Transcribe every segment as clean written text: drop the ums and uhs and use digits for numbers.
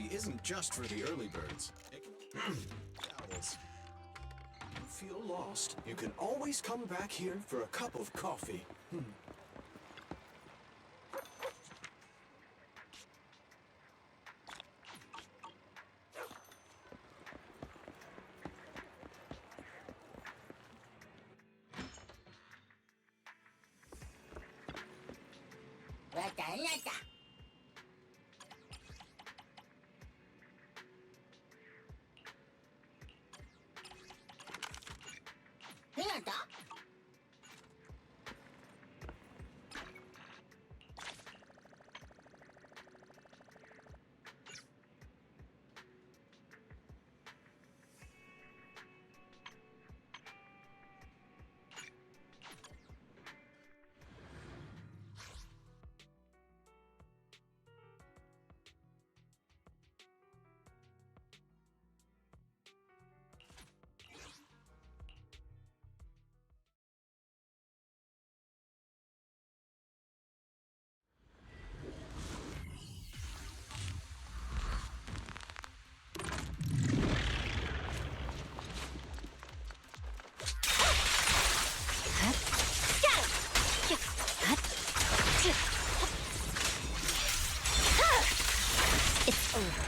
coffee isn't just for the early birds. Owls. You feel lost? You can always come back here for a cup of coffee. It's over.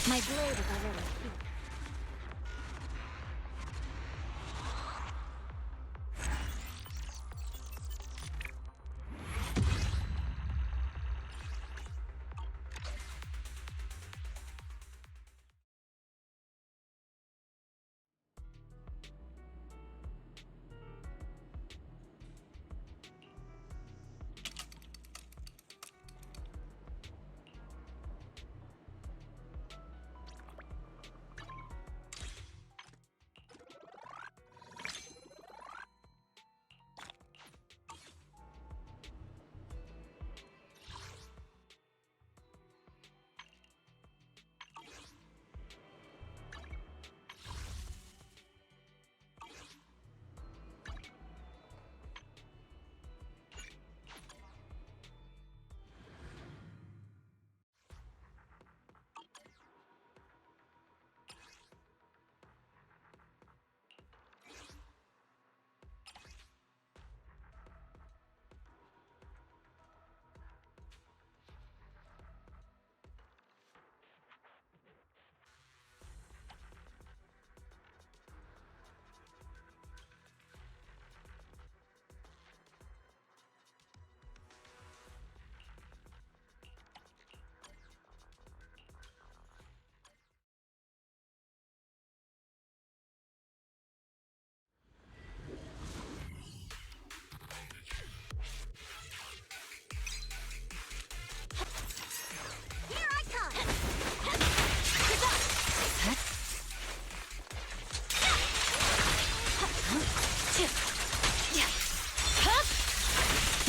My blade is already here.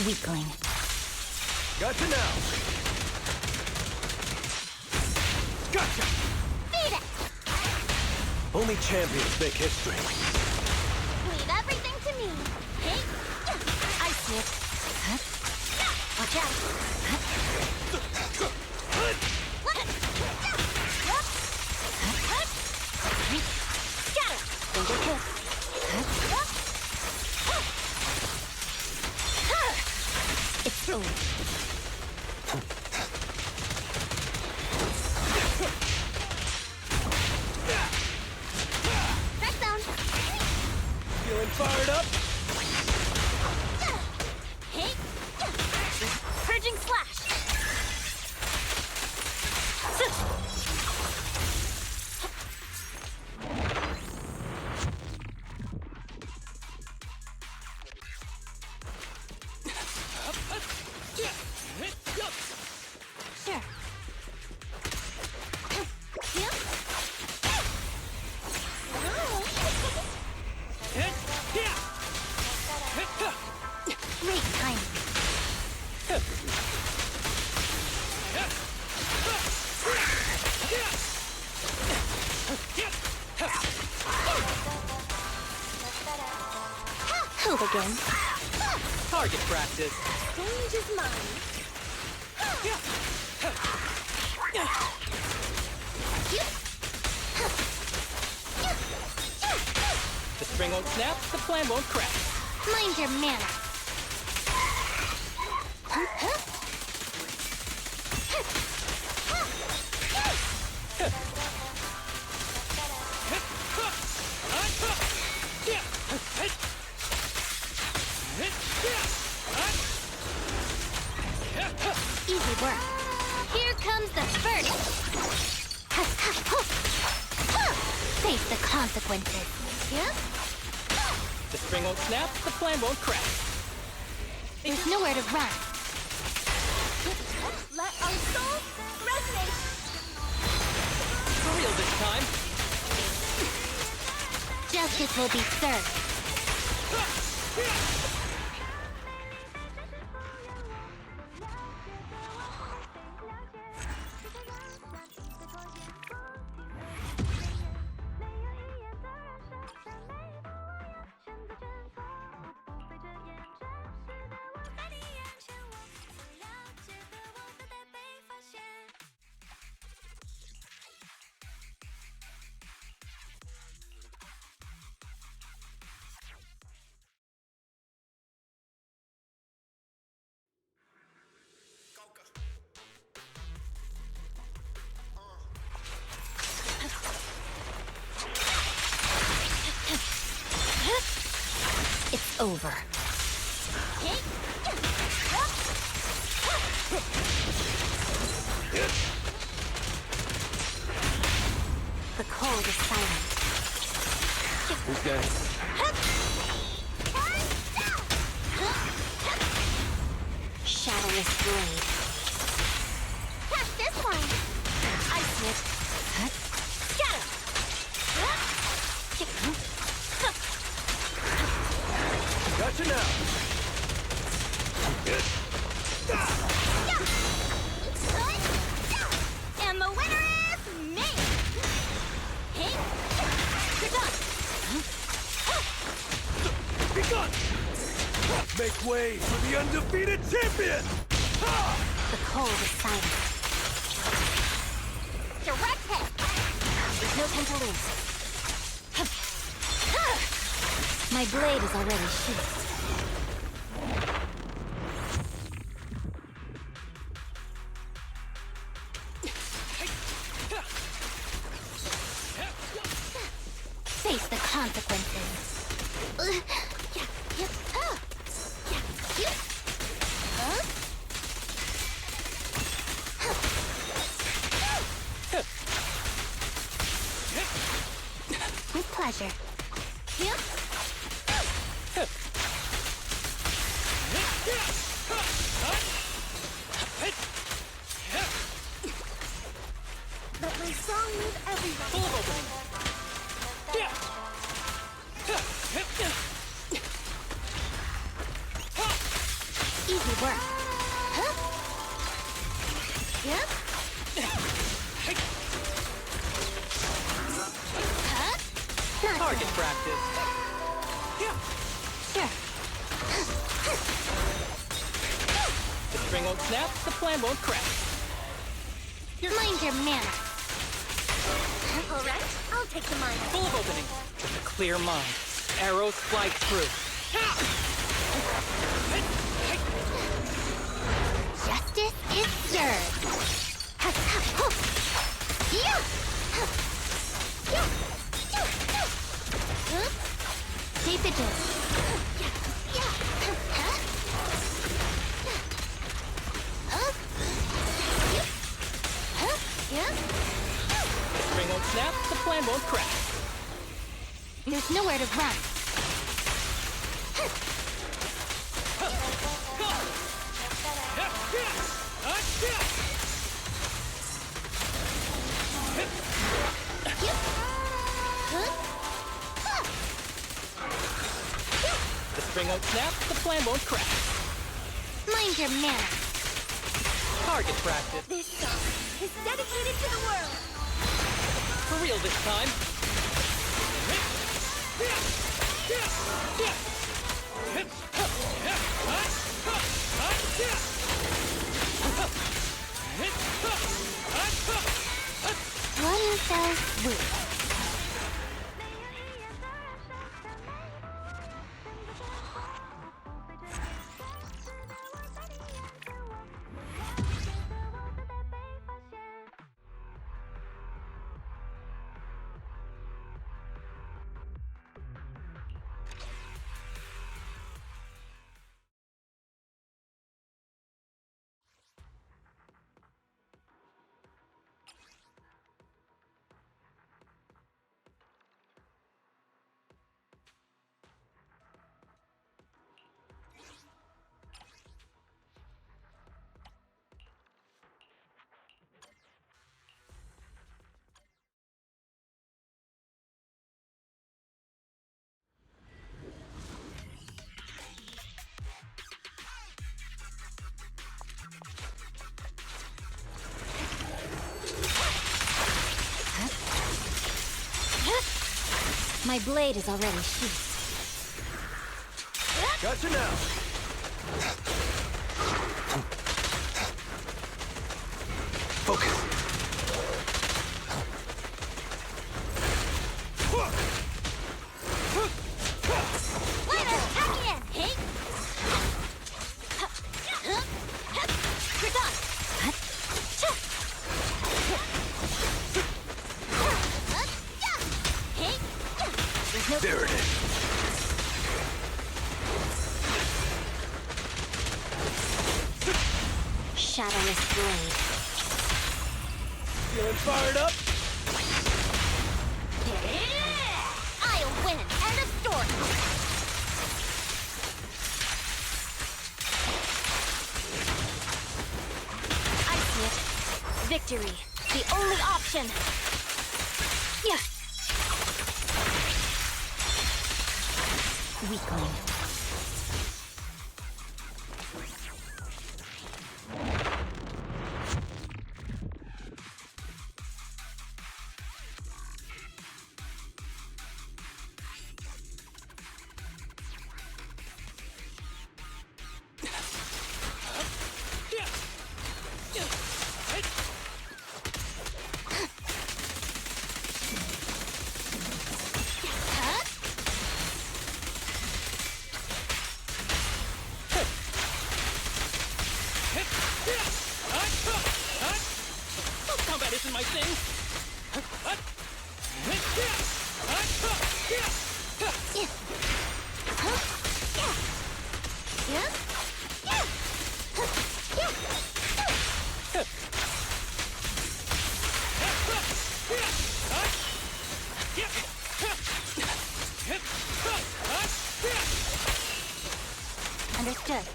Weakling. Gotcha now! Gotcha! Beat it! Only champions make history. Leave everything to me. Hey! I see it. Watch out. Scatter! Finger kiss. It's through. Press down. Feeling fired up? Hey! Purging slash. Move again. Target practice. Change is mine. The string won't snap, the plan won't crack. Mind your manners. Easy work. Here comes the first. Face the consequences. Yep. The string won't snap, the plan won't crack. There's nowhere to run. Let our souls resonate. For real this time. Justice will be served. It's over. The cold is silent. Who's next? Shadowless blade. Catch this one! Ice whip. Scatter! Gotcha now. And the winner is me! Hey! You're done! Be gone! Make way for the undefeated champion! The cold is silent. Direct hit! There's no time to lose. My blade is already sheathed. Face the consequences. With pleasure. Let my song move everyone. Full of opening. Easy work. Yep. Target practice. Sure. The string won't snap, the plan won't crack. Mind your manners. All right, I'll take the mine. Full of opening. With a clear mind. Arrows fly through. Justice is served. Stay vigilant. The string won't snap, the plan won't crack. There's nowhere to run. The string won't snap, the plan won't crack. Mind your manners. Target practice. This song is dedicated to the world. For real this time. win. My blade is already sheathed. Gotcha now. Focus. Later, hack in! Hey! You're done! Hey! There's no... There it is. Shadowless blade. Feeling fired up? I'll win! End of story! I see it. Victory. The only option. Yeah. Weakling. Combat isn't my thing. Understood.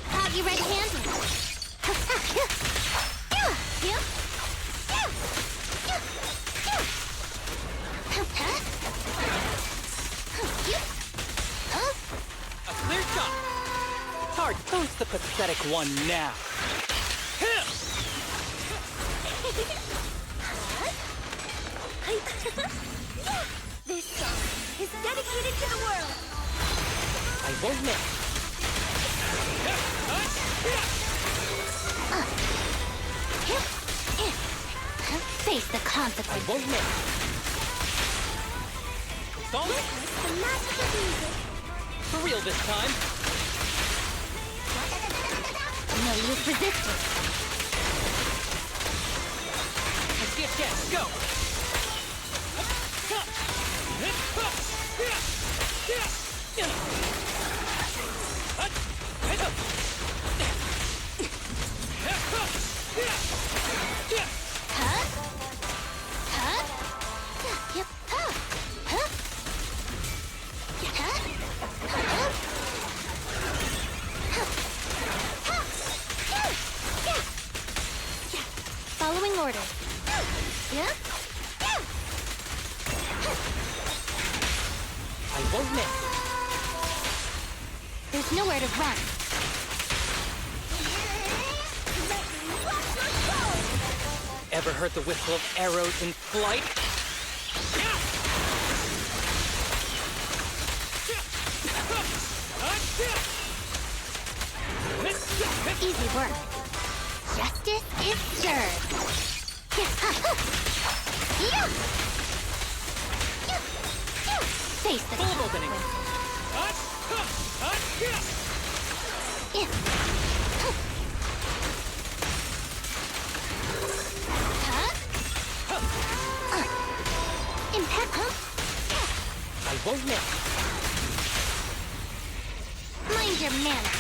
Have you ready handed? A clear shot! Hard, who's the pathetic one now? This song is dedicated to the world. I won't miss. Face the I consequences. won't miss. Solid? The magic of music. For real this time. No use resisting. Let's get set. Go! Following order. Yeah? I won't miss. There's nowhere to run. Ever heard the whistle of arrows in flight? Easy work. Justice is served. Face the Full opening. Impact. I won't miss. Mind your manners.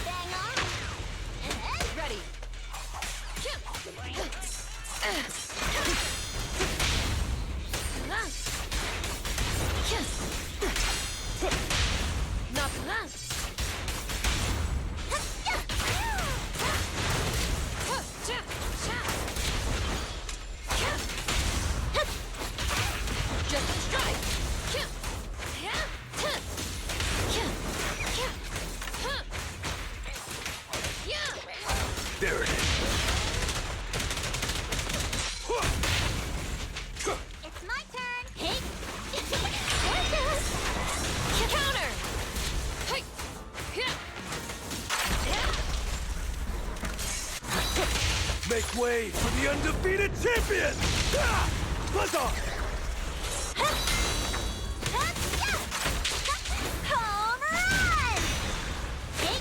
Bang on. Ready. Just strike. There it is. It's my turn. Hey. Counter. Hey. Make way for the undefeated champion! Ah! Buzz off! Home run! Hey.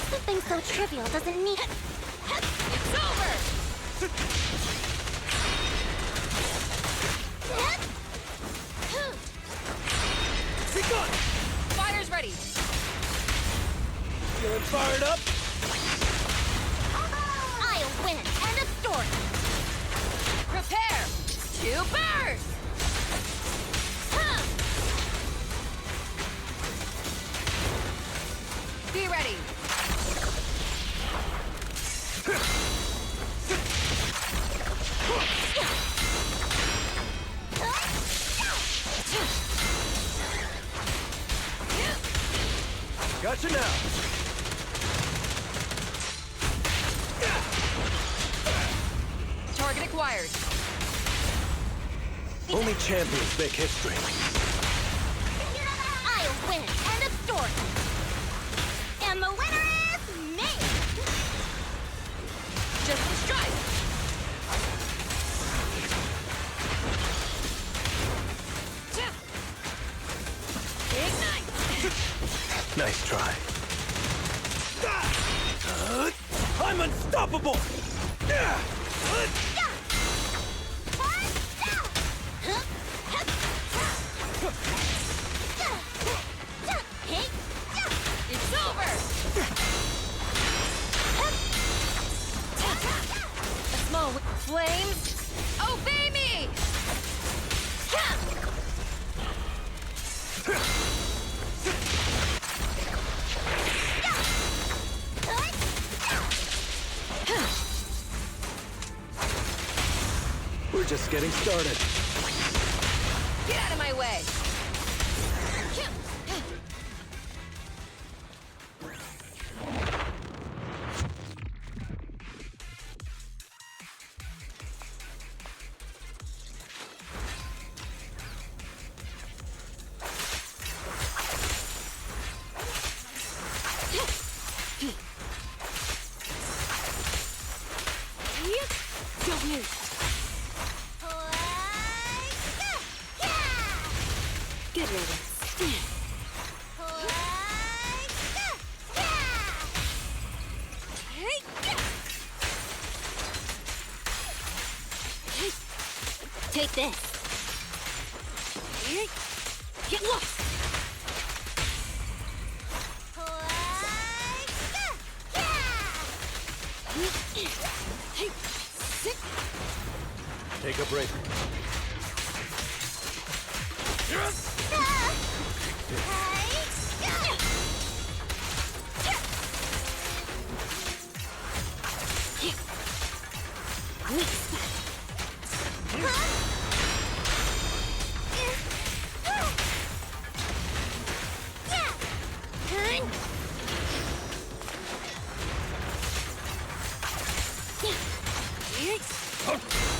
Something so trivial doesn't need. It's over. Be gone! Fire's ready. Feeling fired up? I'll win. End of story. Prepare to burst. Be ready. Gotcha now! Target acquired. Only champions make history. I'll win. End of story. And the winner is me. Just strike. Ignite. Nice try. I'm unstoppable! It's over! A small flames, obey me! We're just getting started. Get out of my way! riddance. Take this. Get lost. Take a break.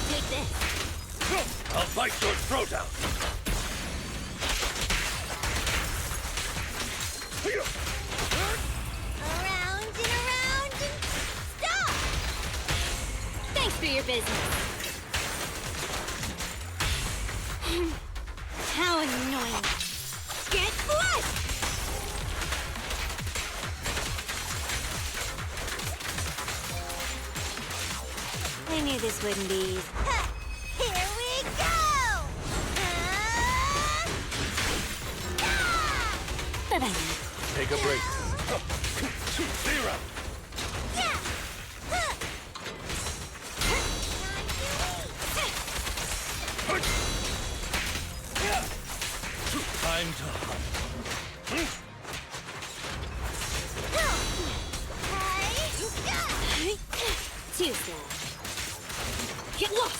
Take this. I'll bite your throat out. Around and around and stop! Thanks for your business. How annoying. Get flushed! I knew this wouldn't be easy. Here we go! Bye-bye. Take a break. 0. Time to hunt. Too slow. Get lost!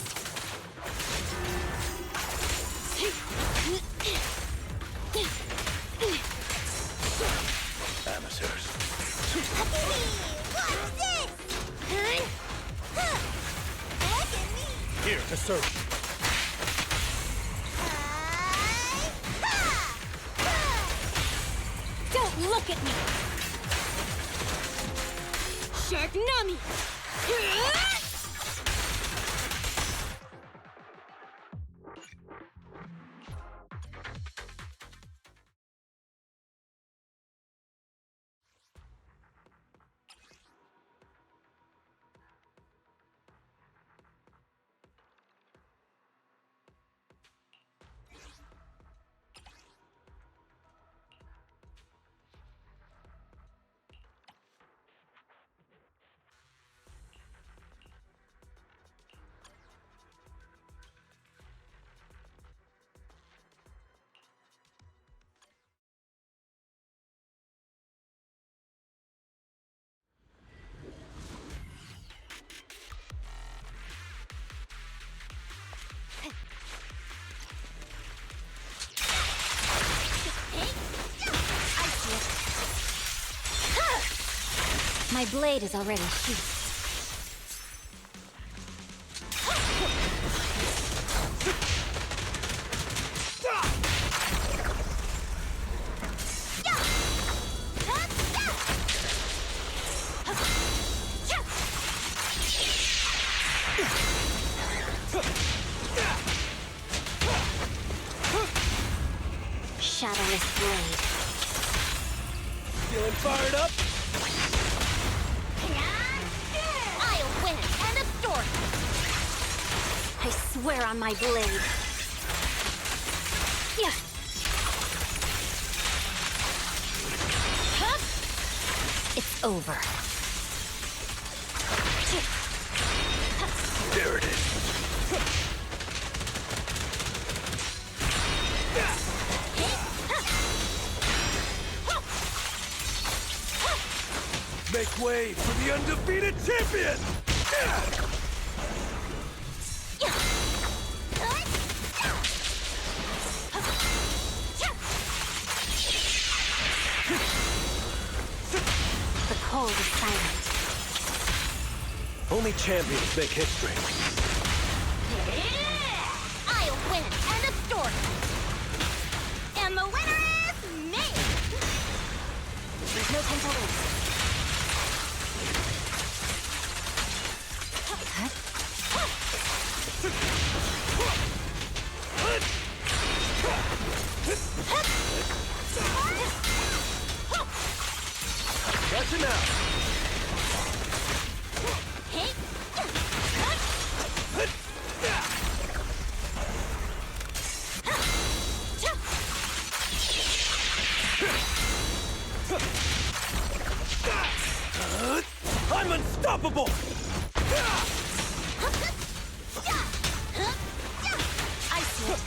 Amateurs. What's this? Look at me! Here to serve. Don't look at me! Shark Nami! My blade is already sheathed. Shadowless blade. Feeling fired up? I'll win it. End of story. I swear on my blade. Yeah. Huh? It's over. There it is. Make way for the undefeated champion! The cold is silent. Only champions make history. I'll win it. End of story. And the winner is me! There's no time to lose. Huh? now! Hey! I'm unstoppable! I see it.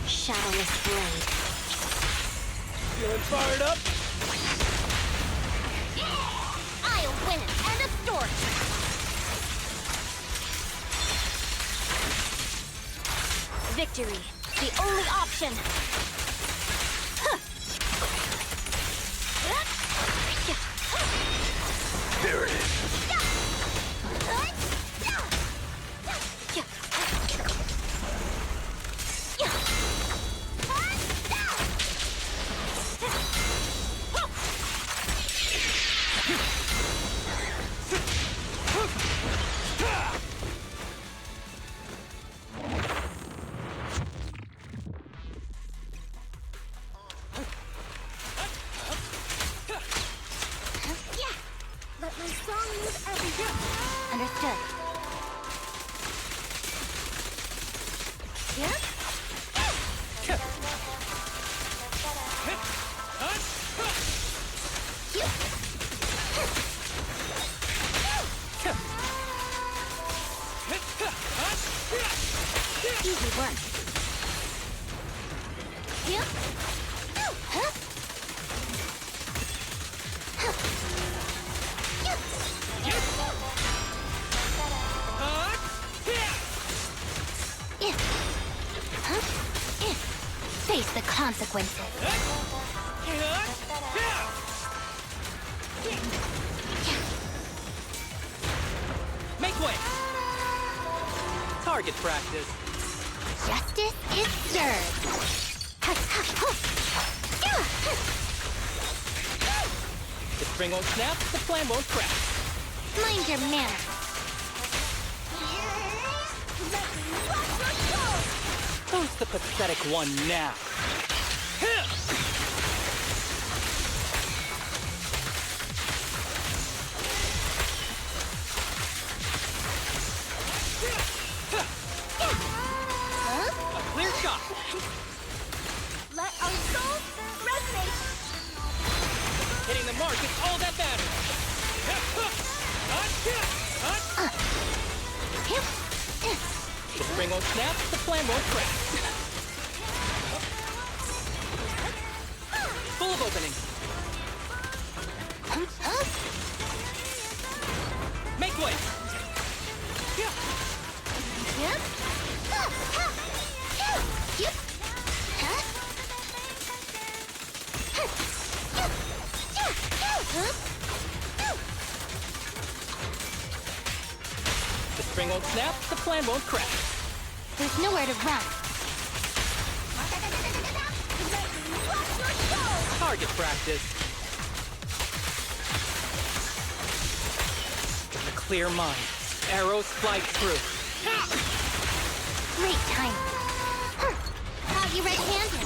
Shadowless blade. Feeling fired up? I'll win it. End of story. Victory, the only option. There it is. Let my song move everywhere. Understood. Yeah? Easy work. Yeah? Huh? Face the consequences. Make way! Target practice. Justice is served. The string won't snap, the plan won't crack. Mind your manners. Who's the pathetic one now? A clear shot. Let our souls resonate. Hitting the mark is all that matters. The string won't snap, the plan won't crack. Full of openings. Make way. The string won't snap, the plan won't crack. There's nowhere to run. Target practice. With a clear mind, arrows fly through. Great time. How you red-handed?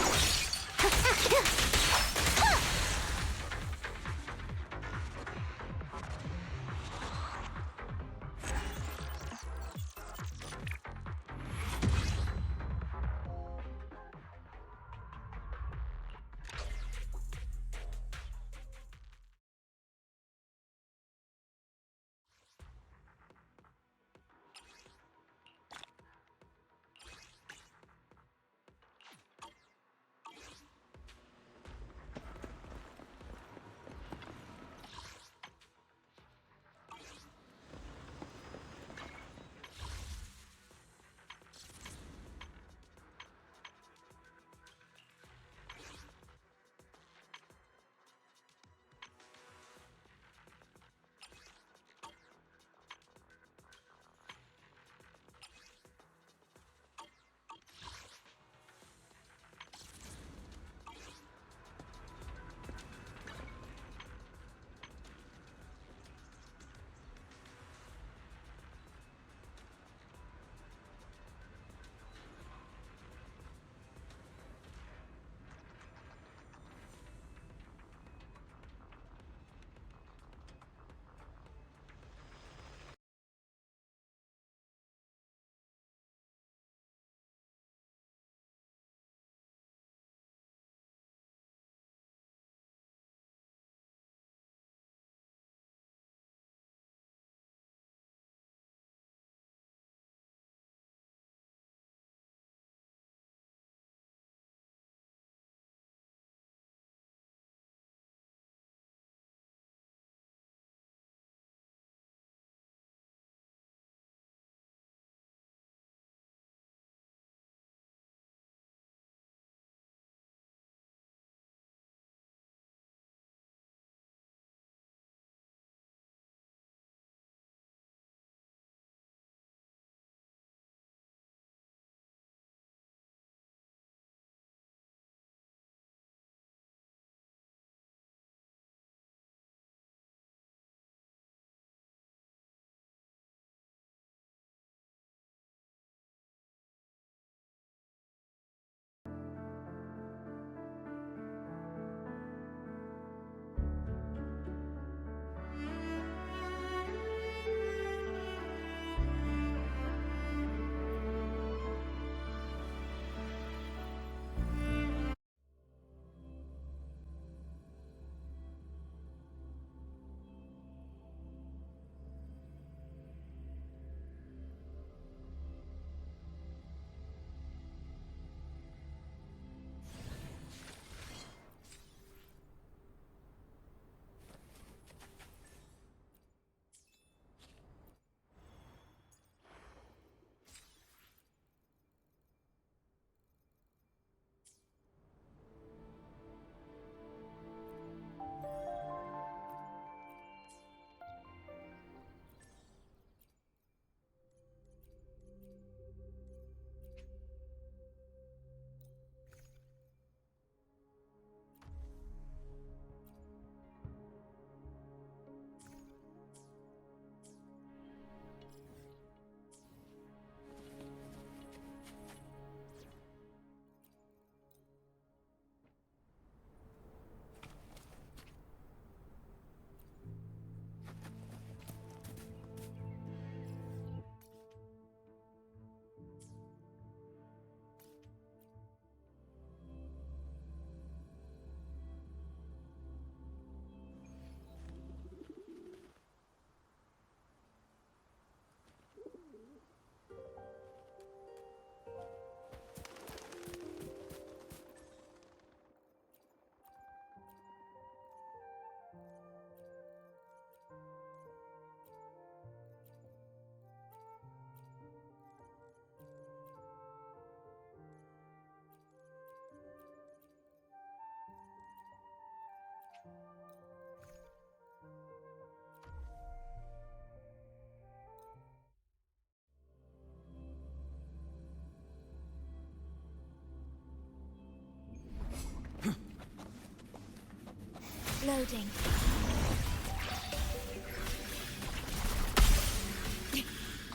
Loading.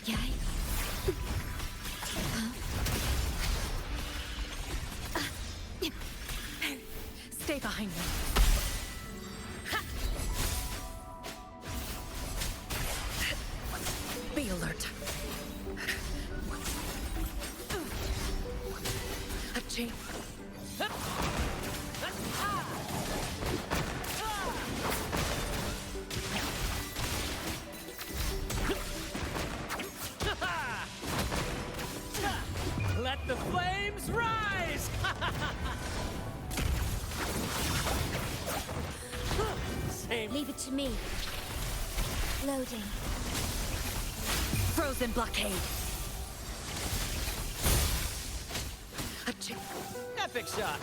Yay. Stay behind me. Be alert. A chain. Let the flames rise! Same. Leave it to me. Loading. Frozen blockade. A chain. Epic shot.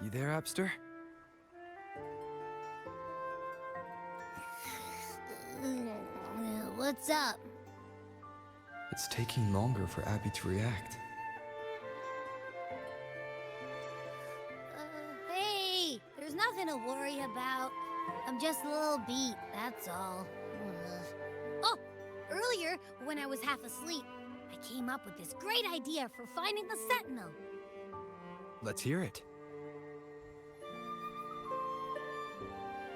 You there, Abster? What's up? It's taking longer for Abby to react. Hey, there's nothing to worry about. I'm just a little beat, that's all. Oh, earlier, when I was half asleep, I came up with this great idea for finding the Sentinel. Let's hear it.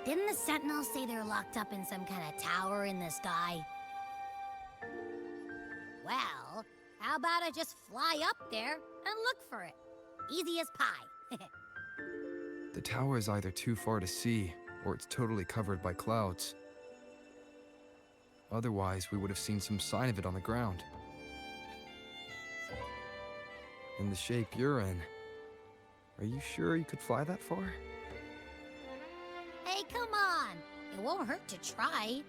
Didn't the Sentinels say they're locked up in some kind of tower in the sky? Well, how about I just fly up there and look for it? Easy as pie. The tower is either too far to see, or it's totally covered by clouds. Otherwise, we would have seen some sign of it on the ground. In the shape you're in, are you sure you could fly that far? Hey, come on! It won't hurt to try.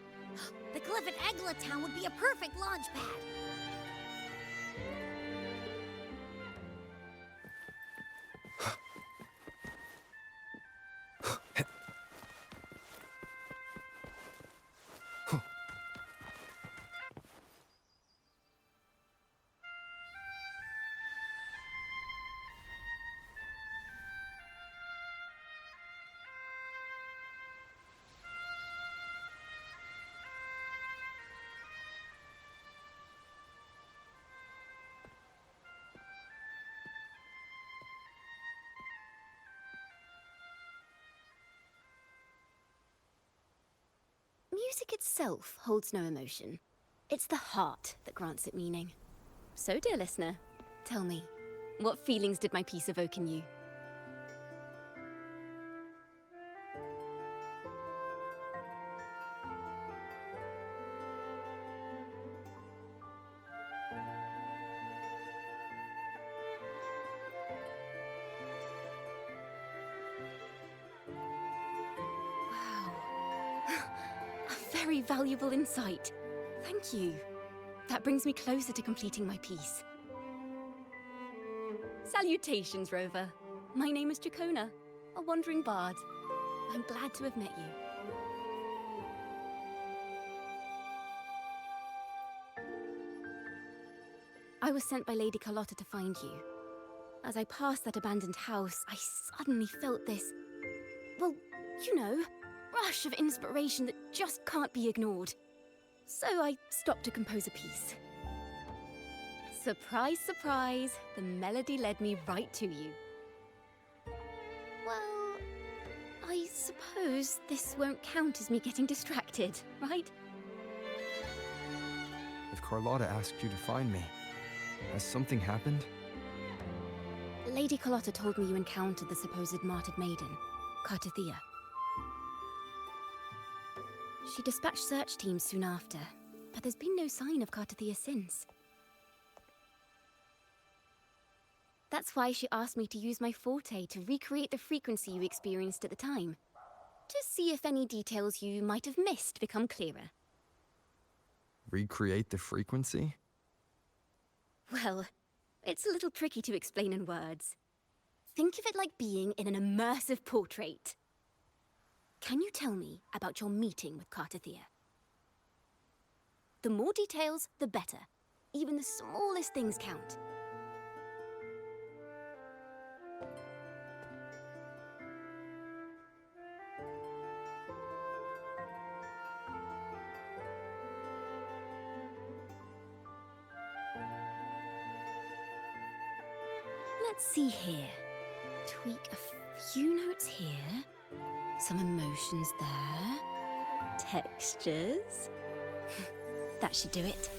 The cliff at Egla Town would be a perfect launch pad. Music itself holds no emotion. It's the heart that grants it meaning. So, dear listener, tell me, what feelings did my piece evoke in you? Very valuable insight. Thank you. That brings me closer to completing my piece. Salutations, Rover. My name is Dracona, a wandering bard. I'm glad to have met you. I was sent by Lady Carlotta to find you. As I passed that abandoned house, I suddenly felt this, well, you know, rush of inspiration that just can't be ignored. So I stopped to compose a piece. Surprise, surprise, the melody led me right to you. Well, I suppose this won't count as me getting distracted, right? If Carlotta asked you to find me, has something happened? Lady Carlotta told me you encountered the supposed martyred maiden, Cartathea. She dispatched search teams soon after, but there's been no sign of Cartathea since. That's why she asked me to use my forte to recreate the frequency you experienced at the time, to see if any details you might have missed become clearer. Recreate the frequency? Well, it's a little tricky to explain in words. Think of it like being in an immersive portrait. Can you tell me about your meeting with Cartathea? The more details, the better. Even the smallest things count. Let's see here. Tweak a few notes here. Some emotions there. Textures. That should do it.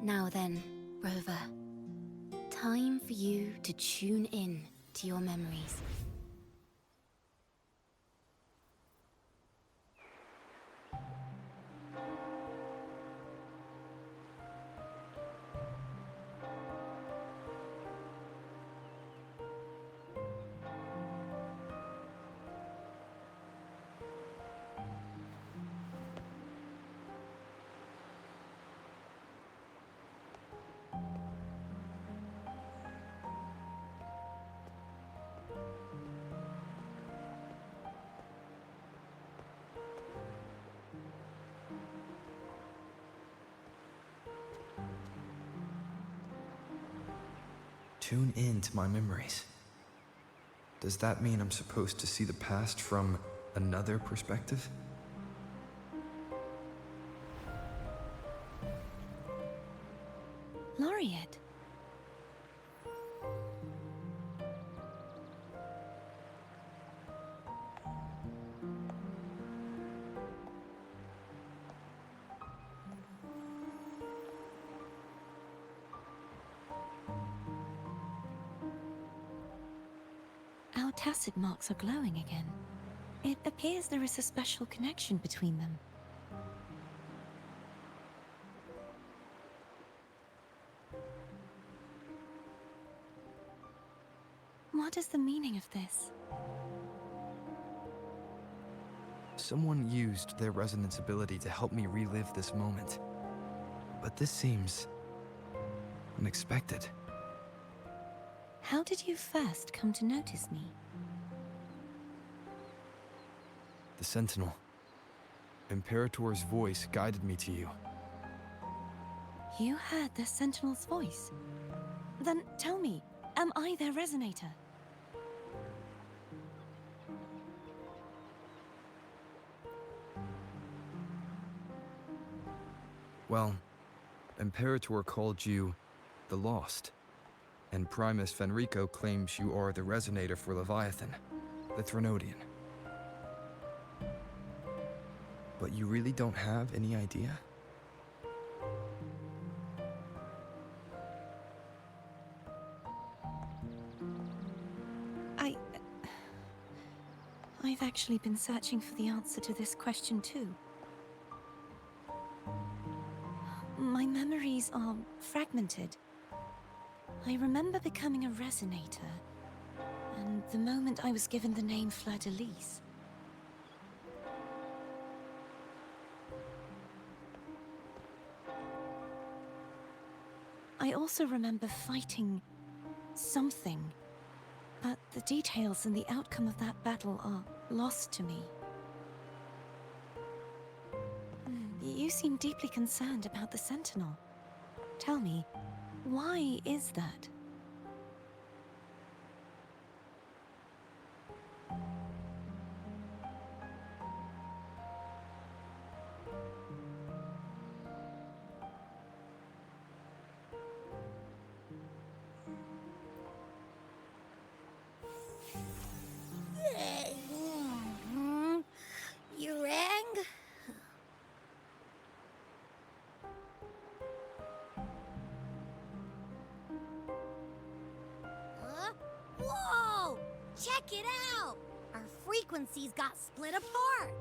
Now then, Rover. Time for you to tune in to your memories. Tune in to my memories. Does that mean I'm supposed to see the past from another perspective? Laureate. Our tacit marks are glowing again. It appears there is a special connection between them. What is the meaning of this? Someone used their resonance ability to help me relive this moment. But this seems unexpected. How did you first come to notice me? The Sentinel. Imperator's voice guided me to you. You heard the Sentinel's voice? Then tell me, am I their resonator? Well, Imperator called you the Lost. And Primus Fenrico claims you are the resonator for Leviathan, the Threnodian. But you really don't have any idea? I've actually been searching for the answer to this question too. memories are fragmented. I remember becoming a resonator, and the moment I was given the name Fleur-de-Lis. I also remember fighting something, but the details and the outcome of that battle are lost to me. You seem deeply concerned about the Sentinel. Tell me, why is that? You rang? Huh? Whoa! Check it out! Our frequencies got split apart.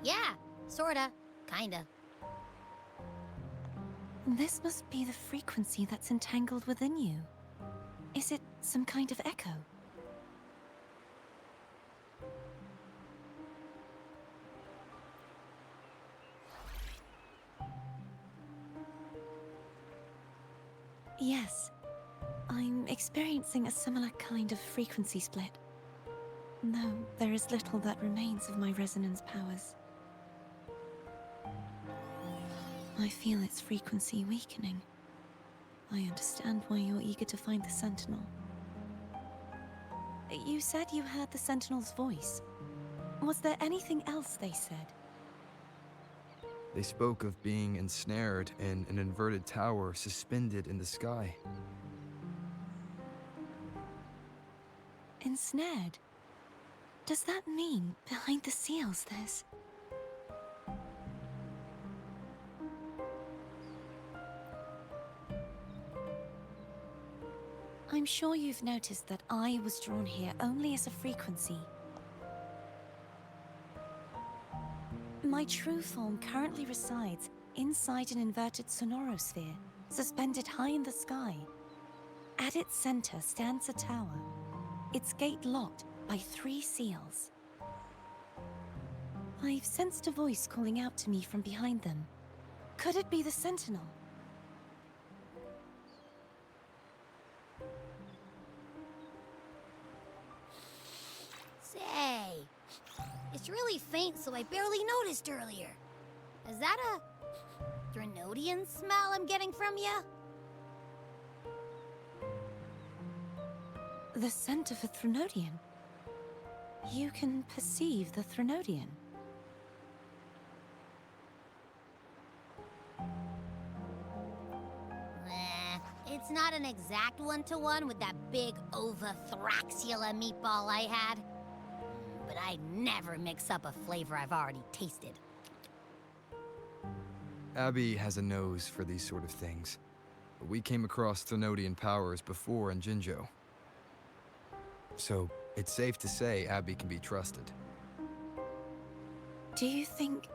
Yeah, sorta, kinda. This must be the frequency that's entangled within you. Is it some kind of echo? Yes, I'm experiencing a similar kind of frequency split. Though there is little that remains of my resonance powers. I feel its frequency weakening. I understand why you're eager to find the Sentinel. You said you heard the Sentinel's voice. Was there anything else they said? They spoke of being ensnared in an inverted tower suspended in the sky. Ensnared? Does that mean behind the seals there's... I'm sure you've noticed that I was drawn here only as a frequency. My true form currently resides inside an inverted sonorosphere, suspended high in the sky. At its center stands a tower, its gate locked by 3 seals. I've sensed a voice calling out to me from behind them. Could it be the Sentinel? Say, it's really faint, so I barely noticed earlier. Is that a Threnodian smell I'm getting from you? The scent of a Threnodian. You can perceive the Threnodian. It's not an exact one-to-one with that big Ovathraxula meatball I had. But I'd never mix up a flavor I've already tasted. Abby has a nose for these sort of things. We came across Threnodian powers before in Jinzhou. So, it's safe to say Abby can be trusted. Do you think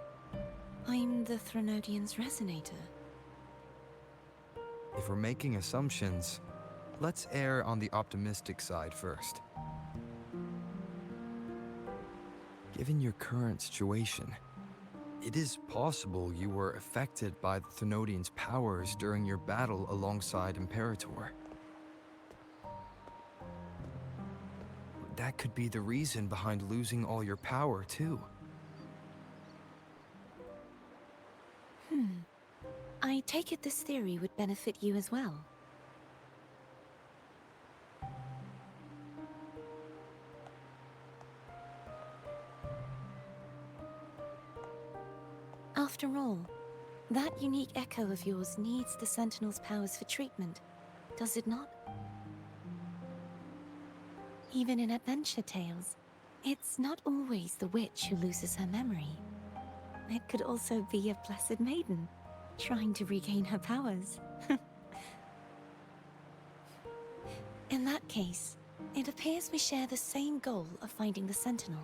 I'm the Threnodian's resonator? If we're making assumptions, let's err on the optimistic side first. Given your current situation, it is possible you were affected by the Threnodian's powers during your battle alongside Imperator. That could be the reason behind losing all your power, too. I take it this theory would benefit you as well. After all, that unique echo of yours needs the Sentinel's powers for treatment, does it not? Even in adventure tales, it's not always the witch who loses her memory. It could also be a blessed maiden, trying to regain her powers. In that case, it appears we share the same goal of finding the Sentinel.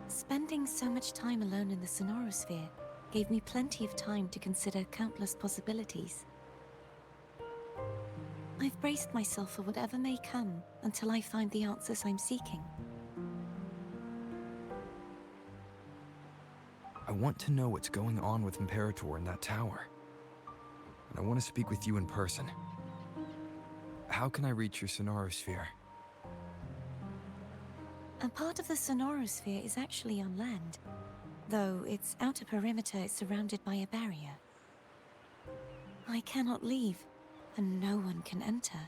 Spending so much time alone in the Sonorosphere gave me plenty of time to consider countless possibilities. I've braced myself for whatever may come until I find the answers I'm seeking. I want to know what's going on with Imperator in that tower. And I want to speak with you in person. How can I reach your Sonorosphere? A part of the Sonorosphere is actually on land, though its outer perimeter is surrounded by a barrier. I cannot leave, and no one can enter.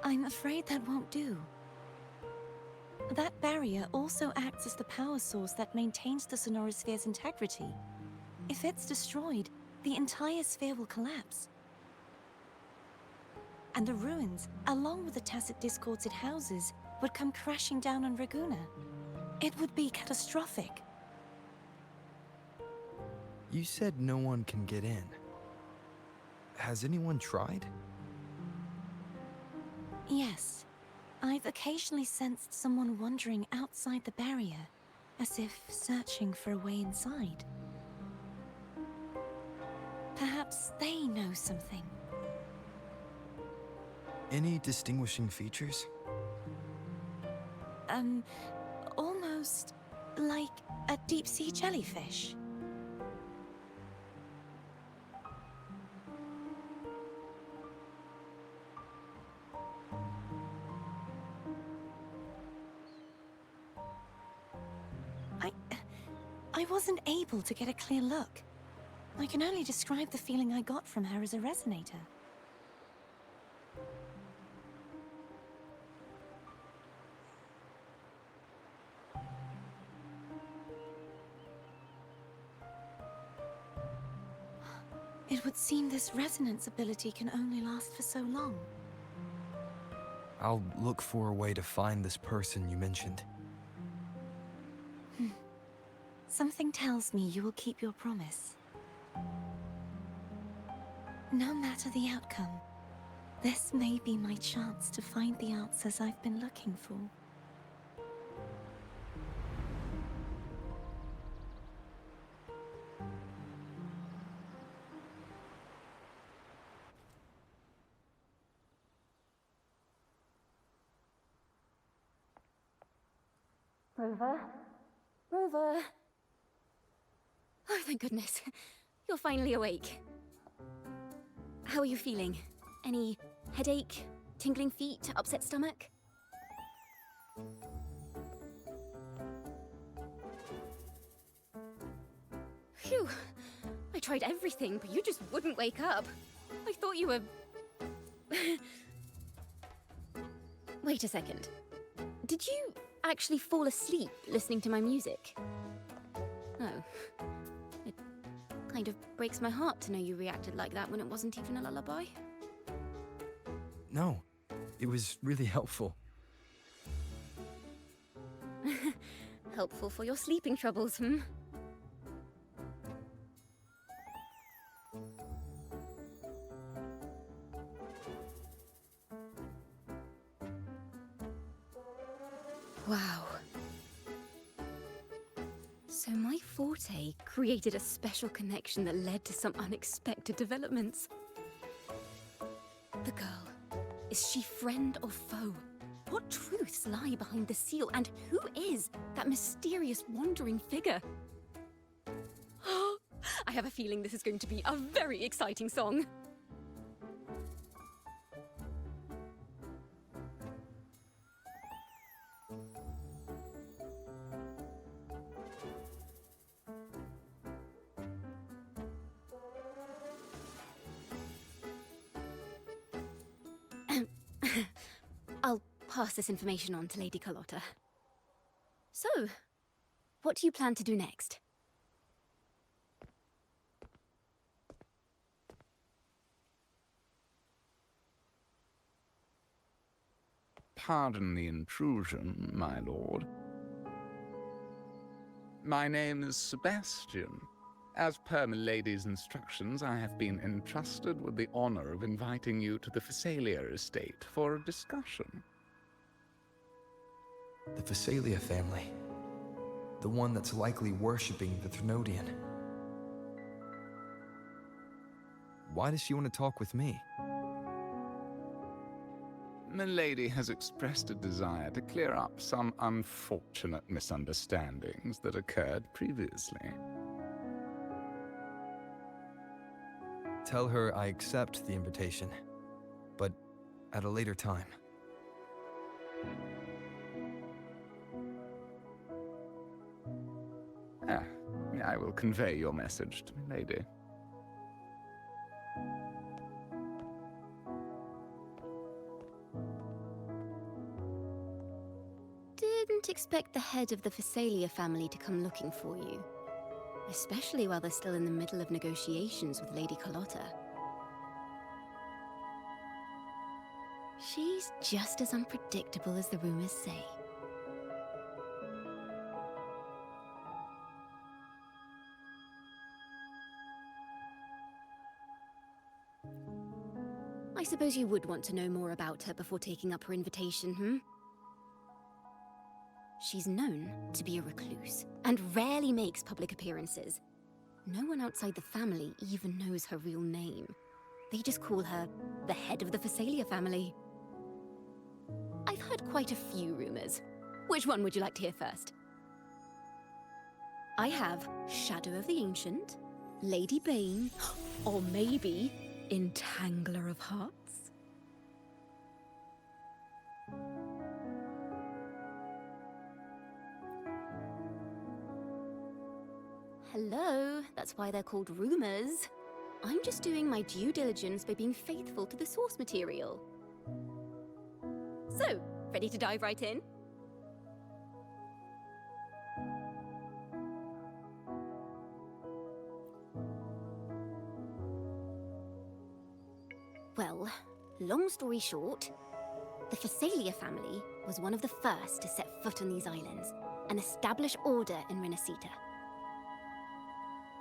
I'm afraid that won't do. That barrier also acts as the power source that maintains the Sonorosphere's integrity. If it's destroyed, the entire sphere will collapse. And the ruins, along with the tacit discords it houses, would come crashing down on Raguna. It would be catastrophic. You said no one can get in. Has anyone tried? Yes. I've occasionally sensed someone wandering outside the barrier, as if searching for a way inside. Perhaps they know something. Any distinguishing features? Almost like a deep-sea jellyfish. I wasn't able to get a clear look. I can only describe the feeling I got from her as a resonator. It would seem this resonance ability can only last for so long. I'll look for a way to find this person you mentioned. Something tells me you will keep your promise. No matter the outcome, this may be my chance to find the answers I've been looking for. Rover? Rover? Oh, thank goodness. You're finally awake. How are you feeling? Any headache, tingling feet, upset stomach? Phew. I tried everything, but you just wouldn't wake up. I thought you were... Wait a second. Did you actually fall asleep listening to my music? Oh. It kind of breaks my heart to know you reacted like that when it wasn't even a lullaby. No, it was really helpful. Helpful for your sleeping troubles, hmm? Wow. So my forte created a special connection that led to some unexpected developments. The girl, is she friend or foe? What truths lie behind the seal, and who is that mysterious wandering figure? I have a feeling this is going to be a very exciting song. I'll pass this information on to Lady Carlotta. So, what do you plan to do next? pardon the intrusion, my lord. My name is Sebastian. As per milady's instructions, I have been entrusted with the honor of inviting you to the Phasalia estate for a discussion. The Phasalia family. The one that's likely worshipping the Thrnodian. Why does she want to talk with me? Milady has expressed a desire to clear up some unfortunate misunderstandings that occurred previously. Tell her I accept the invitation, but at a later time. I will convey your message to Milady. Didn't expect the head of the Phasalia family to come looking for you. Especially while they're still in the middle of negotiations with Lady Carlotta. She's just as unpredictable as the rumors say. I suppose you would want to know more about her before taking up her invitation, hmm? She's known to be a recluse, and rarely makes public appearances. No one outside the family even knows her real name. They just call her the head of the Phasalia family. I've heard quite a few rumors. Which one would you like to hear first? I have Shadow of the Ancient, Lady Bane, or maybe Entangler of Hearts? Hello, that's why they're called rumors. I'm just doing my due diligence by being faithful to the source material. So, ready to dive right in? Well, long story short, the Phasalia family was one of the first to set foot on these islands and establish order in Renacita.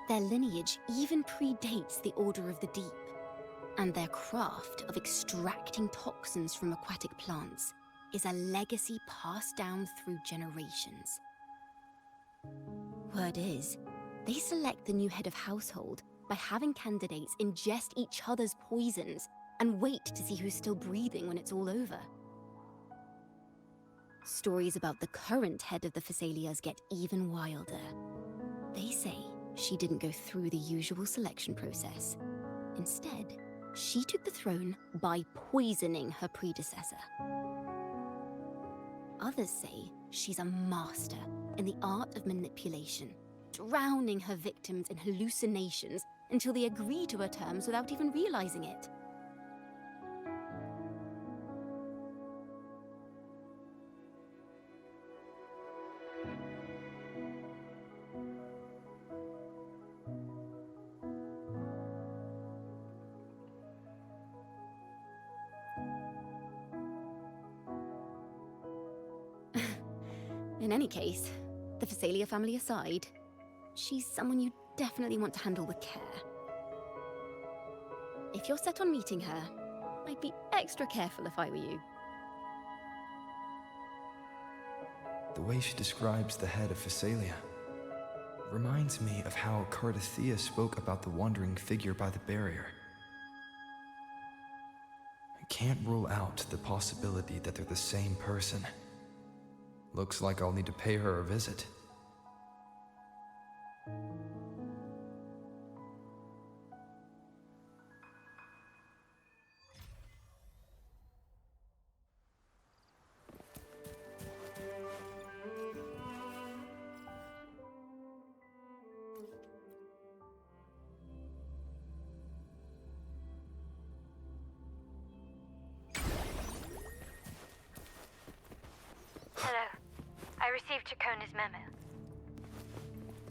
Their lineage even predates the Order of the Deep, and their craft of extracting toxins from aquatic plants is a legacy passed down through generations. Word is, they select the new head of household by having candidates ingest each other's poisons and wait to see who's still breathing when it's all over. Stories about the current head of the Phasalias get even wilder. They say she didn't go through the usual selection process. Instead, she took the throne by poisoning her predecessor. Others say she's a master in the art of manipulation, drowning her victims in hallucinations until they agree to her terms without even realizing it. In any case, the Phasalia family aside, she's someone you definitely want to handle with care. If you're set on meeting her, I'd be extra careful if I were you. The way she describes the head of Phasalia reminds me of how Cardathea spoke about the wandering figure by the barrier. I can't rule out the possibility that they're the same person. Looks like I'll need to pay her a visit. Hello. I received Chacona's memo.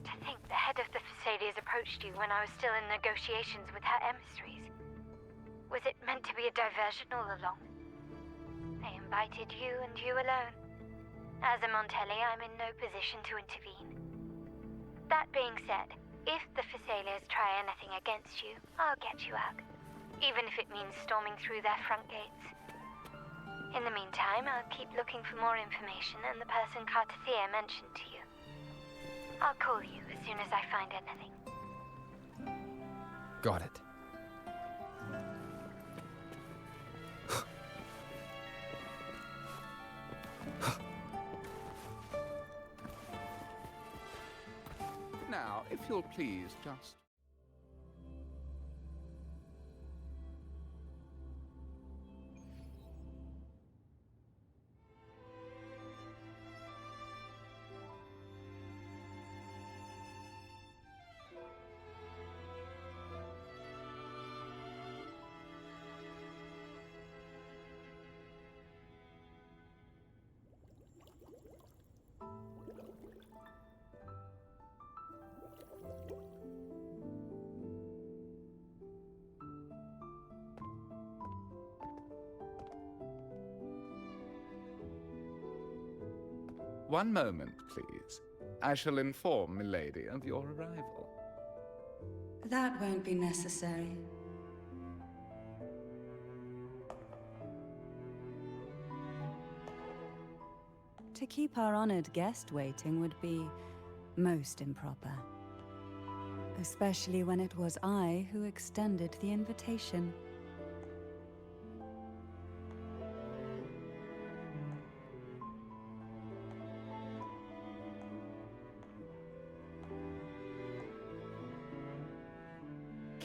To think the head of the Phasalias approached you when I was still in negotiations with her emissaries. Was it meant to be a diversion all along? I am invited you and you alone. As a Montelli, I'm in no position to intervene. That being said, if the Phasaelias try anything against you, I'll get you out. Even if it means storming through their front gates. In the meantime, I'll keep looking for more information and the person Cartathea mentioned to you. I'll call you as soon as I find anything. Got it. Now, if you'll please just... One moment, please. I shall inform Milady of your arrival. That won't be necessary. To keep our honored guest waiting would be most improper. Especially when it was I who extended the invitation.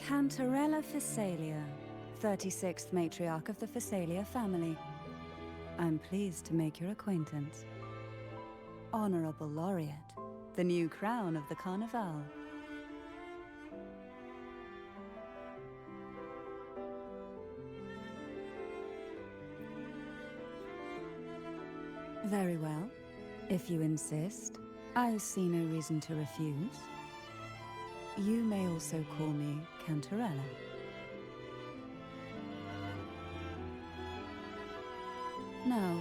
Cantarella Phasaelia, 36th matriarch of the Phasaelia family. I'm pleased to make your acquaintance. Honorable Laureate, the new crown of the Carnival. Very well. If you insist, I see no reason to refuse. You may also call me Cantarella. Now,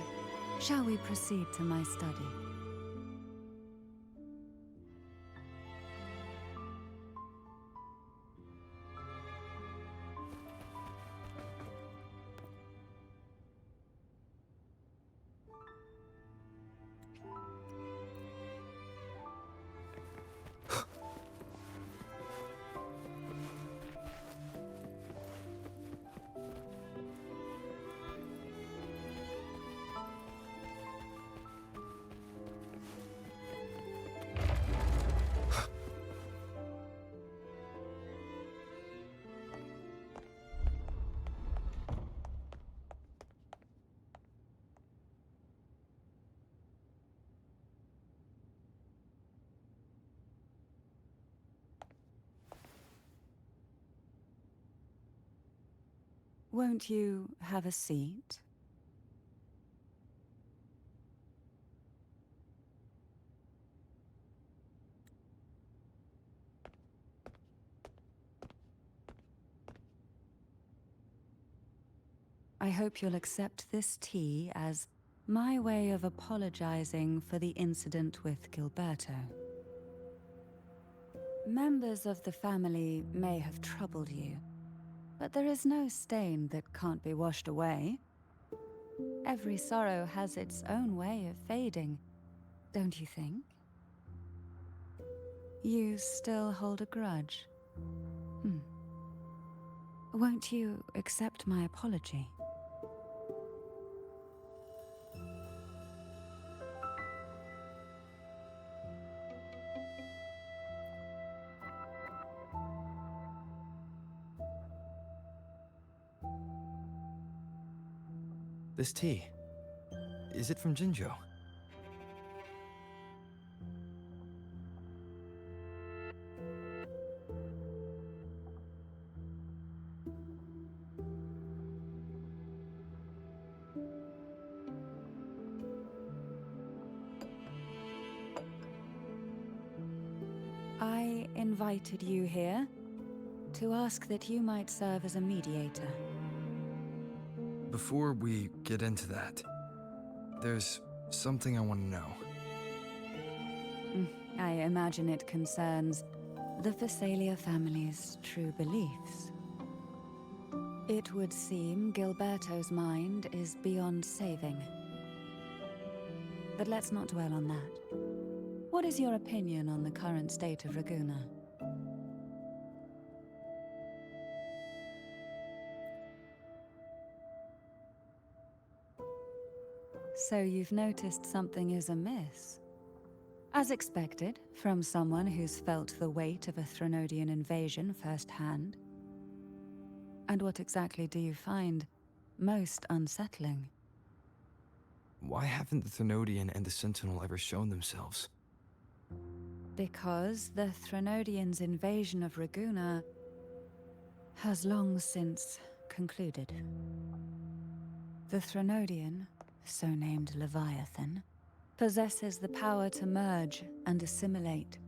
shall we proceed to my study? Won't you have a seat? I hope you'll accept this tea as my way of apologizing for the incident with Gilberto. Members of the family may have troubled you, but there is no stain that can't be washed away. Every sorrow has its own way of fading, don't you think? You still hold a grudge? Won't you accept my apology? This tea, is it from Jinjo? I invited you here to ask that you might serve as a mediator. Before we get into that, There's something I want to know. I imagine it concerns the Phasalia family's true beliefs. It would seem Gilberto's mind is beyond saving. But let's not dwell on that. What is your opinion on the current state of Raguna? So you've noticed something is amiss? As expected, from someone who's felt the weight of a Threnodian invasion firsthand. And what exactly do you find most unsettling? Why haven't the Threnodian and the Sentinel ever shown themselves? Because the Threnodians' invasion of Raguna has long since concluded. The Threnodian, so named Leviathan, possesses the power to merge and assimilate.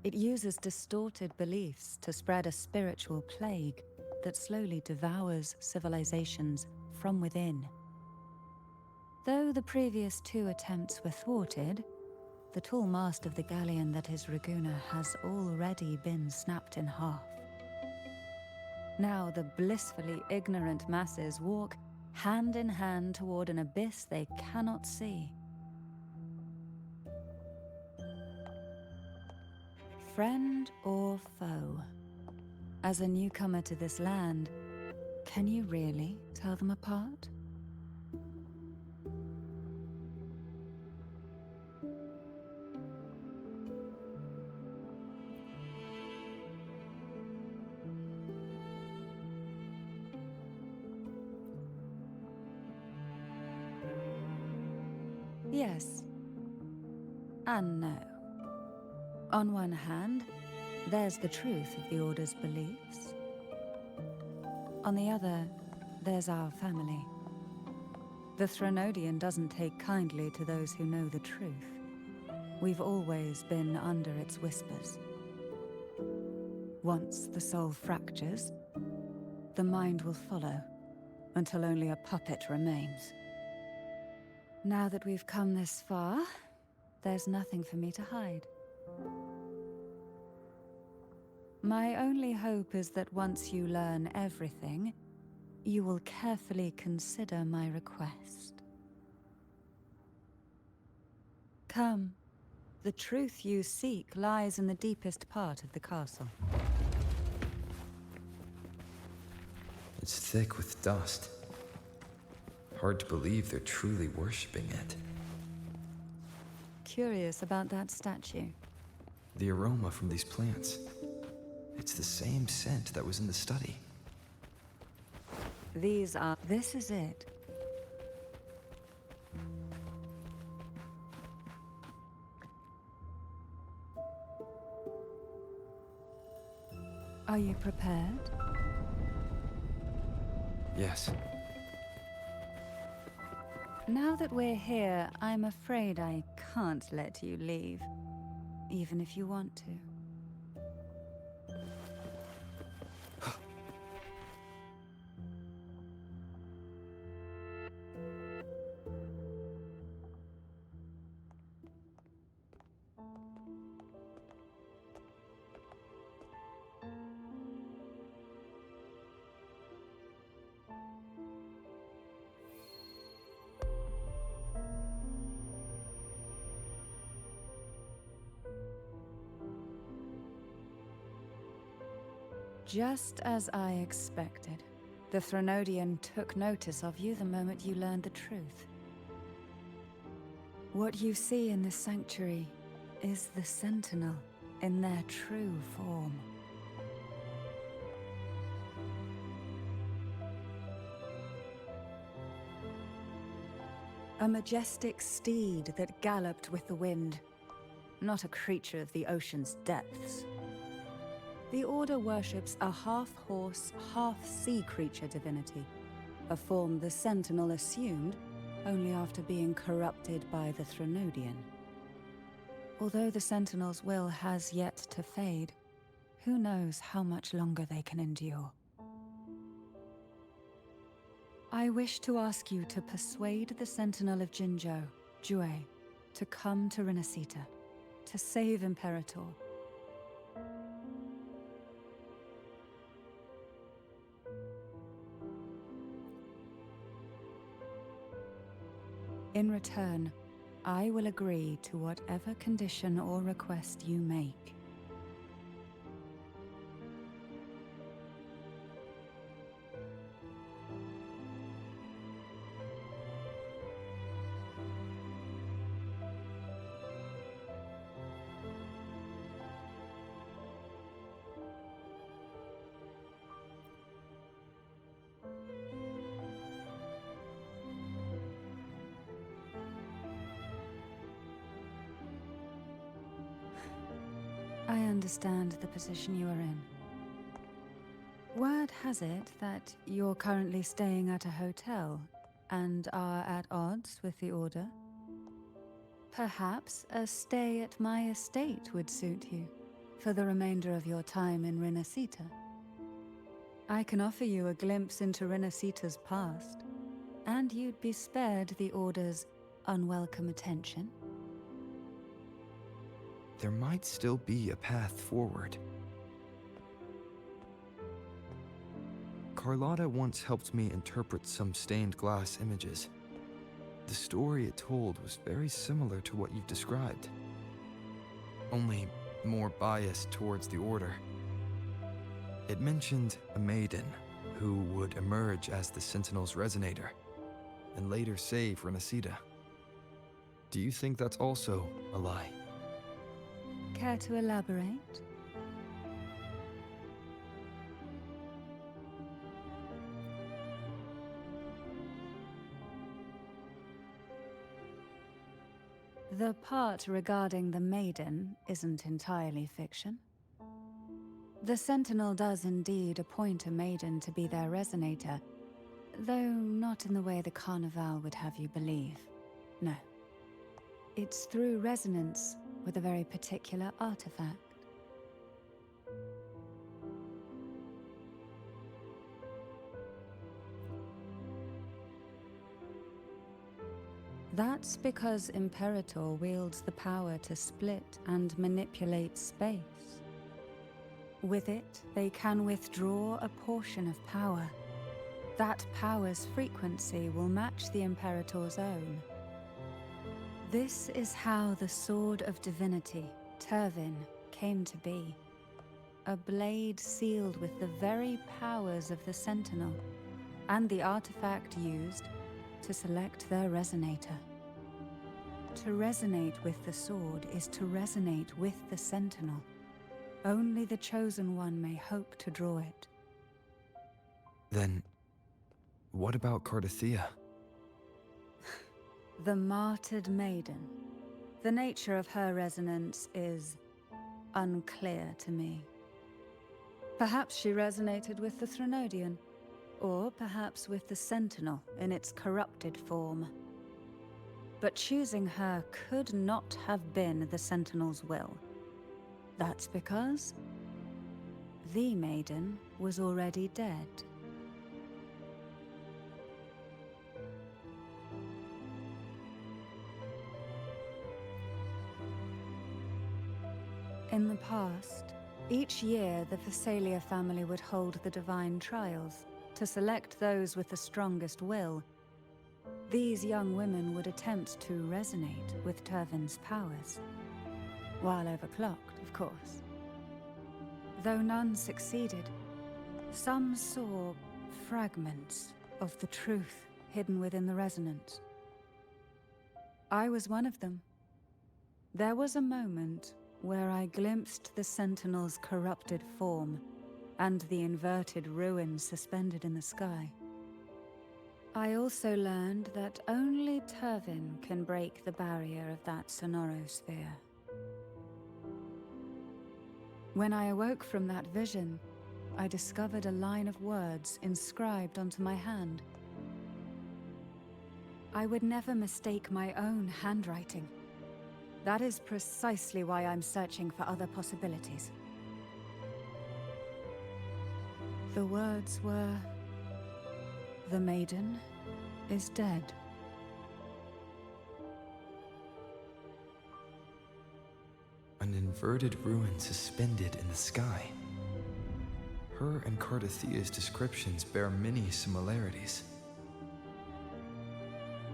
It uses distorted beliefs to spread a spiritual plague that slowly devours civilizations from within. Though the previous 2 attempts were thwarted, the tall mast of the galleon that is Raguna has already been snapped in half. Now the blissfully ignorant masses walk hand in hand toward an abyss they cannot see. Friend or foe? As a newcomer to this land, can you really tell them apart? Yes. And no. On one hand, there's the truth of the Order's beliefs. On the other, there's our family. The Threnodian doesn't take kindly to those who know the truth. We've always been under its whispers. Once the soul fractures, the mind will follow, until only a puppet remains. Now that we've come this far, there's nothing for me to hide. My only hope is that once you learn everything, you will carefully consider my request. Come. The truth you seek lies in the deepest part of the castle. It's thick with dust. Hard to believe they're truly worshipping it. Curious about that statue. The aroma from these plants. It's the same scent that was in the study. This is it. Are you prepared? Yes. Now that we're here, I'm afraid I can't let you leave, even if you want to. Just as I expected. The Threnodian took notice of you the moment you learned the truth. What you see in this sanctuary is the Sentinel in their true form. A majestic steed that galloped with the wind, not a creature of the ocean's depths. The Order worships a half-horse, half-sea creature divinity, a form the Sentinel assumed only after being corrupted by the Threnodian. Although the Sentinel's will has yet to fade, who knows how much longer they can endure. I wish to ask you to persuade the Sentinel of Jinzhou, Jue, to come to Renacita, to save Imperator. In return, I will agree to whatever condition or request you make. I understand the position you are in. Word has it that you're currently staying at a hotel and are at odds with the Order. Perhaps a stay at my estate would suit you for the remainder of your time in Renacita. I can offer you a glimpse into Renacita's past, and you'd be spared the Order's unwelcome attention. There might still be a path forward. Carlotta once helped me interpret some stained glass images. The story it told was very similar to what you've described, only more biased towards the Order. It mentioned a maiden who would emerge as the Sentinel's resonator and later save Renacita. Do you think that's also a lie? Care to elaborate? The part regarding the maiden isn't entirely fiction. The Sentinel does indeed appoint a maiden to be their resonator, though not in the way the Carnival would have you believe. No. It's through resonance with a very particular artifact. That's because Imperator wields the power to split and manipulate space. With it, they can withdraw a portion of power. That power's frequency will match the Imperator's own. This is how the Sword of Divinity, Turvin, came to be. A blade sealed with the very powers of the Sentinel, and the artifact used to select their resonator. To resonate with the sword is to resonate with the Sentinel. Only the Chosen One may hope to draw it. Then, what about Cardathea? The martyred maiden. The nature of her resonance is unclear to me. Perhaps she resonated with the Threnodian, or perhaps with the Sentinel in its corrupted form. But choosing her could not have been the Sentinel's will. That's because the maiden was already dead. In the past, each year the Phasalia family would hold the divine trials to select those with the strongest will. These young women would attempt to resonate with Turvin's powers, while overclocked, of course. Though none succeeded, some saw fragments of the truth hidden within the resonance. I was one of them. There was a moment where I glimpsed the Sentinel's corrupted form and the inverted ruins suspended in the sky. I also learned that only Turvin can break the barrier of that sonorosphere. When I awoke from that vision, I discovered a line of words inscribed onto my hand. I would never mistake my own handwriting. That is precisely why I'm searching for other possibilities. The words were, The maiden is dead. An inverted ruin suspended in the sky. Her and Cardathia's descriptions bear many similarities.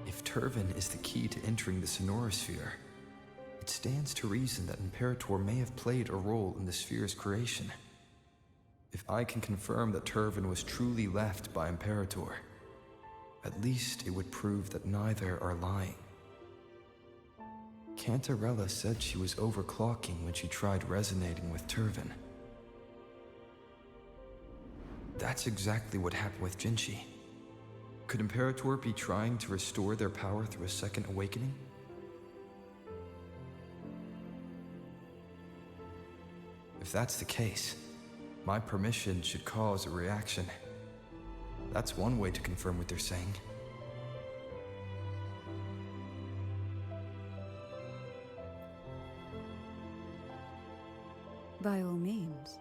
If Turvan is the key to entering the Sonorosphere, it stands to reason that Imperator may have played a role in the sphere's creation. If I can confirm that Turvan was truly left by Imperator, at least it would prove that neither are lying. Cantarella said she was overclocking when she tried resonating with Turvan. That's exactly what happened with Jinchi. Could Imperator be trying to restore their power through a second awakening? If that's the case, my permission should cause a reaction. That's one way to confirm what they're saying. By all means.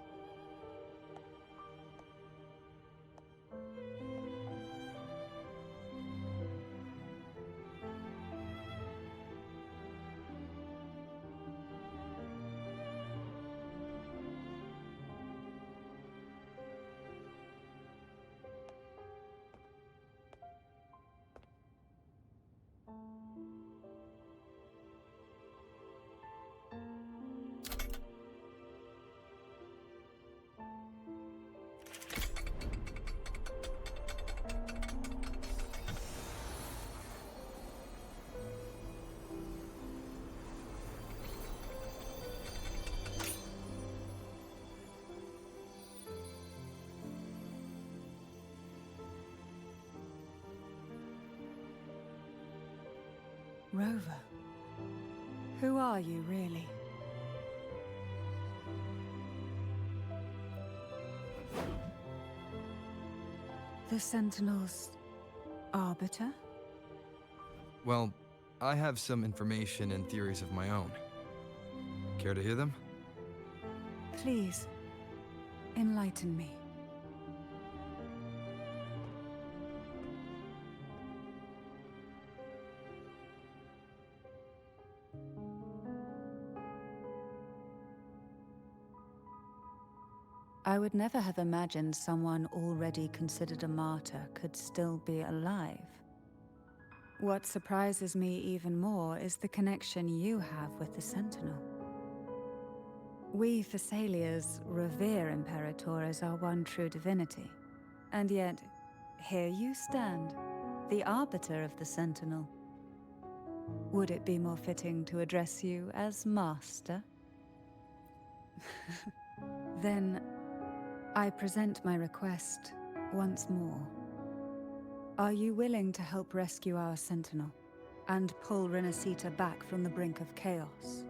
Rover, who are you really? The Sentinel's arbiter? Well, I have some information and theories of my own. Care to hear them? Please, enlighten me. I would never have imagined someone already considered a martyr could still be alive. What surprises me even more is the connection you have with the Sentinel. We Thessalians revere Imperator as our one true divinity, and yet, here you stand, the arbiter of the Sentinel. Would it be more fitting to address you as Master? Then, I present my request once more. Are you willing to help rescue our Sentinel and pull Renacita back from the brink of chaos?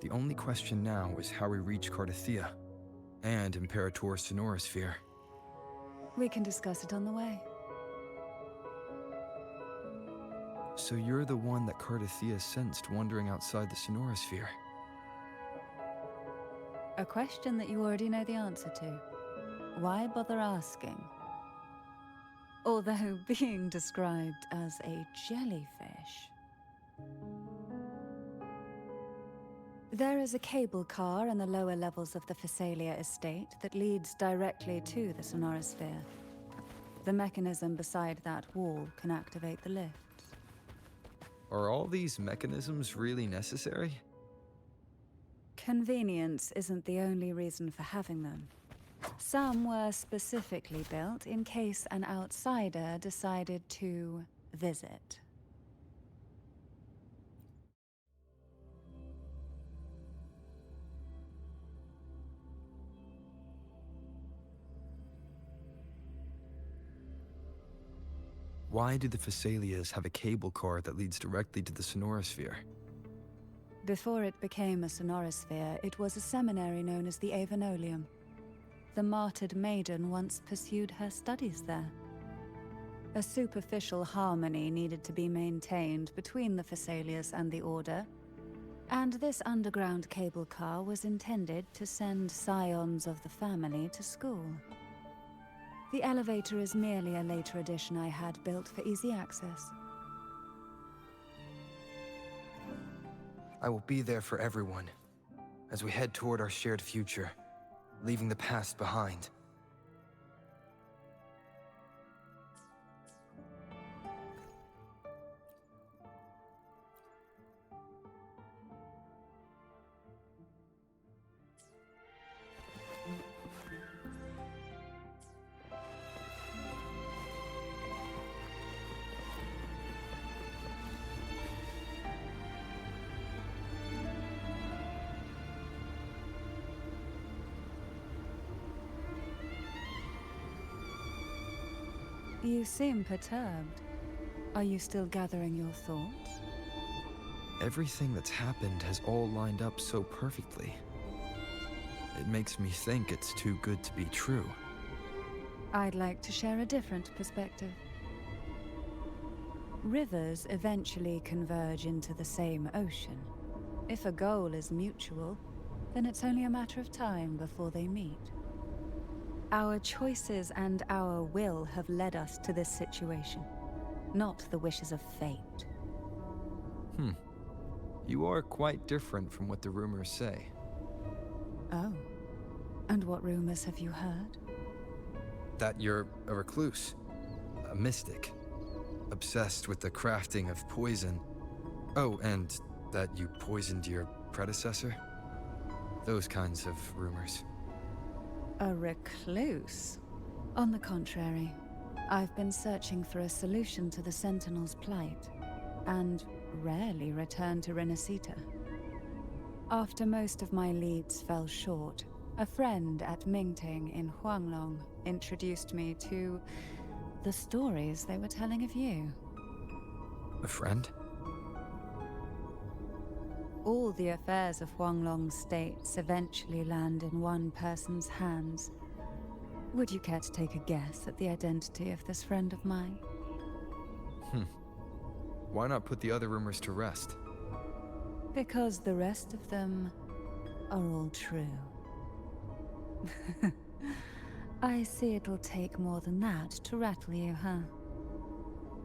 The only question now is how we reach Cardathia and Imperator's Sonorosphere. We can discuss it on the way. So you're the one that Cardathia sensed wandering outside the Sonorosphere? A question that you already know the answer to. Why bother asking? Although being described as a jellyfish. There is a cable car in the lower levels of the Thessalia estate that leads directly to the Sonorosphere. The mechanism beside that wall can activate the lifts. Are all these mechanisms really necessary? Convenience isn't the only reason for having them. Some were specifically built in case an outsider decided to visit. Why do the Thessalias have a cable car that leads directly to the Sonorosphere? Before it became a Sonorosphere, it was a seminary known as the Avenolium. The martyred maiden once pursued her studies there. A superficial harmony needed to be maintained between the Phasaelius and the Order, and this underground cable car was intended to send scions of the family to school. The elevator is merely a later addition I had built for easy access. I will be there for everyone, as we head toward our shared future, leaving the past behind. You seem perturbed. Are you still gathering your thoughts? Everything that's happened has all lined up so perfectly. It makes me think it's too good to be true. I'd like to share a different perspective. Rivers eventually converge into the same ocean. If a goal is mutual, then it's only a matter of time before they meet. Our choices and our will have led us to this situation, not the wishes of fate. You are quite different from what the rumors say. Oh. And what rumors have you heard? That you're a recluse, a mystic, obsessed with the crafting of poison. Oh, and that you poisoned your predecessor? Those kinds of rumors. A recluse? On the contrary, I've been searching for a solution to the Sentinel's plight, and rarely return to Renacita. After most of my leads fell short, a friend at Mingting in Huanglong introduced me to the stories they were telling of you. A friend? All the affairs of Huanglong states eventually land in one person's hands. Would you care to take a guess at the identity of this friend of mine? Why not put the other rumors to rest? Because the rest of them are all true. I see it'll take more than that to rattle you, huh?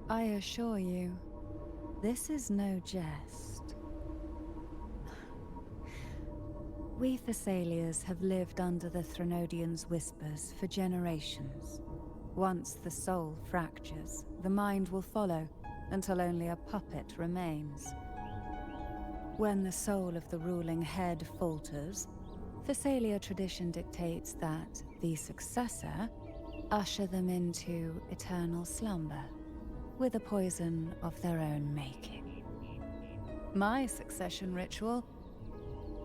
I assure you, this is no jest. We Thessalians have lived under the Threnodians' whispers for generations. Once the soul fractures, the mind will follow, until only a puppet remains. When the soul of the ruling head falters, Thessalia tradition dictates that the successor usher them into eternal slumber, with a poison of their own making. My succession ritual?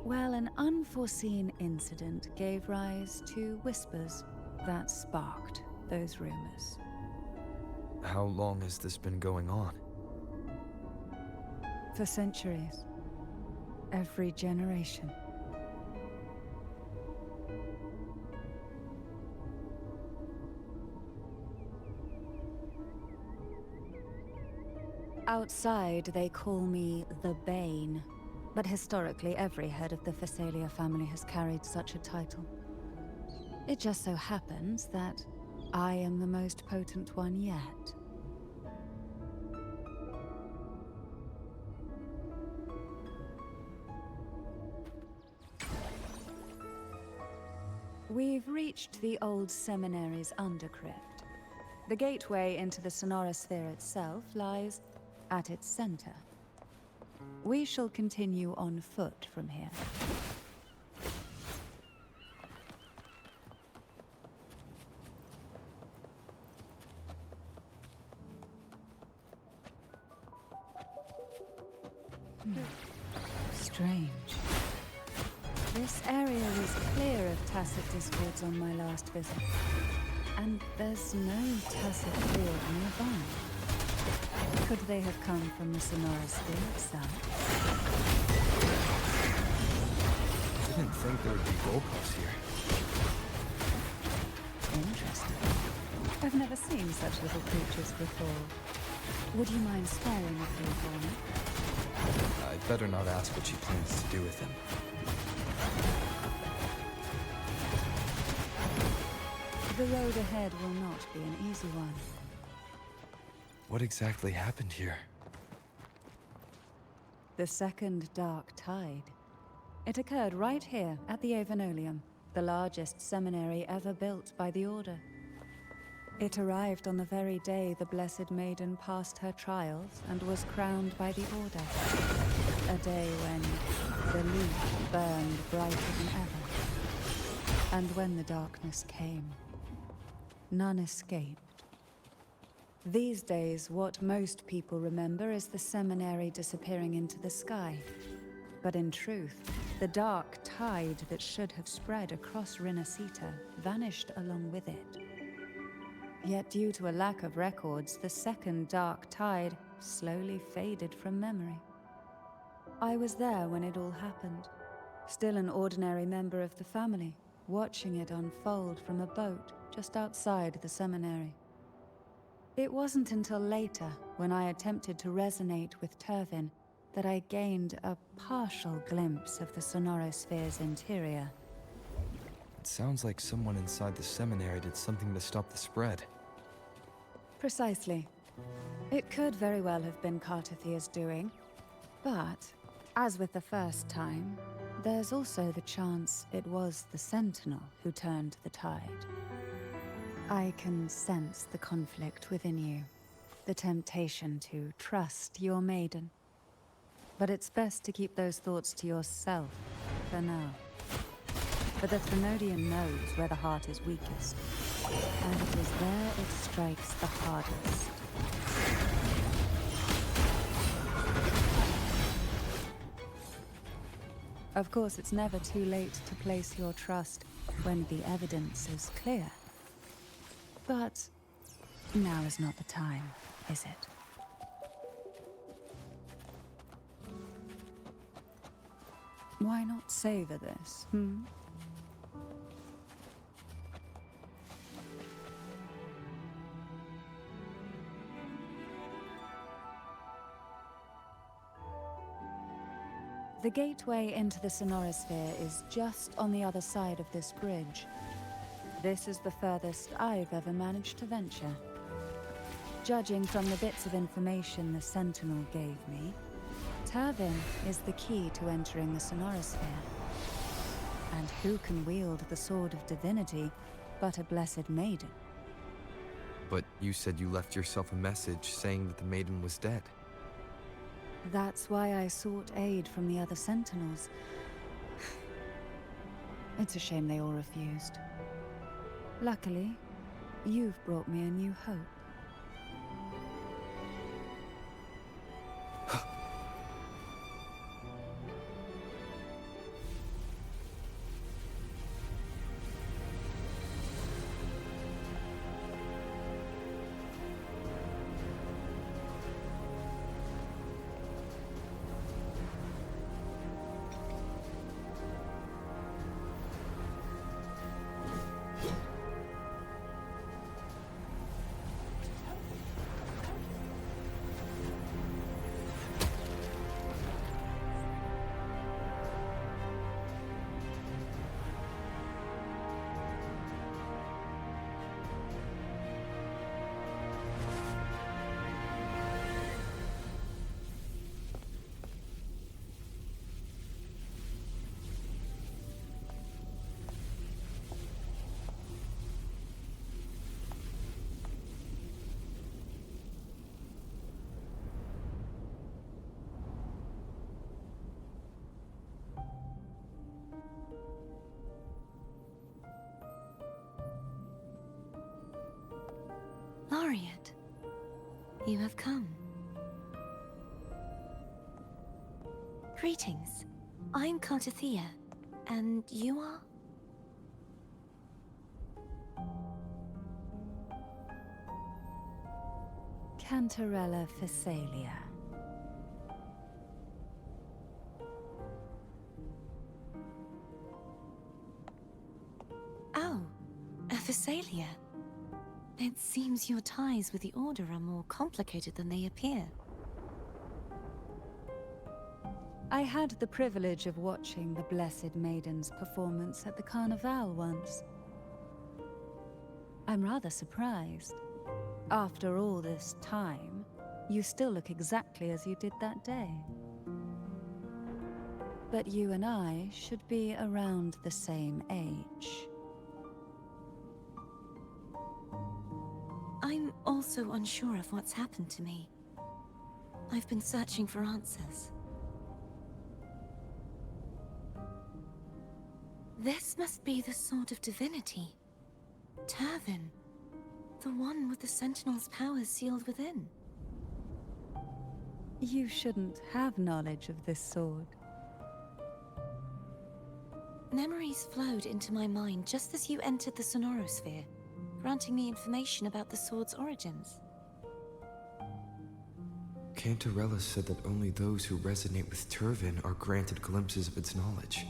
Well, an unforeseen incident gave rise to whispers that sparked those rumors. How long has this been going on? For centuries. Every generation. Outside, they call me the Bane, but historically every head of the Phasalia family has carried such a title. It just so happens that I am the most potent one yet. We've reached the old seminary's undercrypt. The gateway into the Sonorosphere itself lies at its center. We shall continue on foot from here. Strange. This area was clear of tacit discords on my last visit. And there's no tacit field nearby. Could they have come from the Sonorosphere itself? I didn't think there would be goalposts here. Interesting. I've never seen such little creatures before. Would you mind sparing a few for me? I'd better not ask what she plans to do with him. The road ahead will not be an easy one. What exactly happened here? The second dark tide. It occurred right here at the Avenolium, the largest seminary ever built by the Order. It arrived on the very day the Blessed Maiden passed her trials and was crowned by the Order. A day when the leaf burned brighter than ever. And when the darkness came, none escaped. These days, what most people remember is the seminary disappearing into the sky. But in truth, the dark tide that should have spread across Rinascita vanished along with it. Yet due to a lack of records, the second dark tide slowly faded from memory. I was there when it all happened, still an ordinary member of the family, watching it unfold from a boat just outside the seminary. It wasn't until later, when I attempted to resonate with Turvin, that I gained a partial glimpse of the Sonorosphere's interior. It sounds like someone inside the seminary did something to stop the spread. Precisely. It could very well have been Cartathia's doing, but, as with the first time, there's also the chance it was the Sentinel who turned the tide. I can sense the conflict within you, the temptation to trust your maiden. But it's best to keep those thoughts to yourself, for now. For the Thenodian knows where the heart is weakest, and it is there it strikes the hardest. Of course, it's never too late to place your trust when the evidence is clear. But now is not the time, is it? Why not savor this, The gateway into the Sonorosphere is just on the other side of this bridge. This is the furthest I've ever managed to venture. Judging from the bits of information the Sentinel gave me, Turvin is the key to entering the Sonorosphere. And who can wield the Sword of Divinity but a Blessed Maiden? But you said you left yourself a message saying that the maiden was dead. That's why I sought aid from the other Sentinels. It's a shame they all refused. Luckily, you've brought me a new hope. Laureate, you have come. Greetings. I'm Cartathea, and you are? Cantarella Phasalia. Oh, a Phasalia. It seems your ties with the Order are more complicated than they appear. I had the privilege of watching the Blessed Maiden's performance at the Carnival once. I'm rather surprised. After all this time, you still look exactly as you did that day. But you and I should be around the same age. I'm also unsure of what's happened to me. I've been searching for answers. This must be the Sword of Divinity. Turvin. The one with the Sentinel's powers sealed within. You shouldn't have knowledge of this sword. Memories flowed into my mind just as you entered the Sonorosphere, granting me information about the sword's origins. Cantarella said that only those who resonate with Turvin are granted glimpses of its knowledge.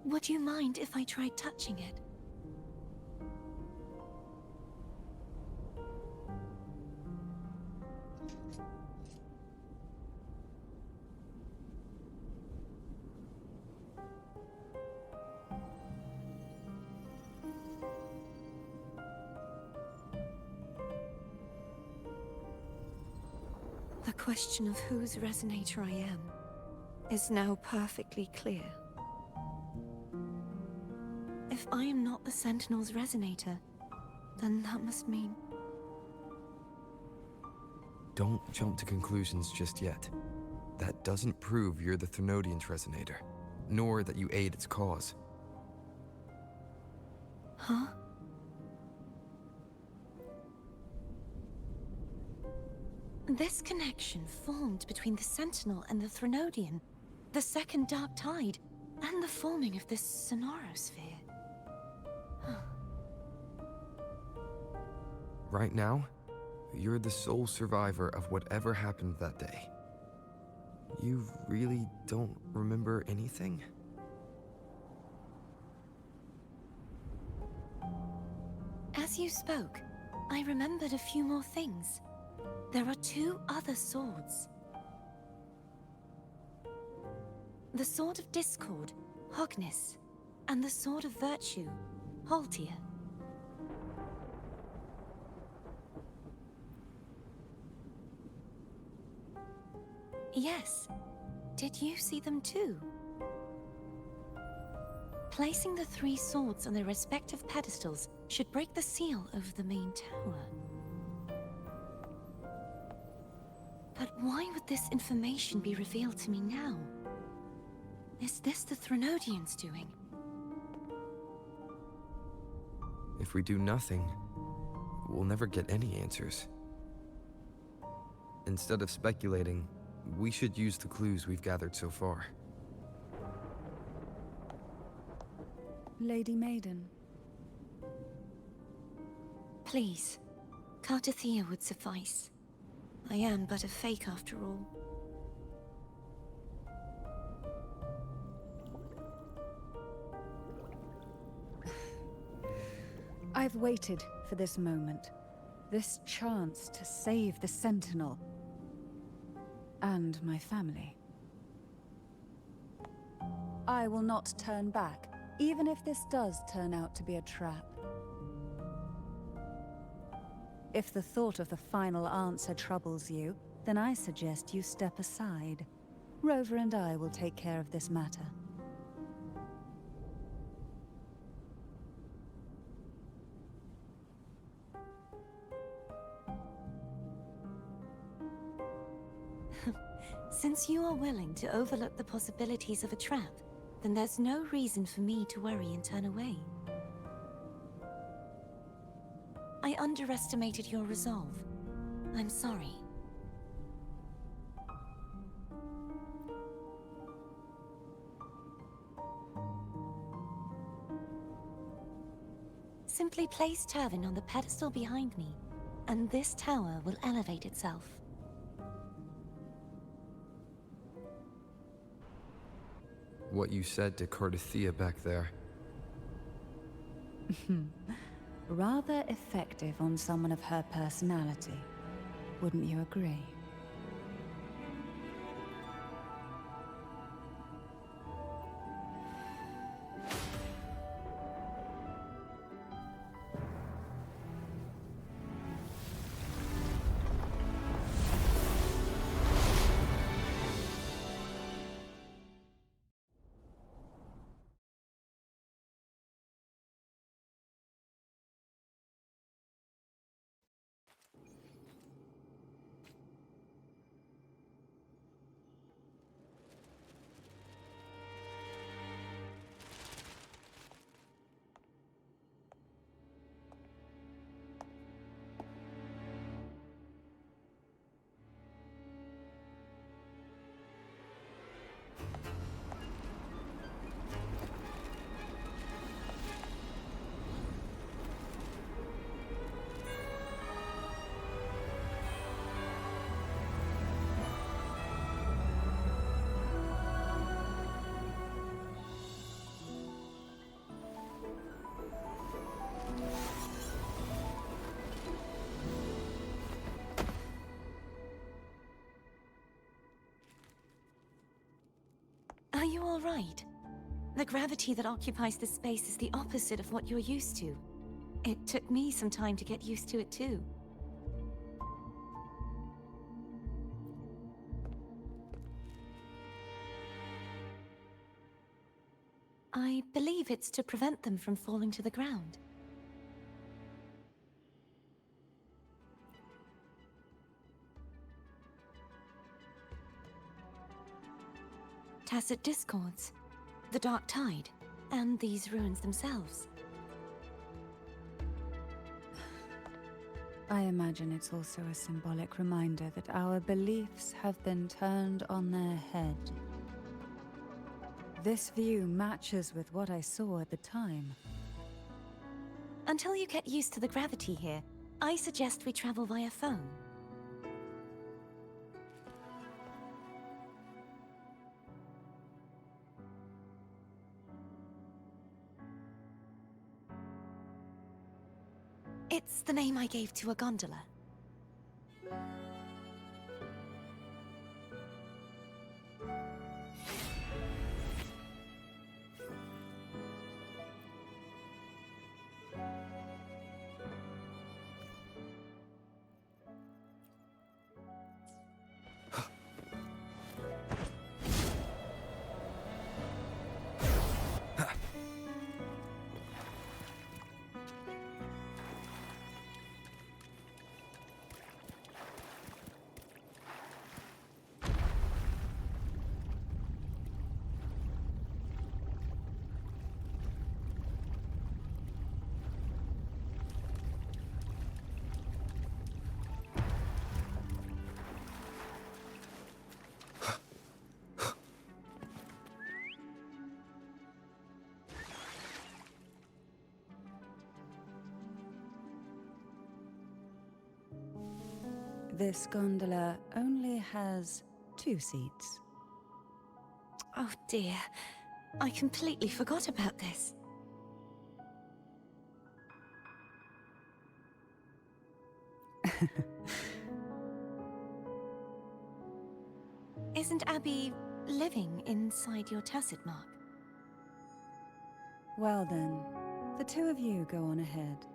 Would you mind if I tried touching it? The question of whose resonator I am is now perfectly clear. If I am not the Sentinel's resonator, then that must mean... Don't jump to conclusions just yet. That doesn't prove you're the Thermodian's resonator, nor that you aid its cause. Huh? This connection formed between the Sentinel and the Thermodian, the second Dark Tide, and the forming of this Sonorosphere. Right now, you're the sole survivor of whatever happened that day. You really don't remember anything? As you spoke, I remembered a few more things. There are two other swords. The Sword of Discord, Hognis, and the Sword of Virtue, Haltia. Yes. Did you see them too? Placing the three swords on their respective pedestals should break the seal over the main tower. But why would this information be revealed to me now? Is this the Thermodian's doing? If we do nothing, we'll never get any answers. Instead of speculating, we should use the clues we've gathered so far. Lady Maiden. Please, Cartathea would suffice. I am but a fake after all. I've waited for this moment. This chance to save the Sentinel. And my family. I will not turn back, even if this does turn out to be a trap. If the thought of the final answer troubles you, then I suggest you step aside. Rover and I will take care of this matter. Since you are willing to overlook the possibilities of a trap, then there's no reason for me to worry and turn away. I underestimated your resolve. I'm sorry. Simply place Turvin on the pedestal behind me, and this tower will elevate itself. what you said to Cardathea back there. Rather effective on someone of her personality. Wouldn't you agree? Are you all right? The gravity that occupies this space is the opposite of what you're used to. It took me some time to get used to it too. I believe it's to prevent them from falling to the ground. Tacit discords, the dark tide, and these ruins themselves. I imagine it's also a symbolic reminder that our beliefs have been turned on their head. This view matches with what I saw at the time. Until you get used to the gravity here, I suggest we travel via phone. It's the name I gave to a gondola. This gondola only has 2 seats. Oh dear, I completely forgot about this. Isn't Abby living inside your tacit mark? Well then, the 2 of you go on ahead.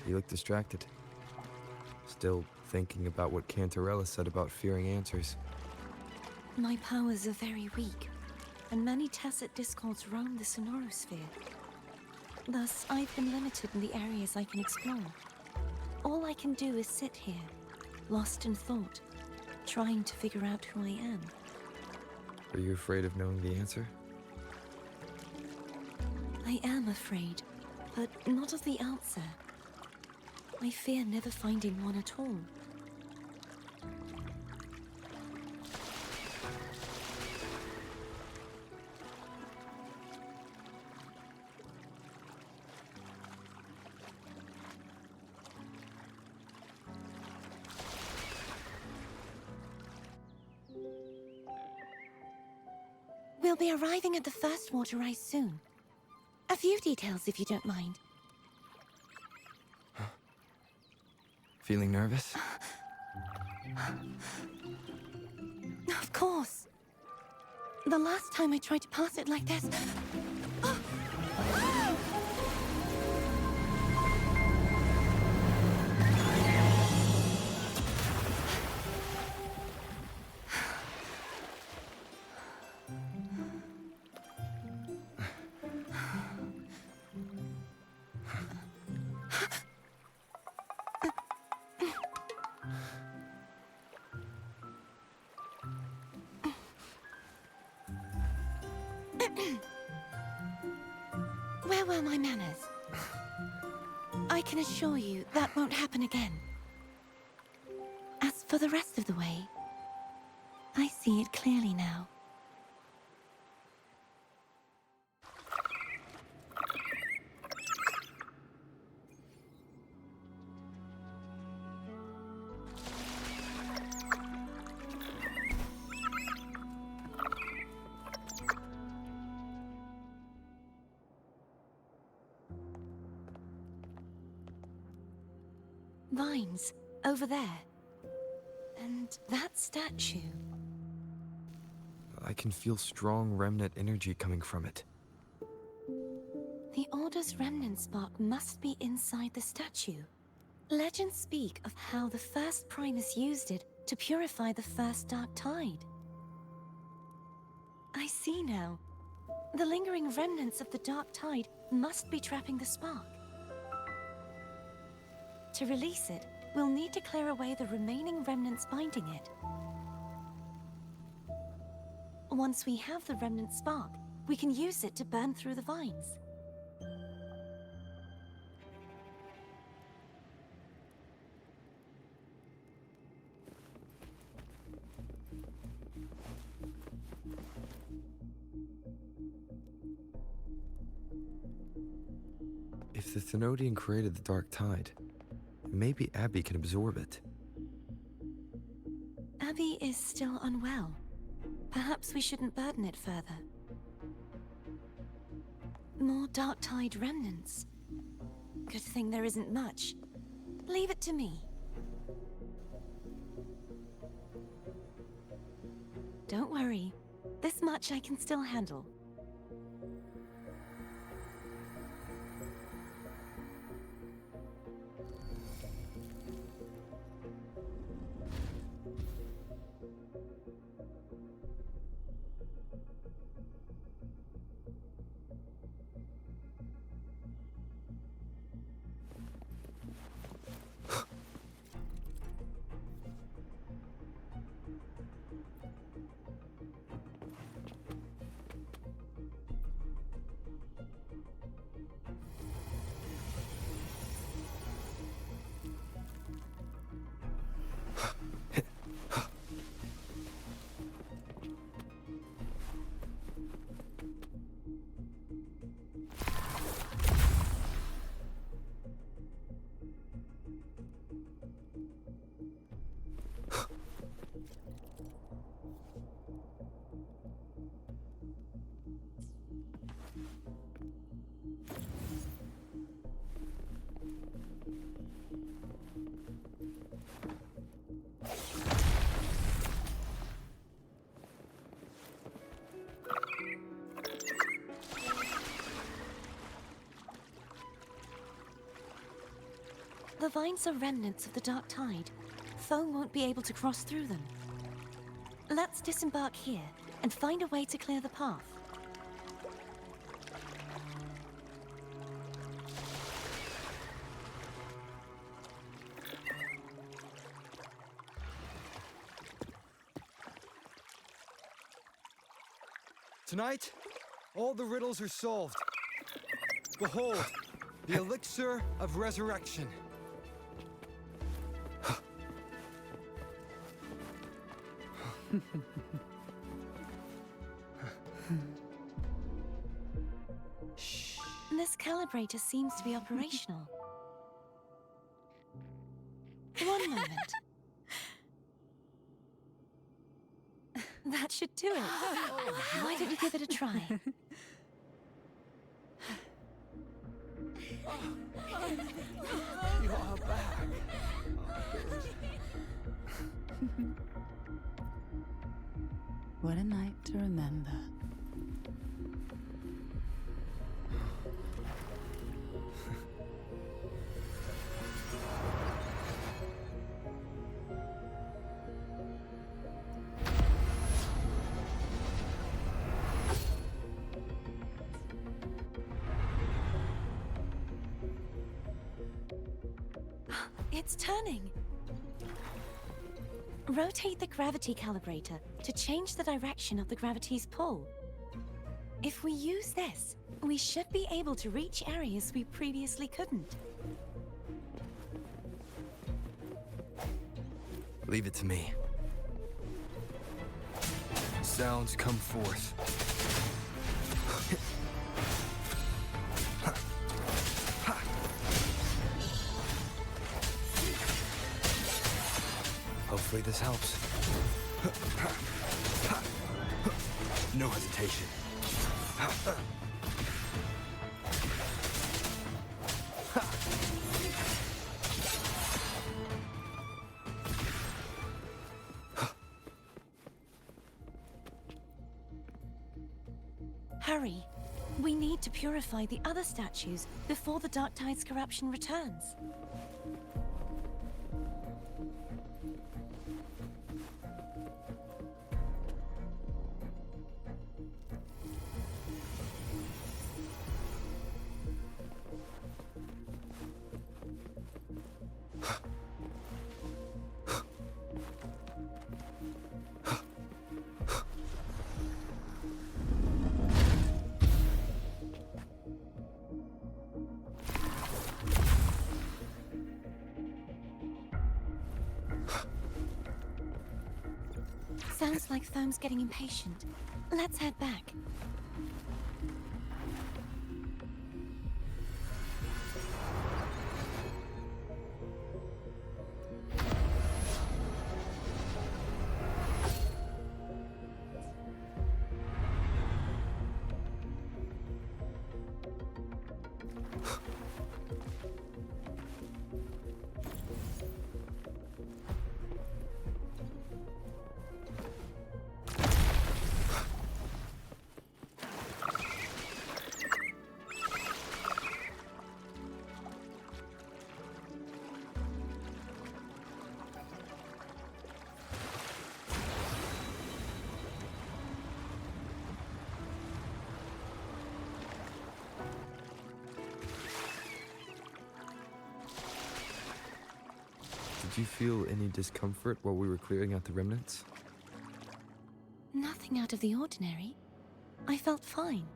You look distracted. Still thinking about what Cantarella said about fearing answers. My powers are very weak, and many tacit discords roam the sonorosphere. Thus, I've been limited in the areas I can explore. All I can do is sit here, lost in thought, trying to figure out who I am. Are you afraid of knowing the answer? I am afraid, but not of the answer. I fear never finding one at all. We'll be arriving at the first water rise soon. A few details, if you don't mind. Feeling nervous? Of course. The last time I tried to pass it like this... Where were my manners? I can assure you that won't happen again. As for the rest of the way, I see it clearly now. Vines, over there. And that statue. I can feel strong remnant energy coming from it. The Order's remnant spark must be inside the statue. Legends speak of how the first Primus used it to purify the first Dark Tide. I see now. The lingering remnants of the Dark Tide must be trapping the spark. To release it, we'll need to clear away the remaining remnants binding it. Once we have the remnant spark, we can use it to burn through the vines. If the Thenodian created the Dark Tide, maybe Abby can absorb it. Abby is still unwell. Perhaps we shouldn't burden it further. More Dark Tide remnants. Good thing there isn't much. Leave it to me. Don't worry. This much I can still handle. The vines are remnants of the Dark Tide. Foe won't be able to cross through them. Let's disembark here and find a way to clear the path. Tonight, all the riddles are solved. Behold, the elixir of resurrection. This calibrator seems to be operational. One moment. That should do it. Why don't you give it a try? You are back. What a night to remember. It's turning. Rotate the gravity calibrator to change the direction of the gravity's pull. If we use this, we should be able to reach areas we previously couldn't. Leave it to me. Sounds come forth. Hopefully this helps. No hesitation. Hurry. We need to purify the other statues before the Dark Tide's corruption returns. Sounds like Foam's getting impatient. Let's head back. Did you feel any discomfort while we were clearing out the remnants? Nothing out of the ordinary. I felt fine.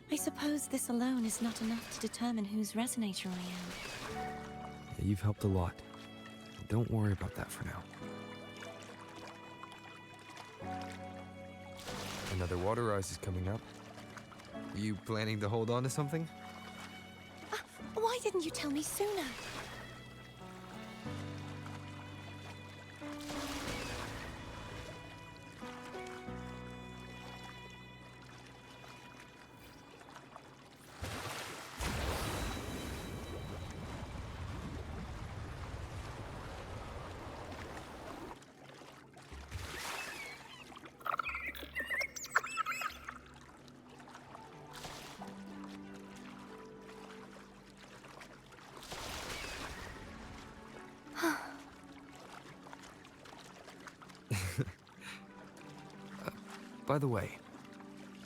I suppose this alone is not enough to determine whose resonator I am. Yeah, you've helped a lot. Don't worry about that for now. Another water rise is coming up. You planning to hold on to something? Why didn't you tell me sooner? By the way,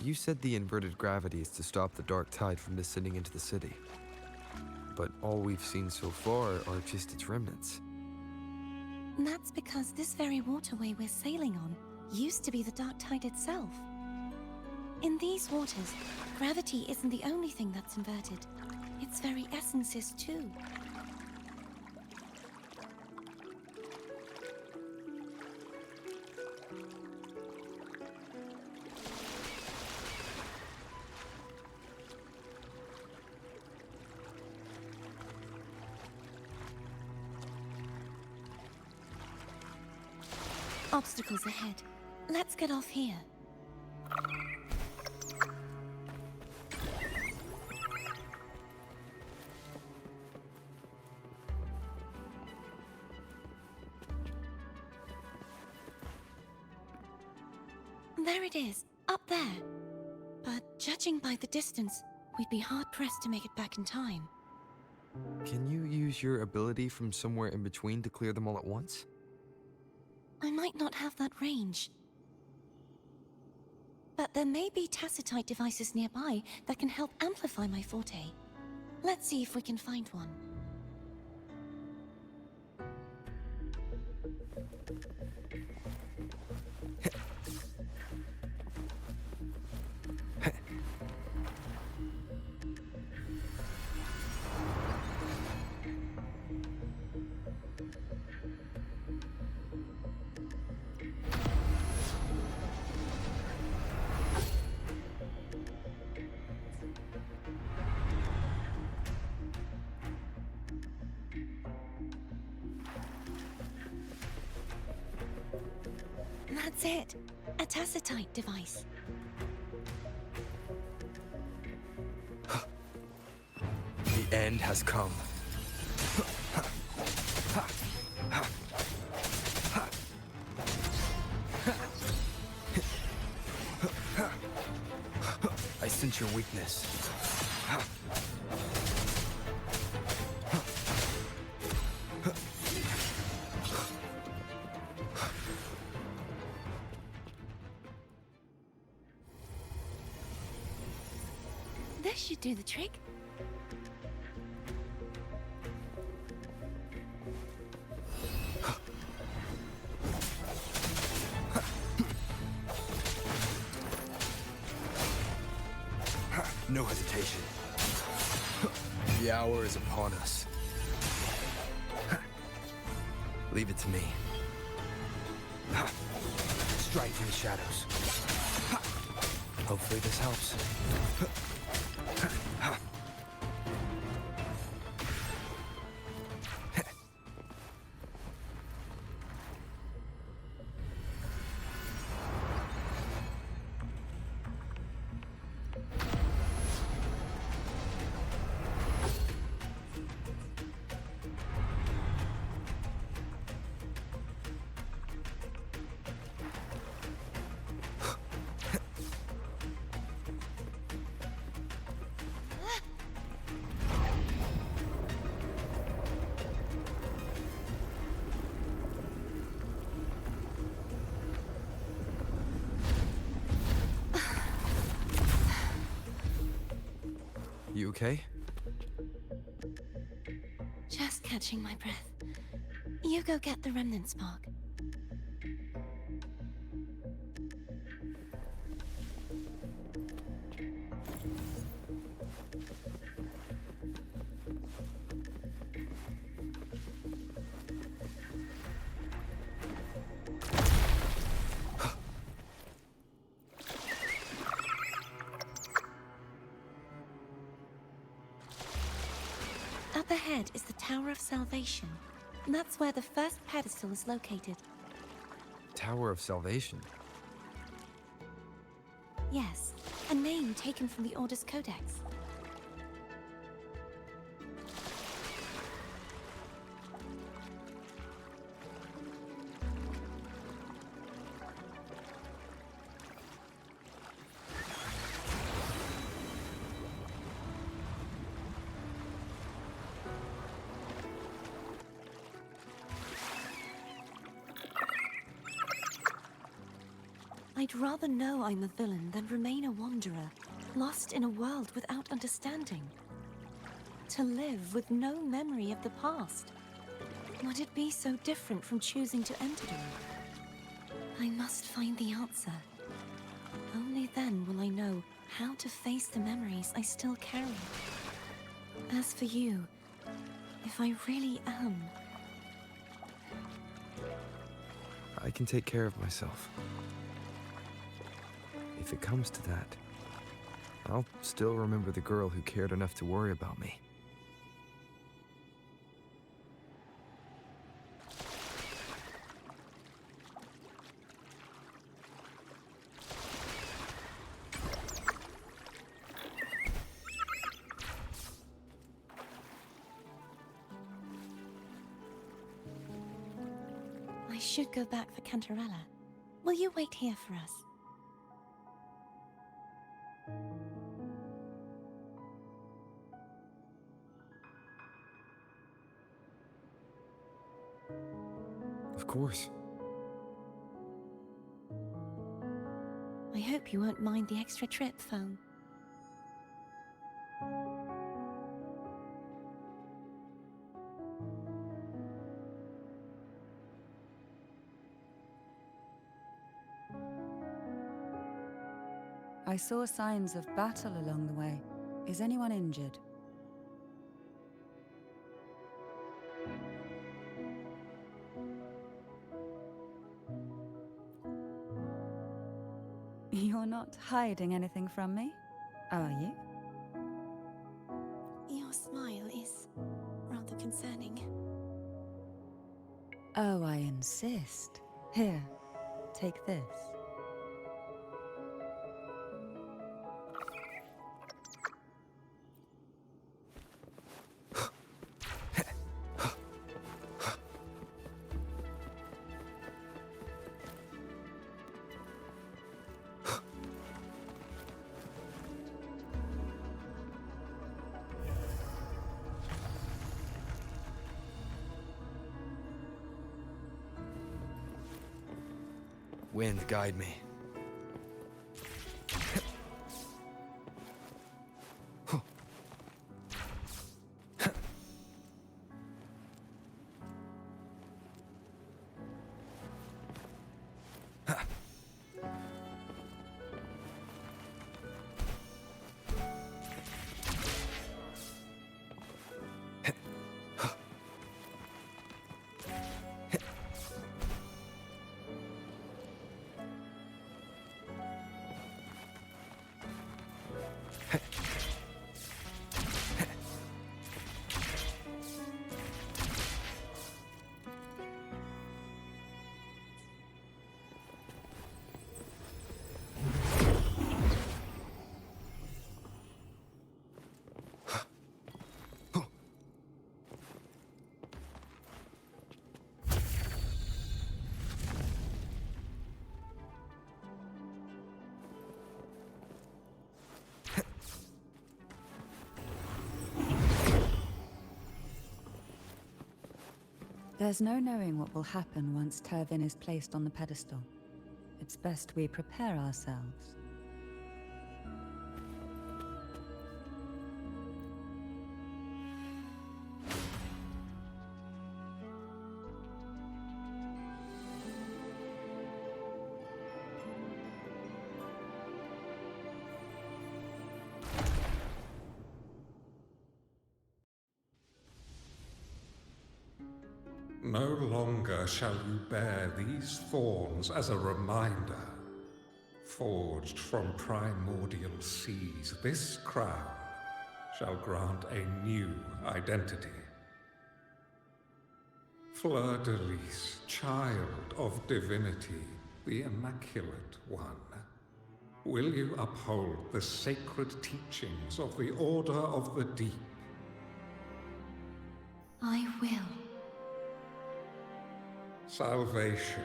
you said the inverted gravity is to stop the dark tide from descending into the city. But all we've seen so far are just its remnants. That's because this very waterway we're sailing on used to be the Dark Tide itself. In these waters, gravity isn't the only thing that's inverted. Its very essence is too. obstacles ahead. Let's get off here. There it is, up there. But judging by the distance, we'd be hard-pressed to make it back in time. Can you use your ability from somewhere in between to clear them all at once? I might not have that range. But there may be tacitite devices nearby that can help amplify my forte. Let's see if we can find one. That's it. A tacitite device. The end has come. I sense your weakness. This should do the trick. No hesitation. The hour is upon us. Leave it to me. Strike from the shadows. Hopefully this helps. You okay? Just catching my breath. You go get the remnant spark. Up ahead is the Tower of Salvation. That's where the first pedestal is located. Tower of Salvation. Yes, a name taken from the Order's Codex. I'd rather know I'm a villain than remain a wanderer, lost in a world without understanding. To live with no memory of the past. Would it be so different from choosing to enter it? I must find the answer. Only then will I know how to face the memories I still carry. As for you, if I really am... I can take care of myself. If it comes to that, I'll still remember the girl who cared enough to worry about me. I should go back for Cantarella. Will you wait here for us? Of course. I hope you won't mind the extra trip, phone. I saw signs of battle along the way. Is anyone injured? You're not hiding anything from me, are you? Your smile is rather concerning. Oh, I insist. Here, take this. Wind, guide me. There's no knowing what will happen once Tervin is placed on the pedestal. It's best we prepare ourselves. No longer shall you bear these thorns as a reminder. Forged from primordial seas, this crown shall grant a new identity. Fleur-de-Lis, child of divinity, the Immaculate One, will you uphold the sacred teachings of the Order of the Deep? I will. Salvation,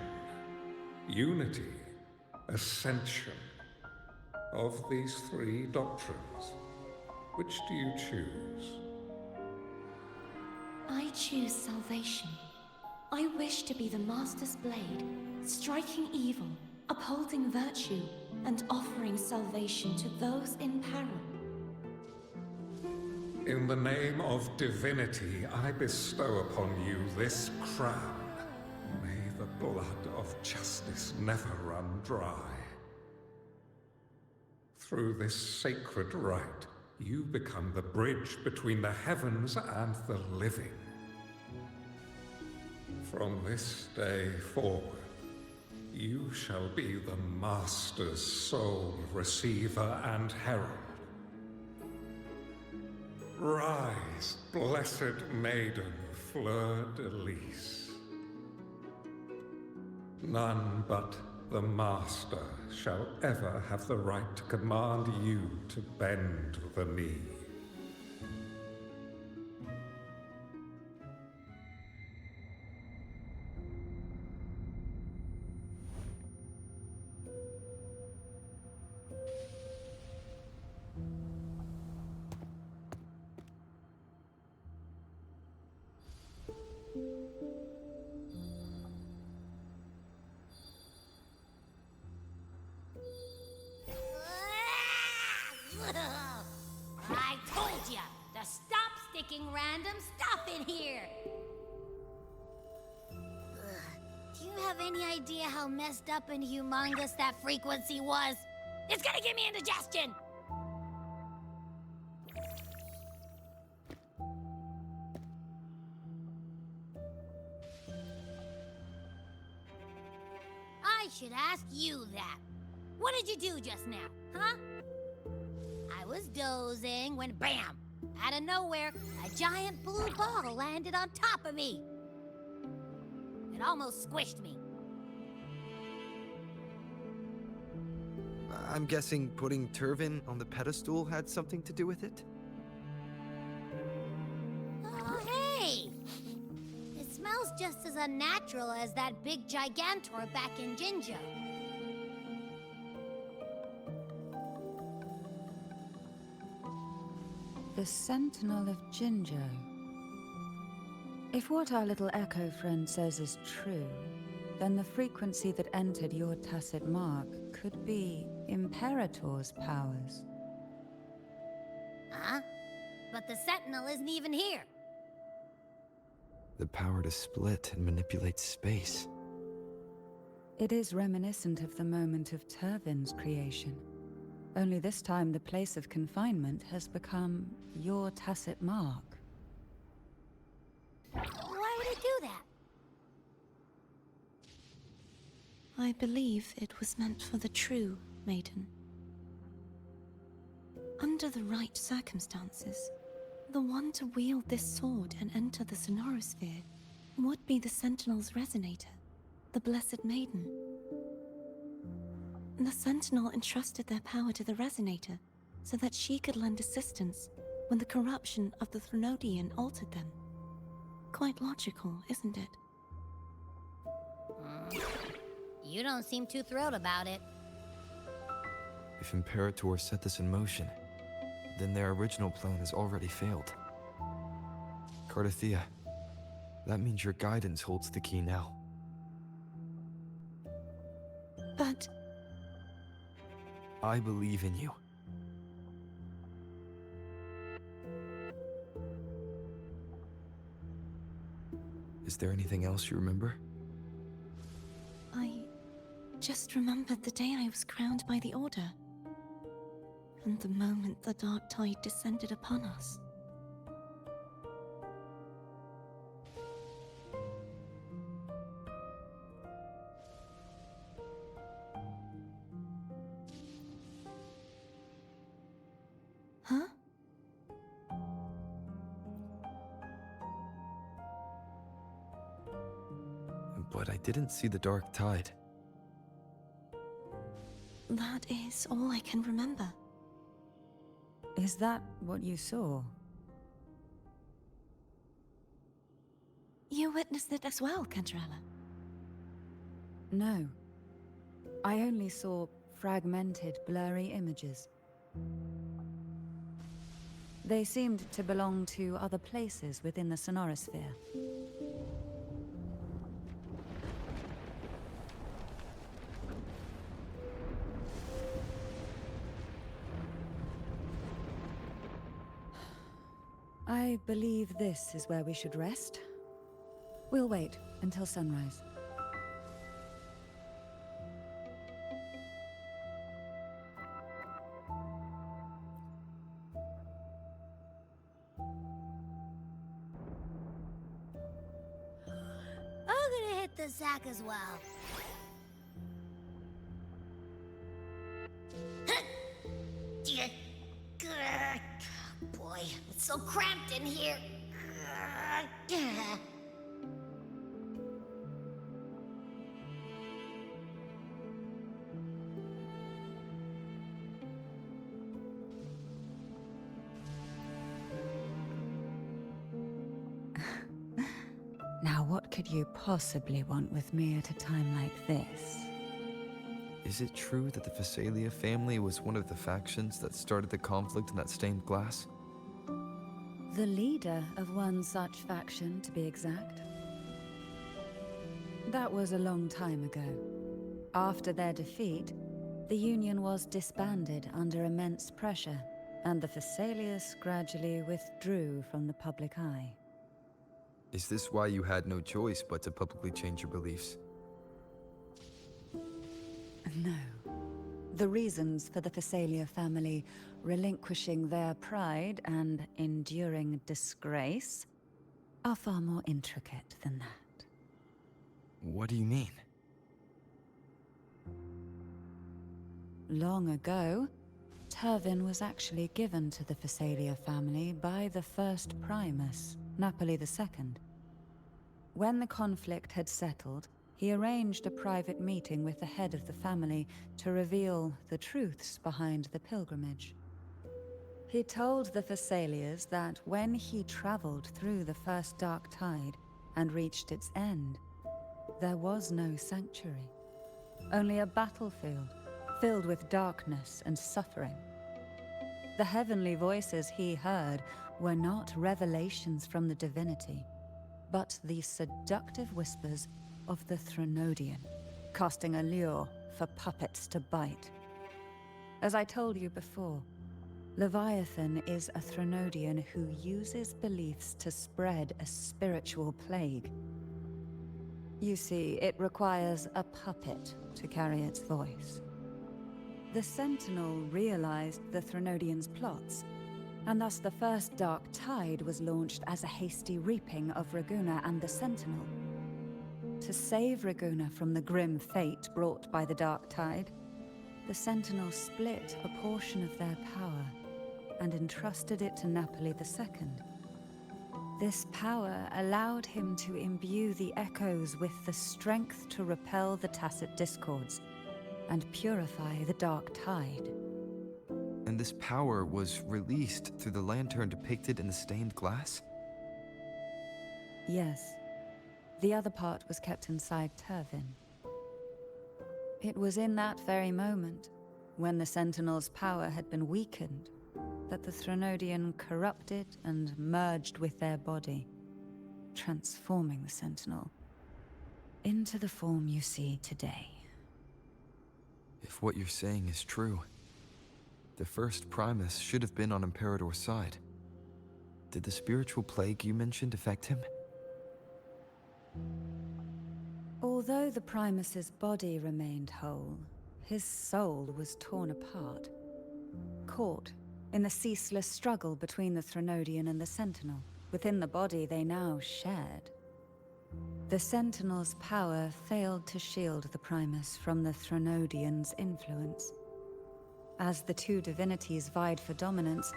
unity, ascension. Of these three doctrines, which do you choose? I choose salvation. I wish to be the Master's blade, striking evil, upholding virtue, and offering salvation to those in peril. In the name of divinity, I bestow upon you this crown. May the blood of justice never run dry. Through this sacred rite, you become the bridge between the heavens and the living. From this day forward, you shall be the Master's sole receiver and herald. Rise, blessed maiden Fleur-de-Lis. None but the Master shall ever have the right to command you to bend the knee. random stuff in here. Ugh. Do you have any idea how messed up and humongous that frequency was? It's gonna give me indigestion! I should ask you that. What did you do just now, huh? I was dozing when bam! Out of nowhere, a giant blue ball landed on top of me. It almost squished me. I'm guessing putting Turvin on the pedestal had something to do with it? Oh, hey! It smells just as unnatural as that big gigantor back in Jinjo. The Sentinel of Jinjo. If what our little echo friend says is true, then the frequency that entered your tacit mark could be Imperator's powers. Huh? But the Sentinel isn't even here. The power to split and manipulate space. It is reminiscent of the moment of Turvin's creation. Only this time the place of confinement has become your tacit mark. Why would it do that? I believe it was meant for the true maiden. Under the right circumstances, the one to wield this sword and enter the Sonorosphere would be the Sentinel's resonator, the Blessed Maiden. The Sentinel entrusted their power to the Resonator so that she could lend assistance when the corruption of the Threnodian altered them. Quite logical, isn't it? You don't seem too thrilled about it. If Imperator set this in motion, then their original plan has already failed. Cardathea, that means your guidance holds the key now. But I believe in you. Is there anything else you remember? I just remembered the day I was crowned by the Order. And the moment the dark tide descended upon us. Huh? But I didn't see the dark tide. That is all I can remember. Is that what you saw? You witnessed it as well, Cantarella. No. I only saw fragmented, blurry images. They seemed to belong to other places within the Sonorosphere. I believe this is where we should rest. We'll wait until sunrise. I'm gonna hit the sack as well. Boy, it's so cramped in here. Now what could you possibly want with me at a time like this? Is it true that the Phasalia family was one of the factions that started the conflict in that stained glass? The leader of one such faction, to be exact. That was a long time ago. After their defeat, the Union was disbanded under immense pressure, and the Phasaelius gradually withdrew from the public eye. Is this why you had no choice but to publicly change your beliefs? No. The reasons for the Phasalia family relinquishing their pride and enduring disgrace are far more intricate than that. What do you mean? Long ago, Turvin was actually given to the Phasalia family by the first Primus, Napoli II. When the conflict had settled, he arranged a private meeting with the head of the family to reveal the truths behind the pilgrimage. He told the Phasalias that when he traveled through the first dark tide and reached its end, there was no sanctuary, only a battlefield filled with darkness and suffering. The heavenly voices he heard were not revelations from the divinity, but the seductive whispers of the Threnodian, casting a lure for puppets to bite. As I told you before, Leviathan is a Threnodian who uses beliefs to spread a spiritual plague. You see, it requires a puppet to carry its voice. The Sentinel realized the Threnodian's plots, and thus the first Dark Tide was launched as a hasty reaping of Raguna and the Sentinel. To save Raguna from the grim fate brought by the Dark Tide, the Sentinel split a portion of their power and entrusted it to Napoli II. This power allowed him to imbue the echoes with the strength to repel the tacit discords and purify the Dark Tide. And this power was released through the lantern depicted in the stained glass? Yes. The other part was kept inside Turvin. It was in that very moment, when the Sentinel's power had been weakened, that the Threnodian corrupted and merged with their body, transforming the Sentinel into the form you see today. If what you're saying is true, the first Primus should have been on Imperator's side. Did the spiritual plague you mentioned affect him? Although the Primus's body remained whole, his soul was torn apart, caught in the ceaseless struggle between the Threnodian and the Sentinel. Within the body they now shared. The Sentinel's power failed to shield the Primus from the Threnodian's influence. As the two divinities vied for dominance,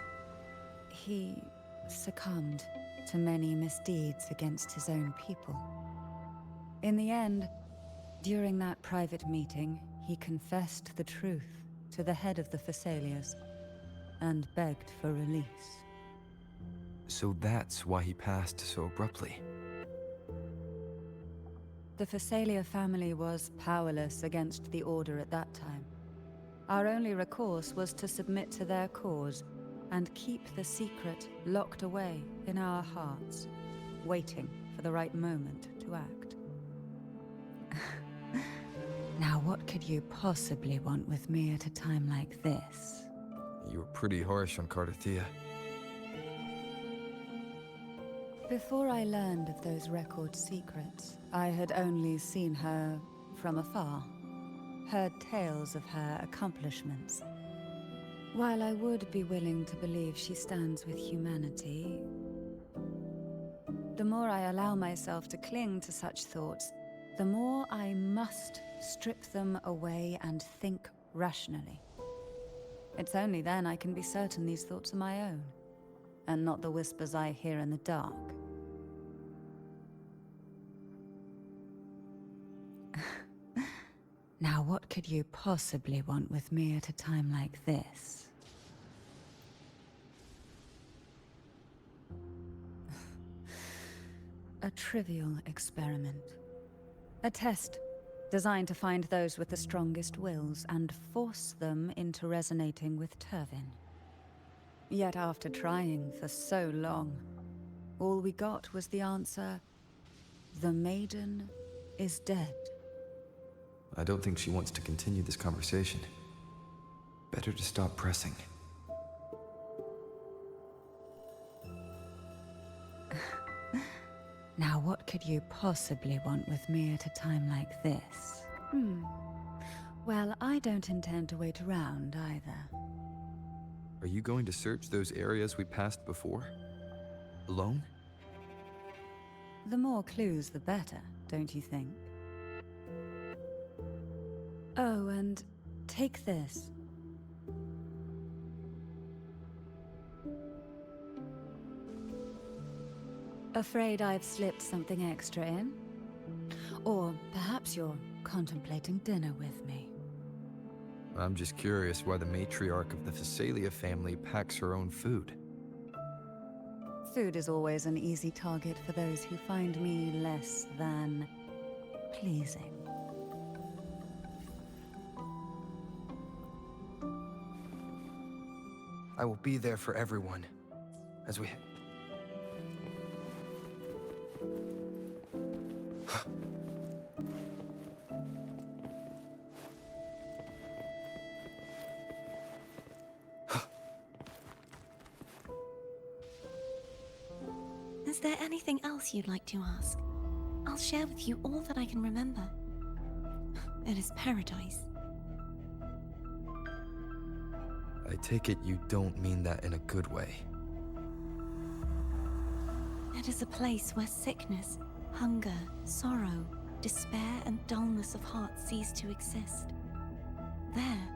he succumbed to many misdeeds against his own people. In the end, during that private meeting, he confessed the truth to the head of the Phasalias and begged for release. So that's why he passed so abruptly. The Phasalia family was powerless against the Order at that time. Our only recourse was to submit to their cause and keep the secret locked away in our hearts, waiting for the right moment to act. Now, what could you possibly want with me at a time like this? You were pretty harsh on Cardathia. Before I learned of those record secrets, I had only seen her from afar, heard tales of her accomplishments. While I would be willing to believe she stands with humanity, the more I allow myself to cling to such thoughts, the more I must strip them away and think rationally. It's only then I can be certain these thoughts are my own, and not the whispers I hear in the dark. Now, what could you possibly want with me at a time like this? A trivial experiment. A test designed to find those with the strongest wills and force them into resonating with Turvin. Yet after trying for so long, all we got was the answer, "The maiden is dead." I don't think she wants to continue this conversation. Better to stop pressing. Now, what could you possibly want with me at a time like this? Well, I don't intend to wait around either. Are you going to search those areas we passed before? Alone? The more clues, the better, don't you think? Oh, and take this. Afraid I've slipped something extra in? Or perhaps you're contemplating dinner with me. I'm just curious why the matriarch of the Phasalia family packs her own food. Food is always an easy target for those who find me less than pleasing. I will be there for everyone, as we... Is there anything else you'd like to ask? I'll share with you all that I can remember. It is paradise. I take it you don't mean that in a good way. It is a place where sickness, hunger, sorrow, despair, and dullness of heart cease to exist. There,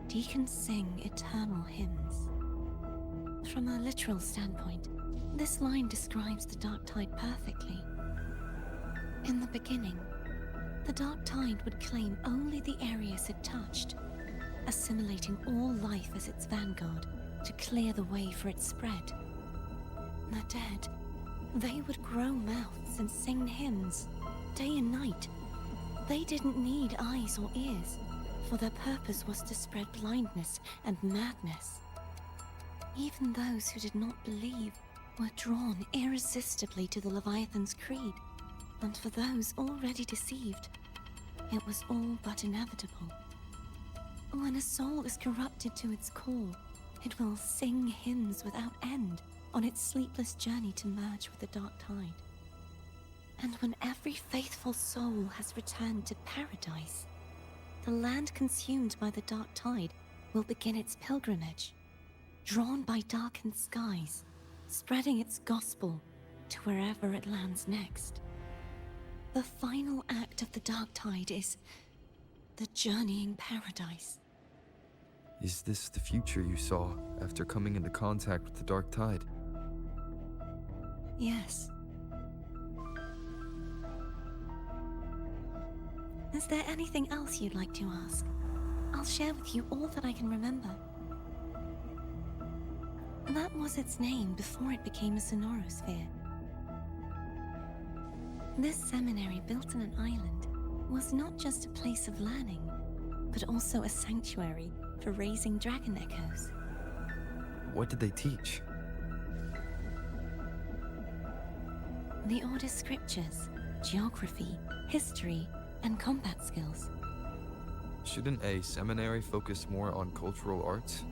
deacons sing eternal hymns. From a literal standpoint, this line describes the Dark Tide perfectly. In the beginning, the Dark Tide would claim only the areas it touched, assimilating all life as its vanguard to clear the way for its spread. The dead, they would grow mouths and sing hymns, day and night. They didn't need eyes or ears, for their purpose was to spread blindness and madness. Even those who did not believe were drawn irresistibly to the Leviathan's creed, and for those already deceived, it was all but inevitable. When a soul is corrupted to its core, it will sing hymns without end on its sleepless journey to merge with the Dark Tide. And when every faithful soul has returned to paradise, the land consumed by the Dark Tide will begin its pilgrimage, drawn by darkened skies, spreading its gospel to wherever it lands next. The final act of the Dark Tide is the journeying paradise. Is this the future you saw after coming into contact with the Dark Tide? Yes. Is there anything else you'd like to ask? I'll share with you all that I can remember. That was its name before it became a sonorosphere. This seminary, built on an island, was not just a place of learning, but also a sanctuary for raising dragon echoes. What did they teach? The Order's scriptures, geography, history, and combat skills. Shouldn't a seminary focus more on cultural arts?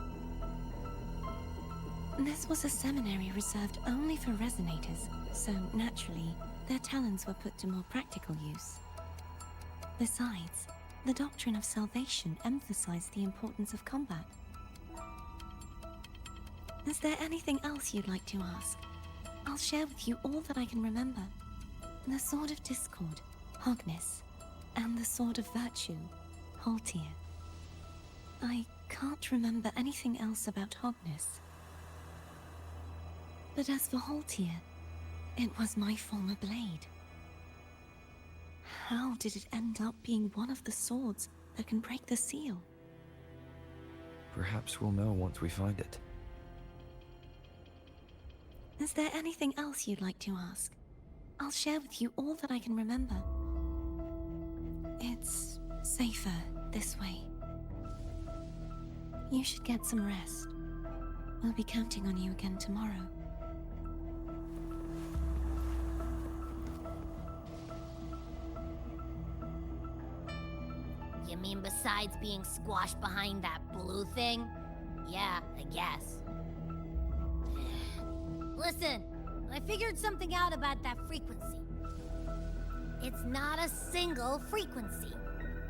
This was a seminary reserved only for resonators, so naturally, their talents were put to more practical use. Besides, the doctrine of salvation emphasized the importance of combat. Is there anything else you'd like to ask? I'll share with you all that I can remember. The Sword of Discord, Hogness, and the Sword of Virtue, Haltier. I can't remember anything else about Hogness. But as for Haltier, it was my former blade. How did it end up being one of the swords that can break the seal? Perhaps we'll know once we find it. Is there anything else you'd like to ask? I'll share with you all that I can remember. It's safer this way. You should get some rest. We'll be counting on you again tomorrow. You mean besides being squashed behind that blue thing? Yeah, I guess. Listen, I figured something out about that frequency. It's not a single frequency.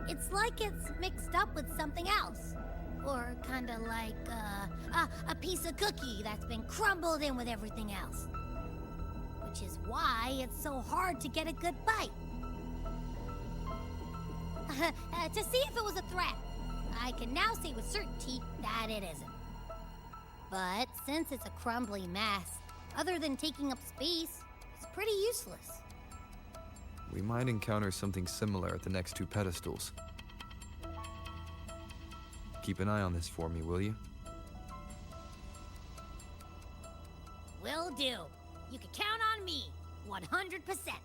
It's like it's mixed up with something else. Or kinda like, a piece of cookie that's been crumbled in with everything else. Which is why it's so hard to get a good bite. To see if it was a threat, I can now say with certainty that it isn't. But since it's a crumbly mess, other than taking up space, it's pretty useless. We might encounter something similar at the next two pedestals. Keep an eye on this for me, will you? Will do. You can count on me, 100%.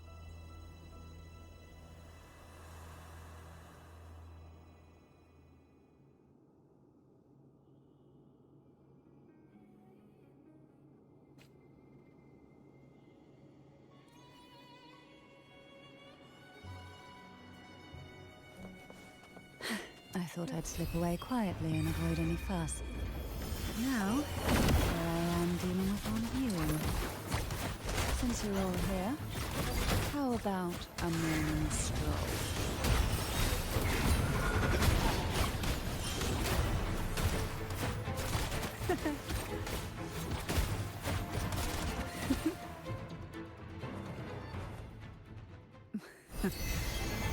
I thought I'd slip away quietly and avoid any fuss. Now, here I am dealing with one of you. Since you're all here, how about a morning stroll?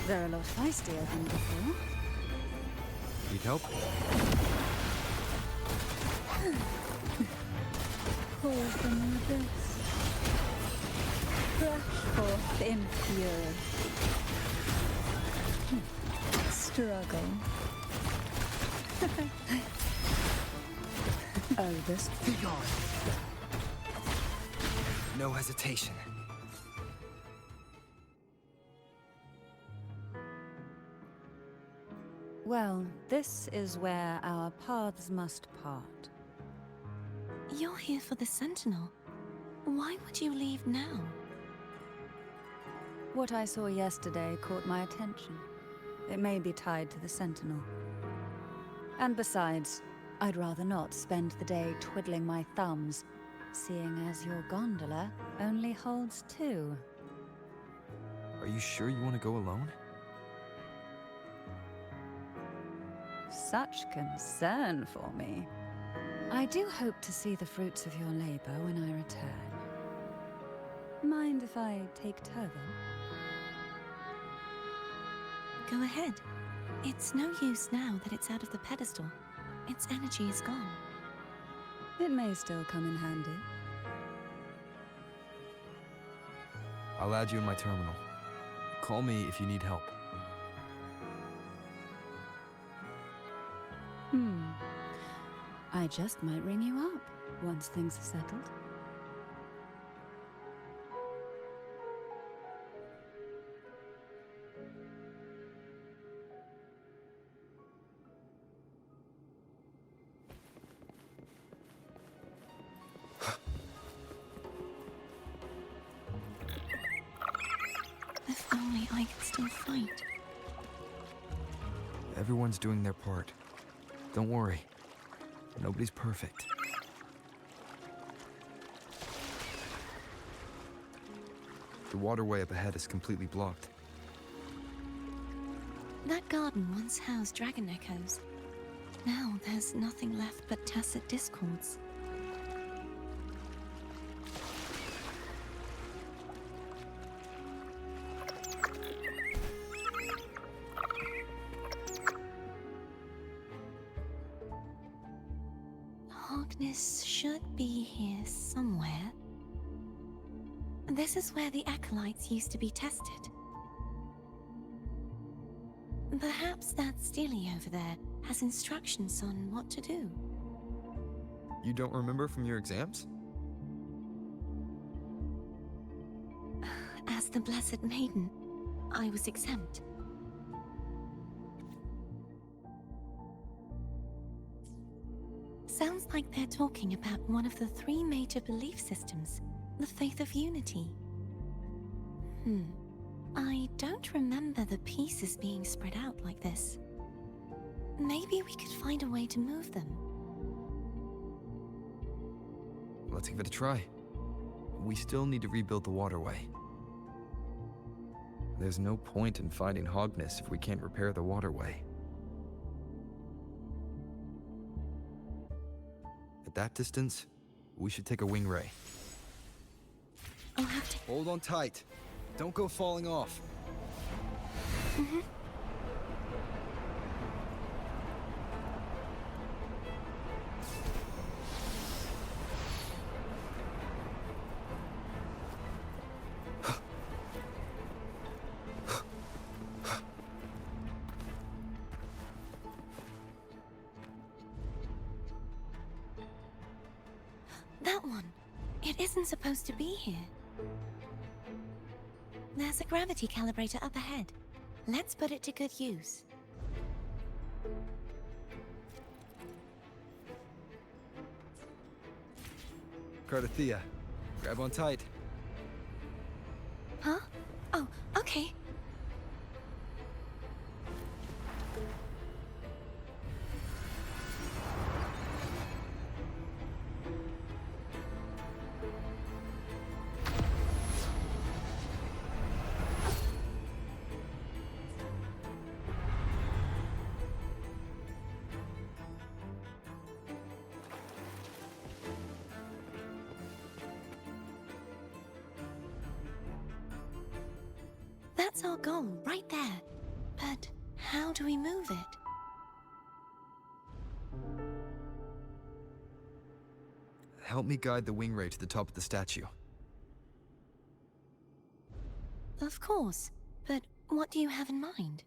They're a lot feistier than before. Need help? Call from the abyss. Crash forth in fury. Struggle. Oh, this beyond. No hesitation. Well, this is where our paths must part. You're here for the Sentinel. Why would you leave now? What I saw yesterday caught my attention. It may be tied to the Sentinel. And besides, I'd rather not spend the day twiddling my thumbs, seeing as your gondola only holds two. Are you sure you want to go alone? Such concern for me. I do hope to see the fruits of your labor when I return. Mind if I take Turtle? Go ahead. It's no use now that it's out of the pedestal. Its energy is gone. It may still come in handy. I'll add you in my terminal. Call me if you need help. I just might ring you up once things are settled. If only I could still fight. Everyone's doing their part. Don't worry. Nobody's perfect. The waterway up ahead is completely blocked. That garden once housed dragon echoes. Now there's nothing left but tacit discords. Hogness should be here somewhere. This is where the acolytes used to be tested. Perhaps that Steely over there has instructions on what to do. You don't remember from your exams? As the Blessed Maiden, I was exempt. Sounds like they're talking about one of the three major belief systems, the faith of unity. I don't remember the pieces being spread out like this. Maybe we could find a way to move them. Let's give it a try. we still need to rebuild the waterway. There's no point in fighting Hogness if we can't repair the waterway. At that distance, we should take a wing ray. I'll have to... Hold on tight. Don't go falling off. That one. It isn't supposed to be here. There's a gravity calibrator up ahead. Let's put it to good use. Cardathea, grab on tight. Huh? Oh, okay. That's our goal, right there. But how do we move it? Help me guide the wing ray to the top of the statue. Of course, but what do you have in mind?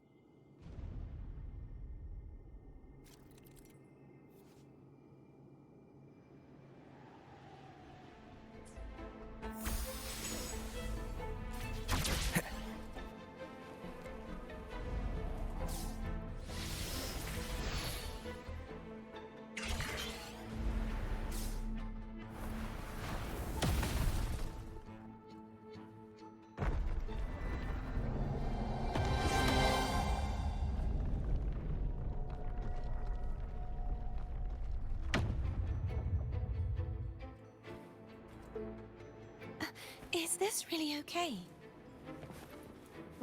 Is this really okay?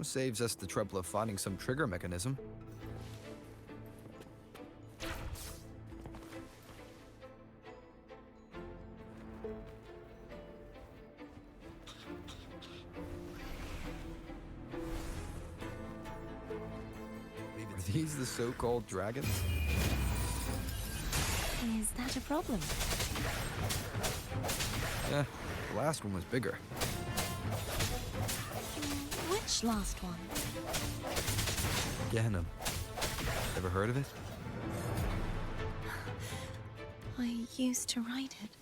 Saves us the trouble of finding some trigger mechanism. Are these the so-called dragons? Is that a problem? Yeah, the last one was bigger. Which last one? Ganem. Ever heard of it? I used to ride it.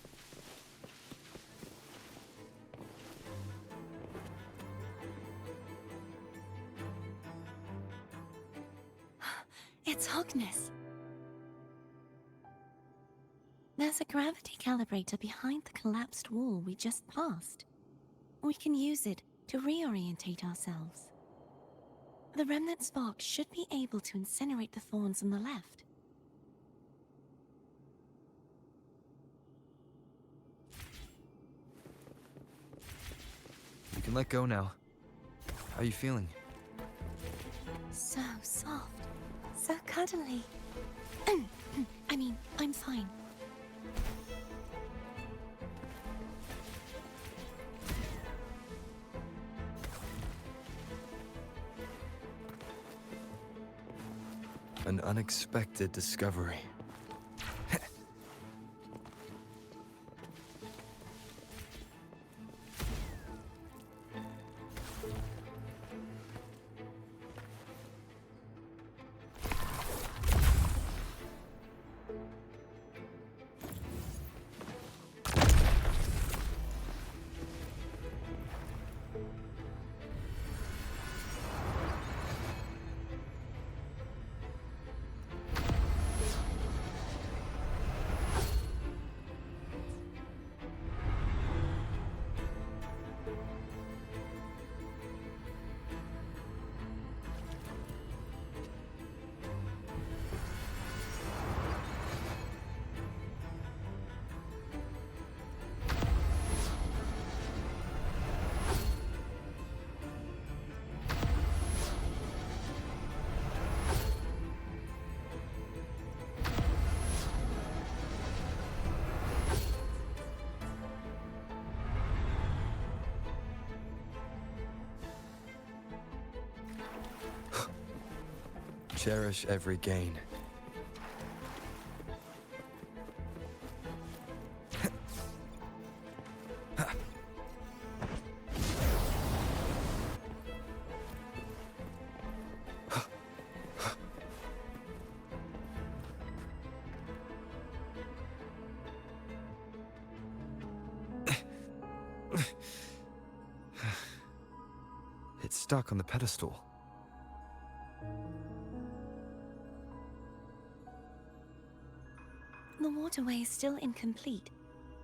It's Hogness. There's a gravity calibrator behind the collapsed wall we just passed. We can use it to reorientate ourselves. The remnant spark should be able to incinerate the thorns on the left. You can let go now. How are you feeling? So soft. So cuddly. I mean, I'm fine. An unexpected discovery. Cherish every gain. It's stuck on the pedestal. The waterway is still incomplete.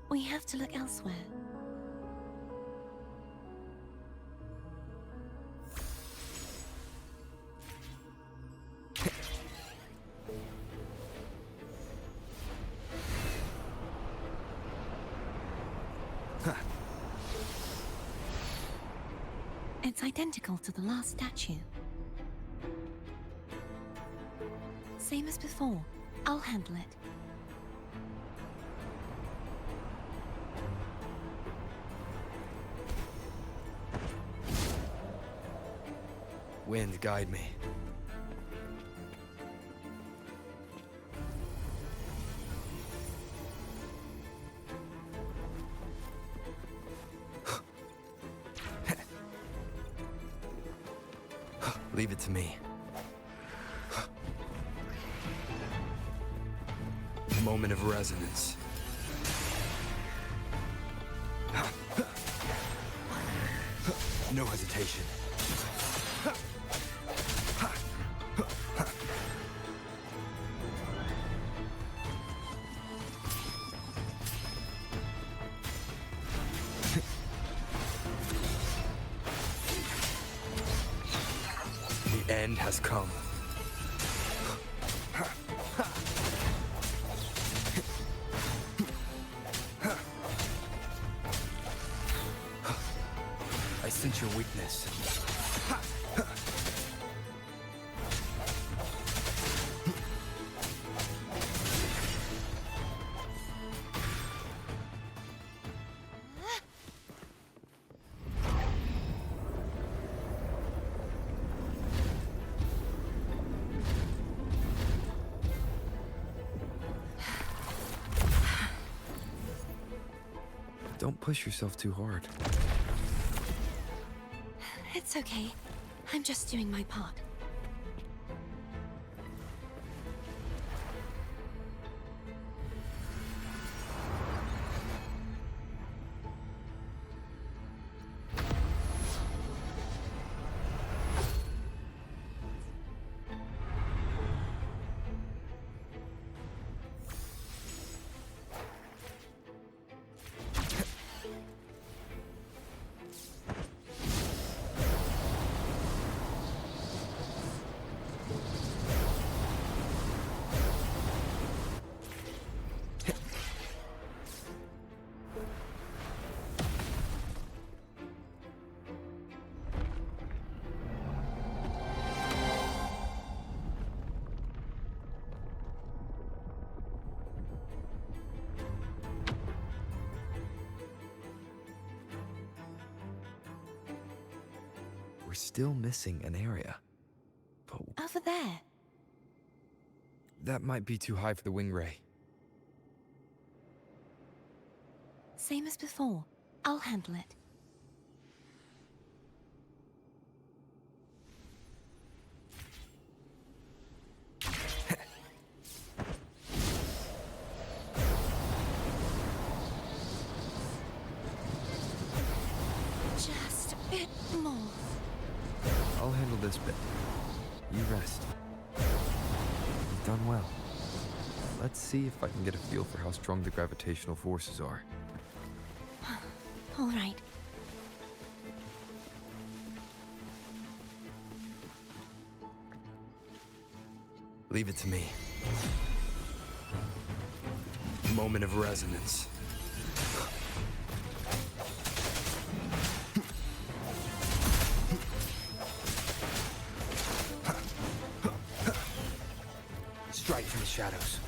We have to look elsewhere. It's identical to the last statue. Same as before. I'll handle it. Wind, guide me. Leave it to me. Moment of resonance. No hesitation. The end has come. I sense your weakness. Don't push yourself too hard. It's okay. I'm just doing my part. We're still missing an area. But Over there. that might be too high for the wing ray. Same as before. I'll handle it. Just a bit more. I'll handle this bit. You rest. You've done well. Let's see if I can get a feel for how strong the gravitational forces are. All right. Leave it to me. Moment of resonance. Strike from the shadows.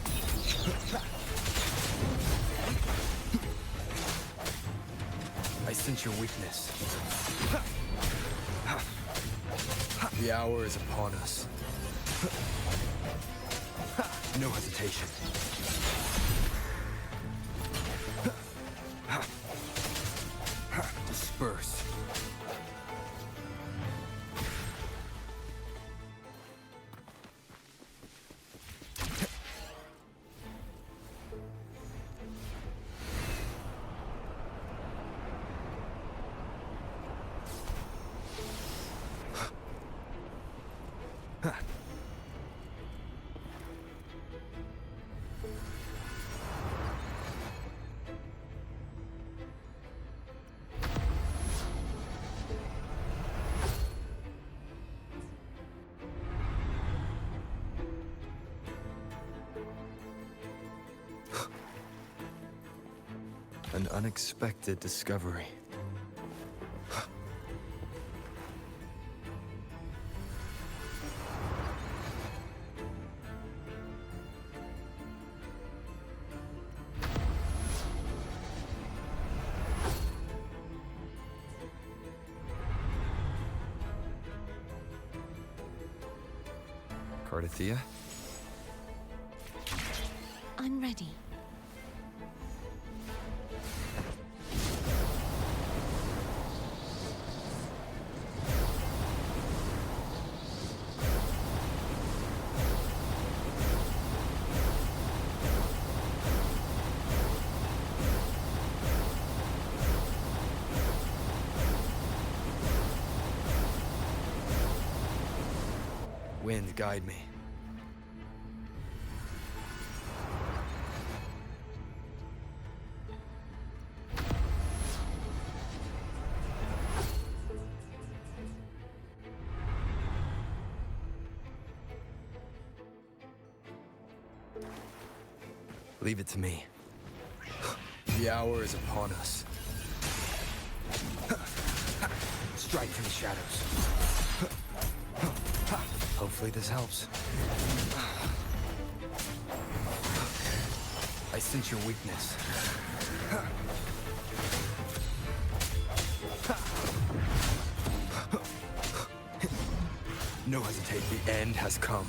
I sense your weakness. The hour is upon us. No hesitation. Disperse. An unexpected discovery. Cardathea? I'm ready. Wind, guide me. Leave it to me. The hour is upon us. Strike from the shadows. Hopefully this helps. I sense your weakness. No hesitate, the end has come.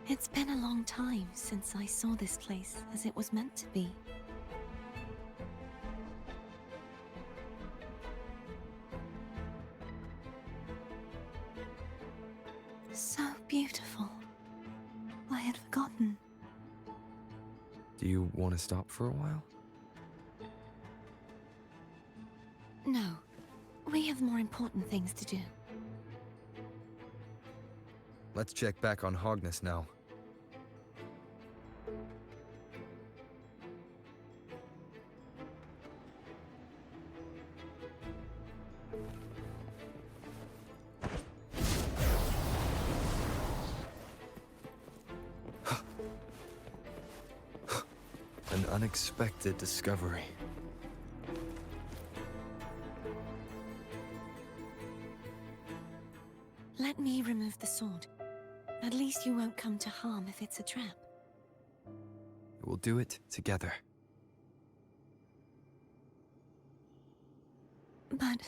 It's been a long time since I saw this place as it was meant to be. So beautiful. I had forgotten. Do you want to stop for a while? No. We have more important things to do. Let's check back on Hogness now. An unexpected discovery. Let me remove the sword. At least you won't come to harm if it's a trap. We'll do it together. But...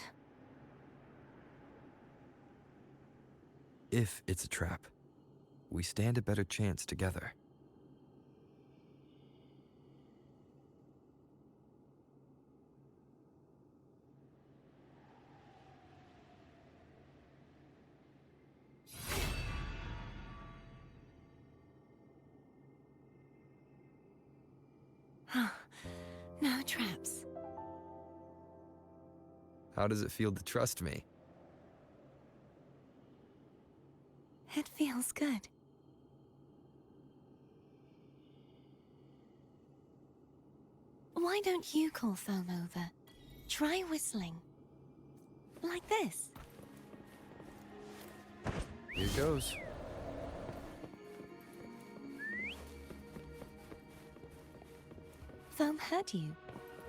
if it's a trap, we stand a better chance together. No traps. How does it feel to trust me? It feels good. Why don't you call Foam over? Try whistling. Like this. Here goes. Foam heard you.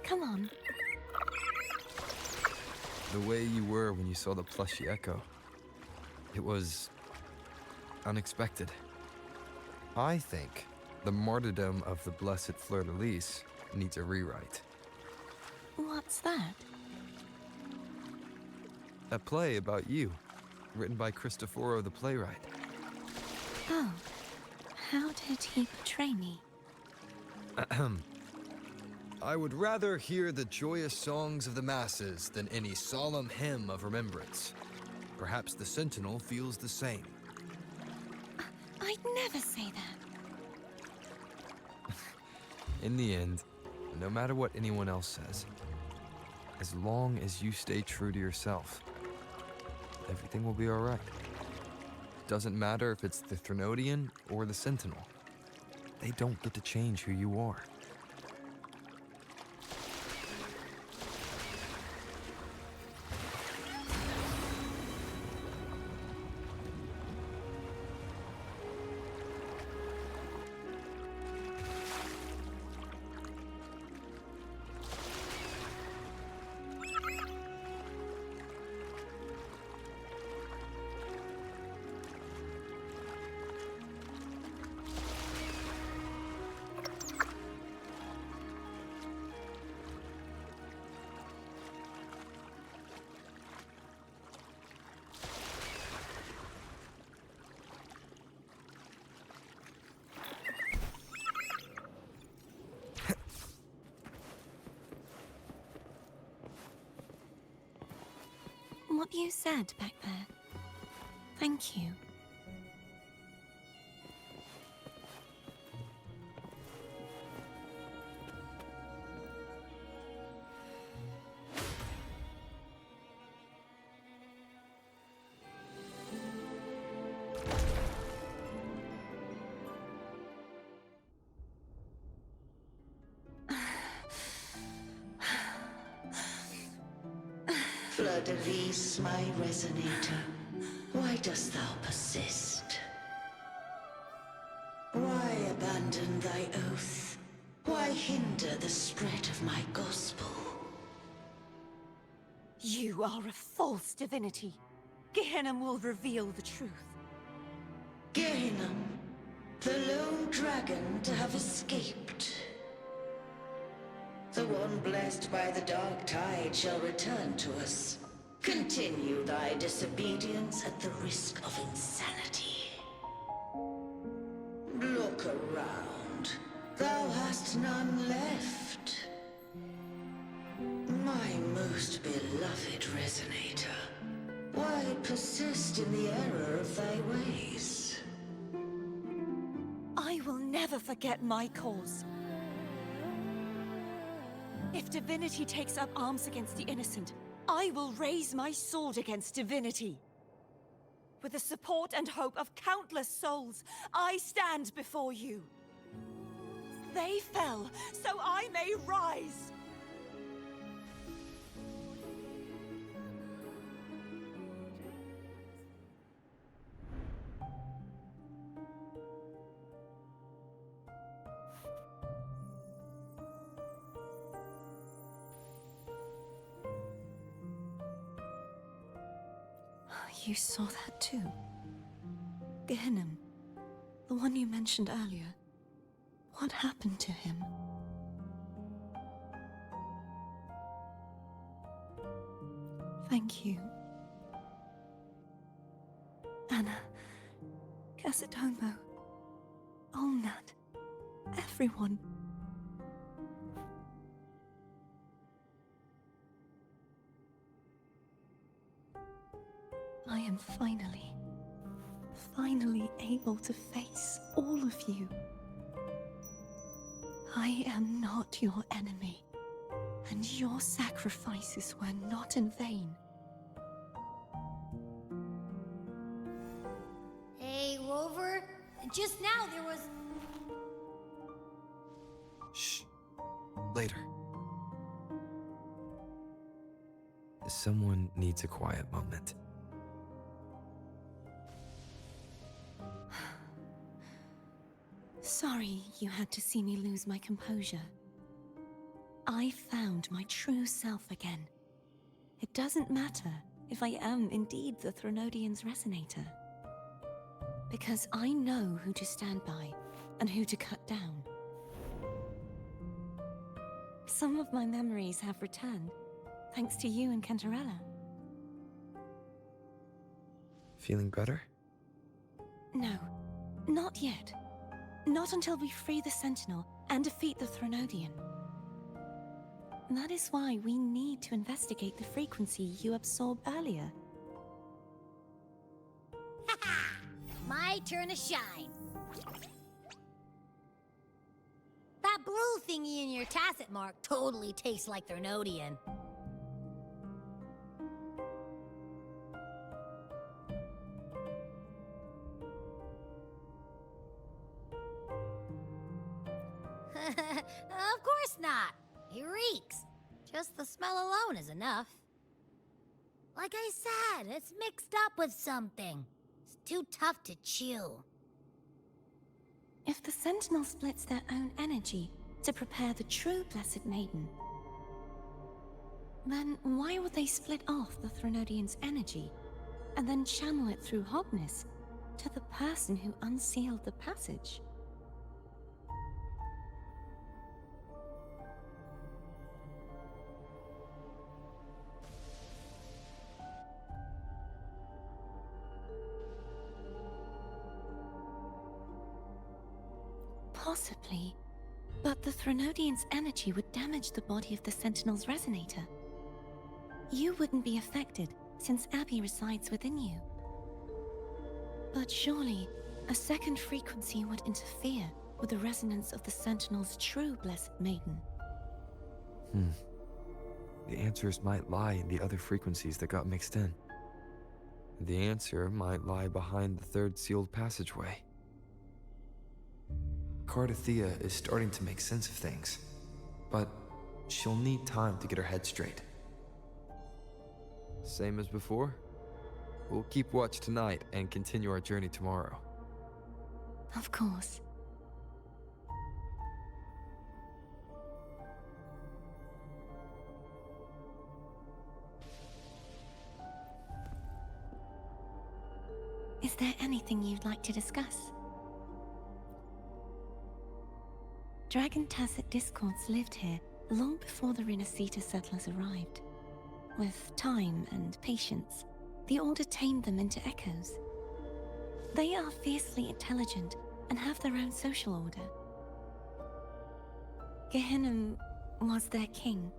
Come on. The way you were when you saw the plushy echo. It was unexpected. I think the martyrdom of the blessed fleur-de-lis needs a rewrite. What's that? A play about you, written by Cristoforo the playwright. Oh. How did he portray me? Ahem. I would rather hear the joyous songs of the masses than any solemn hymn of remembrance. Perhaps the Sentinel feels the same. I'd never say that. In the end, no matter what anyone else says, as long as you stay true to yourself, everything will be all right. Doesn't matter if it's the Threnodian or the Sentinel. They don't get to change who you are. What you said back there. Thank you. Fleur-de-lis, my resonator, why dost thou persist? Why abandon thy oath? Why hinder the spread of my gospel? You are a false divinity. Gehenna will reveal the truth. Gehenna, the lone dragon to have escaped. The one blessed by the dark tide shall return to us. Continue thy disobedience at the risk of insanity. Look around. Thou hast none left. My most beloved resonator, why persist in the error of thy ways? I will never forget my cause. If divinity takes up arms against the innocent, I will raise my sword against divinity. With the support and hope of countless souls, I stand before you. They fell, so I may rise! You saw that too? Gehenna, the one you mentioned earlier. What happened to him? Thank you. Anna, Casitomo, Olnat, everyone. I am finally able to face all of you. I am not your enemy, and your sacrifices were not in vain. Hey, Rover, just now there was... Shh. Later. Someone needs a quiet moment. Sorry you had to see me lose my composure. I found my true self again. It doesn't matter if I am indeed the Threnodian's resonator. Because I know who to stand by and who to cut down. Some of my memories have returned, thanks to you and Cantarella. Feeling better? No, not yet. Not until we free the Sentinel and defeat the Threnodian. That is why we need to investigate the frequency you absorbed earlier. My turn to shine. That blue thingy in your tacit mark totally tastes like Threnodian. Of course not. He reeks. Just the smell alone is enough. Like I said, it's mixed up with something. It's too tough to chew. If the Sentinel splits their own energy to prepare the true Blessed Maiden, then why would they split off the Threnodian's energy and then channel it through Hognis to the person who unsealed the passage? Possibly, but the Threnodian's energy would damage the body of the Sentinel's resonator. You wouldn't be affected, since Abby resides within you. But surely, a second frequency would interfere with the resonance of the Sentinel's true Blessed Maiden. The answers might lie in the other frequencies that got mixed in. The answer might lie behind the third sealed passageway. Cardathea is starting to make sense of things, but she'll need time to get her head straight. Same as before? We'll keep watch tonight and continue our journey tomorrow. Of course. Is there anything you'd like to discuss? Dragon Tacet Discords lived here long before the Renacita settlers arrived. With time and patience, the Order tamed them into echoes. They are fiercely intelligent and have their own social order. Gehinnom was their king,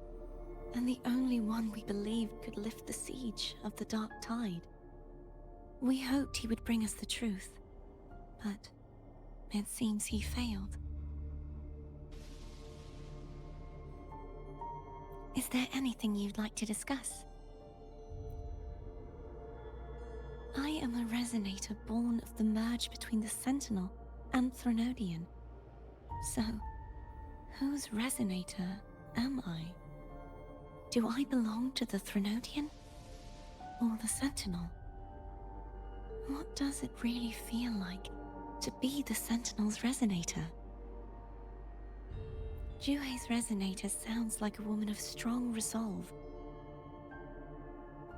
and the only one we believed could lift the siege of the Dark Tide. We hoped he would bring us the truth, but it seems he failed. Is there anything you'd like to discuss? I am a resonator born of the merge between the Sentinel and Threnodian. So, whose resonator am I? Do I belong to the Threnodian? Or the Sentinel? What does it really feel like to be the Sentinel's resonator? Juhe's resonator sounds like a woman of strong resolve.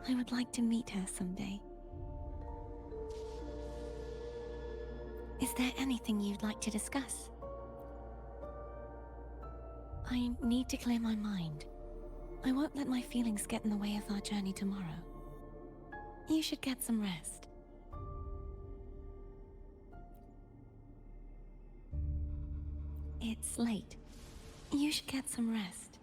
I would like to meet her someday. Is there anything you'd like to discuss? I need to clear my mind. I won't let my feelings get in the way of our journey tomorrow. You should get some rest. It's late. You should get some rest.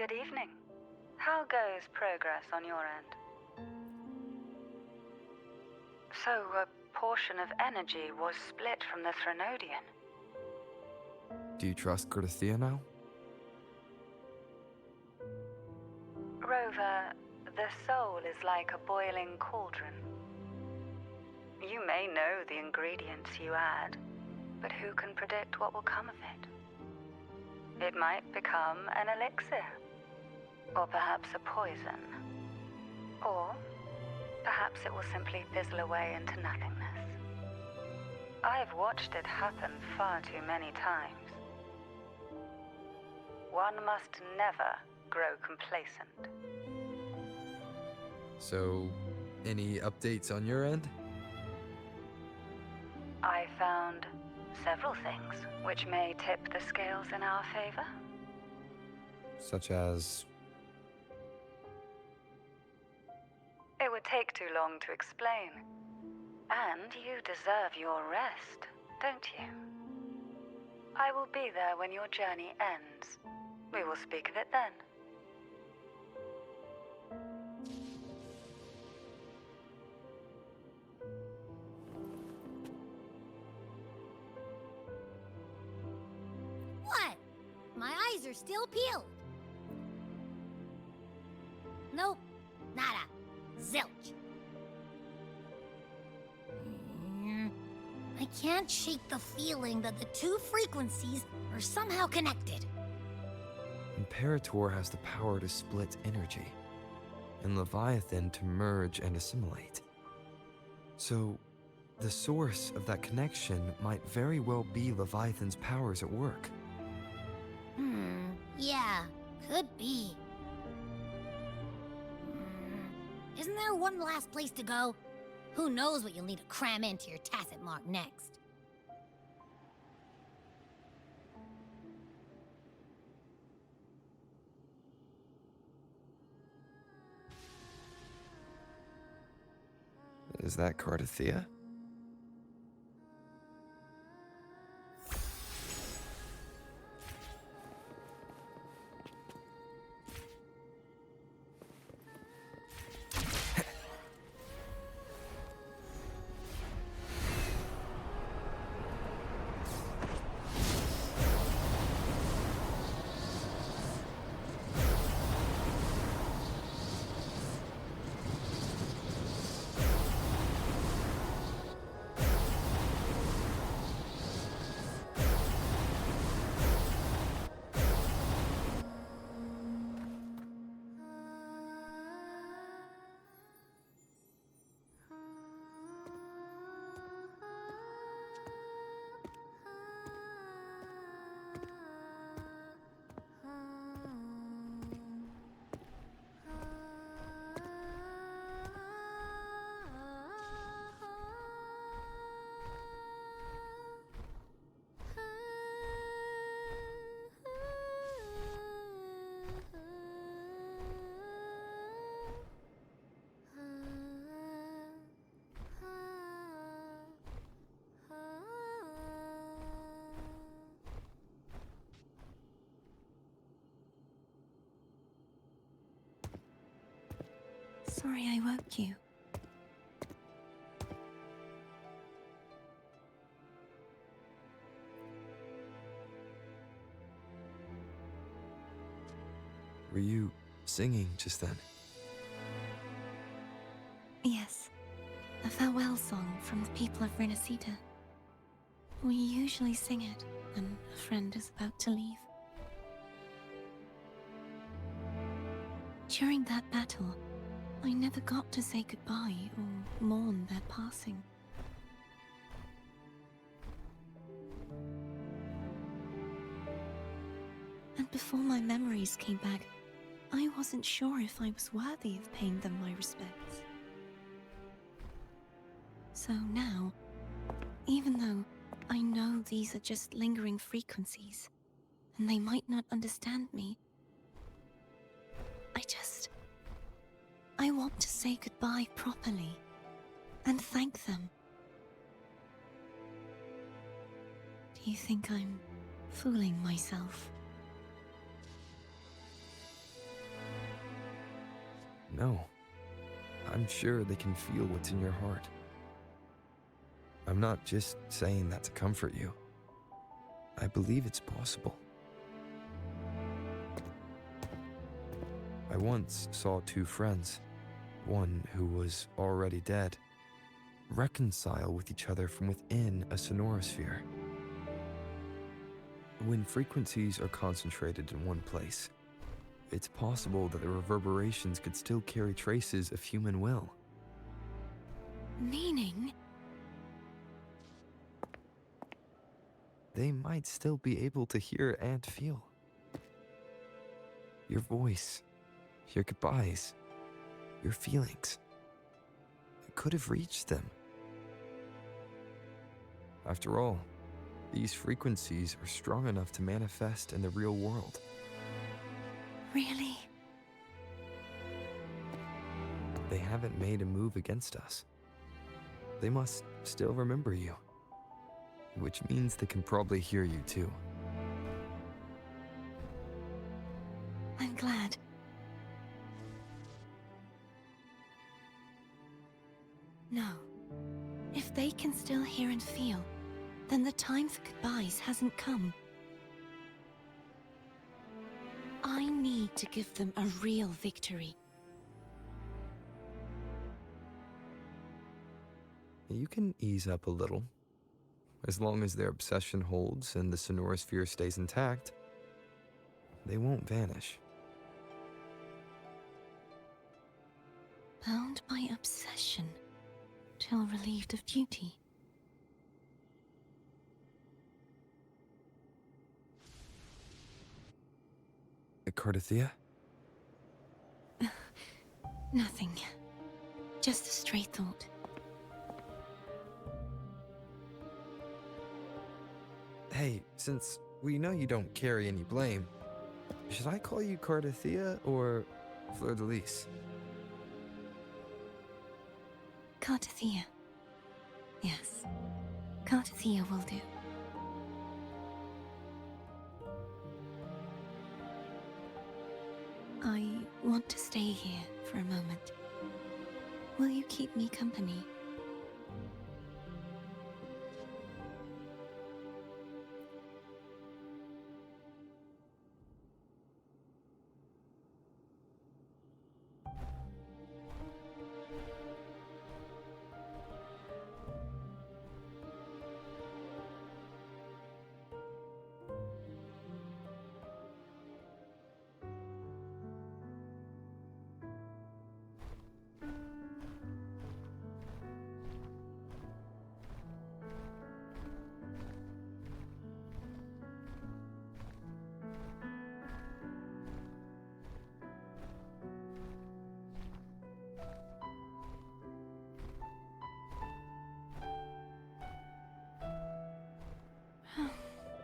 Good evening. How goes progress on your end? So, a portion of energy was split from the Threnodian. Do you trust Cordelia now? Rover, the soul is like a boiling cauldron. You may know the ingredients you add, but who can predict what will come of it? It might become an elixir, or perhaps a poison, or perhaps it will simply fizzle away into nothingness. I've watched it happen far too many times. One must never grow complacent. So, any updates on your end? I found several things which may tip the scales in our favor. Such as... It would take too long to explain. And you deserve your rest, don't you? I will be there when your journey ends. We will speak of it then. What? My eyes are still peeled. Nope. Nada. Zilch. I can't shake the feeling that the two frequencies are somehow connected. Imperator has the power to split energy, and Leviathan to merge and assimilate. So, the source of that connection might very well be Leviathan's powers at work. Yeah, could be. Isn't there one last place to go? Who knows what you'll need to cram into your tacit mark next? Is that Cardathea? Sorry I woke you. Were you singing just then? Yes, a farewell song from the people of Renacita. We usually sing it when a friend is about to leave. During that battle, I never got to say goodbye or mourn their passing. And before my memories came back, I wasn't sure if I was worthy of paying them my respects. So now, even though I know these are just lingering frequencies, and they might not understand me, I want to say goodbye properly, and thank them. Do you think I'm fooling myself? No. I'm sure they can feel what's in your heart. I'm not just saying that to comfort you. I believe it's possible. I once saw two friends, one who was already dead, reconcile with each other from within a sonorosphere. When frequencies are concentrated in one place, it's possible that the reverberations could still carry traces of human will. Meaning? They might still be able to hear and feel. Your voice, your goodbyes, your feelings. It could have reached them. After all, these frequencies are strong enough to manifest in the real world. Really? They haven't made a move against us. They must still remember you. Which means they can probably hear you too. I'm glad. No. If they can still hear and feel, then the time for goodbyes hasn't come. I need to give them a real victory. You can ease up a little. As long as their obsession holds and the sonorosphere stays intact, they won't vanish. Bound by obsession, till relieved of duty. Cardathea? Nothing. Just a stray thought. Hey, since we know you don't carry any blame, should I call you Cardathea or Fleur-de-Lis? Cardathea. Yes. Cardathea will do. I want to stay here for a moment. Will you keep me company?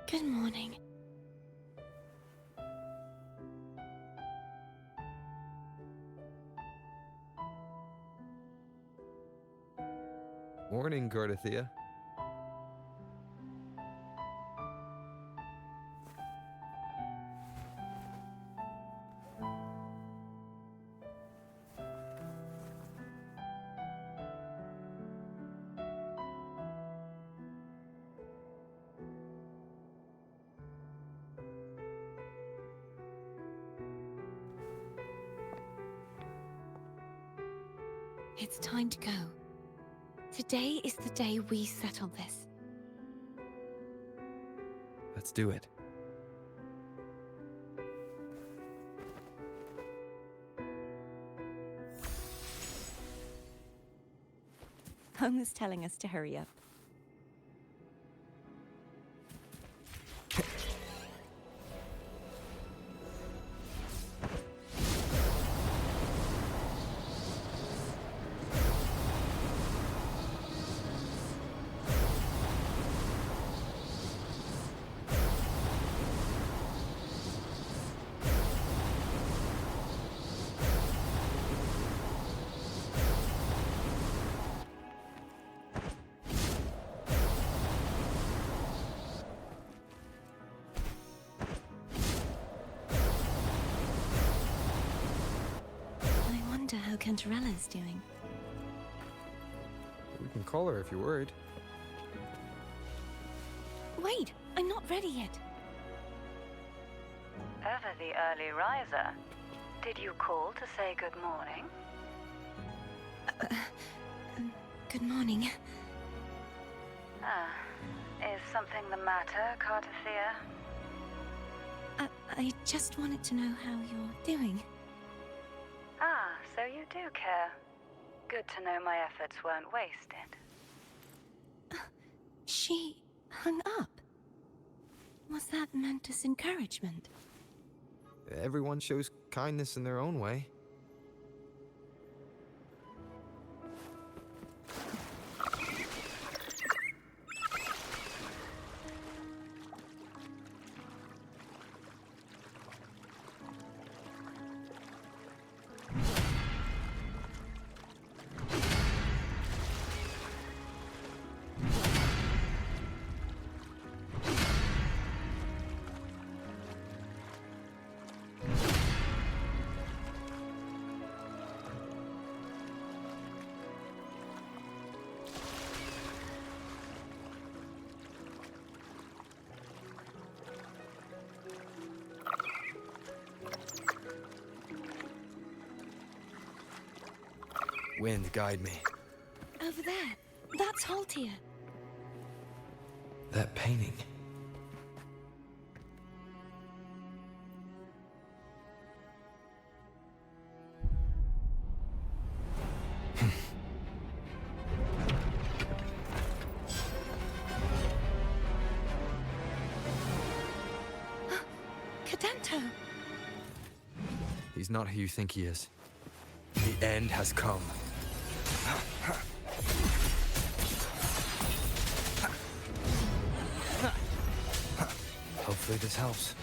Good morning. Morning, Cardathea. It's time to go. Today is the day we settle this. Let's do it. Home is telling us to hurry up. wonder how Cantarella's doing. We can call her if you're worried. Wait, I'm not ready yet. Ever the early riser. Did you call to say good morning? Good morning. Ah, is something the matter, Cartathea? I just wanted to know how you're doing. Ah, so you do care. Good to know my efforts weren't wasted. She hung up. Was that meant as encouragement? Everyone shows kindness in their own way. Wind, guide me. Over there. That's Haltia. That painting. Cadento! He's not who you think he is. The end has come. Hopefully this helps.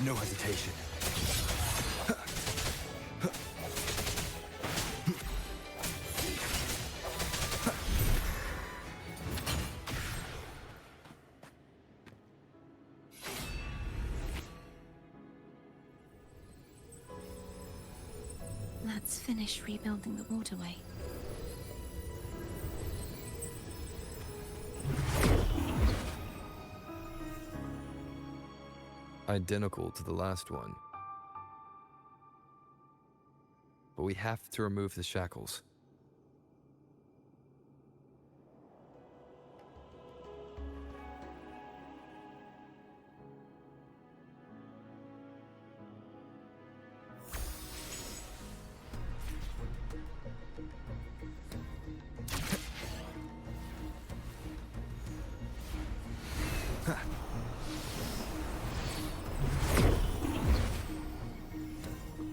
No hesitation. Let's finish rebuilding the waterway. Identical to the last one. But we have to remove the shackles.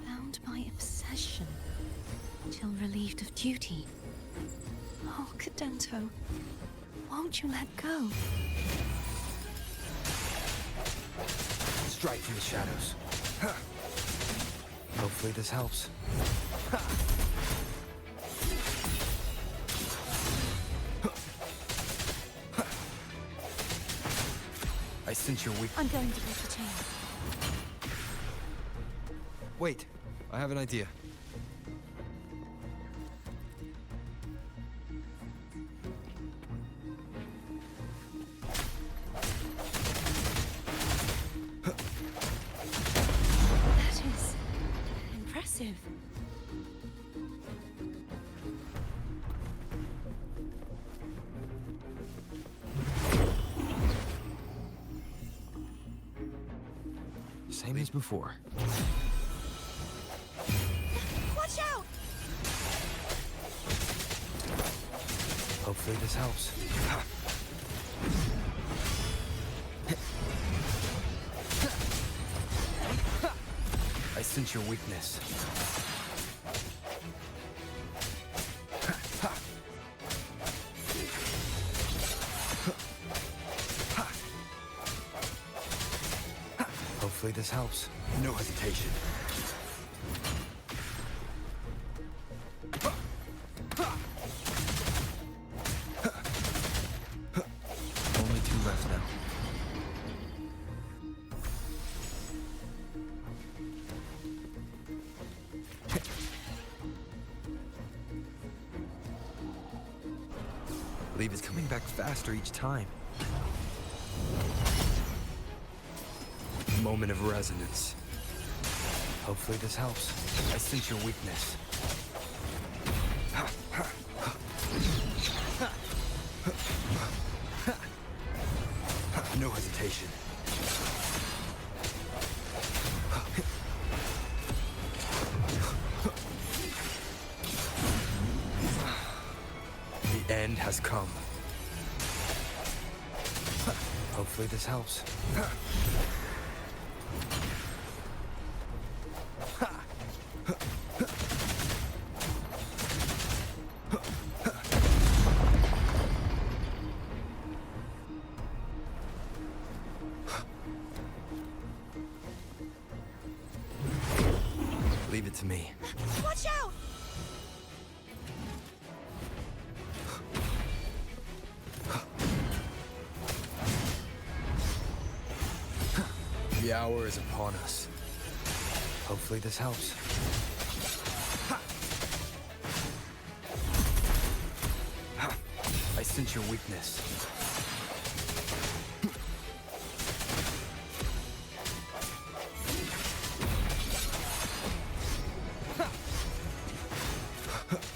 Bound by obsession, till relieved of duty. Oh, Cadento, won't you let go? Strike from the shadows. Hopefully this helps. I sense your weak. I'm going to break the chain. Wait, I have an idea. That is impressive. Same as before. Watch out! Hopefully this helps. I sense your weakness. Hopefully this helps. No hesitation. Only two left now. believe it's coming back faster each time. Moment of resonance. Hopefully this helps. I sense your weakness. No hesitation. The end has come. Hopefully this helps. Leave it to me. Watch out! The hour is upon us. Hopefully this helps. I sense your weakness.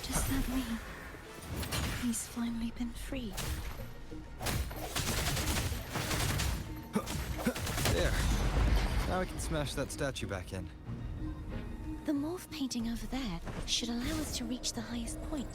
Does that mean he's finally been freed? There. Now we can smash that statue back in. The morph painting over there should allow us to reach the highest point.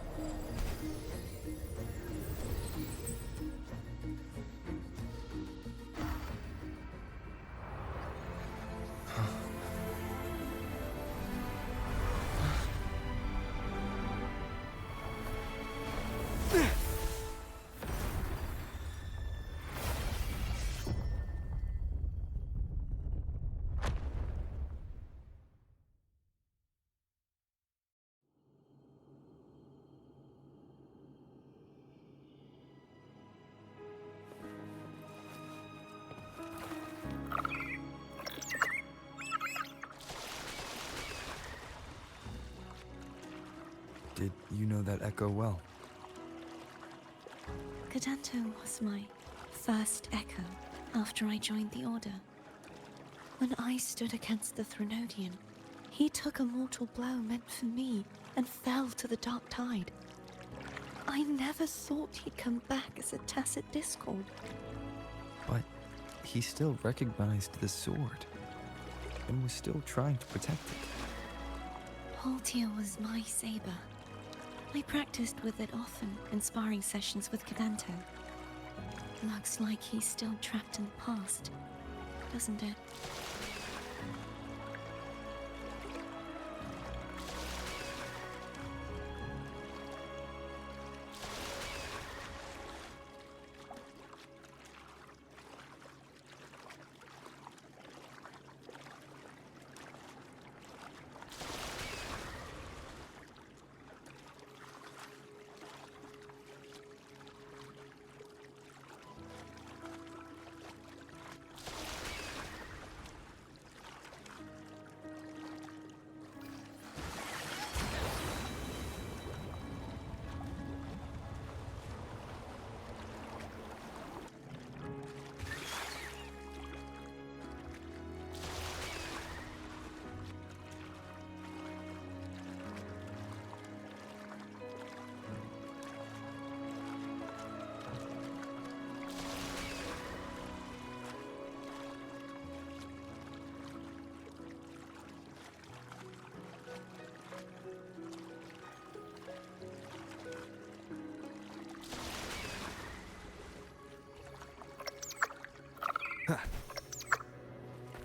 Did you know that echo well? Cadanto was my first echo after I joined the Order. When I stood against the Threnodian, he took a mortal blow meant for me and fell to the dark tide. I never thought he'd come back as a tacit discord. But he still recognized the sword and was still trying to protect it. Haltia was my saber. I practiced with it often in sparring sessions with Cadanto. Looks like he's still trapped in the past, doesn't it?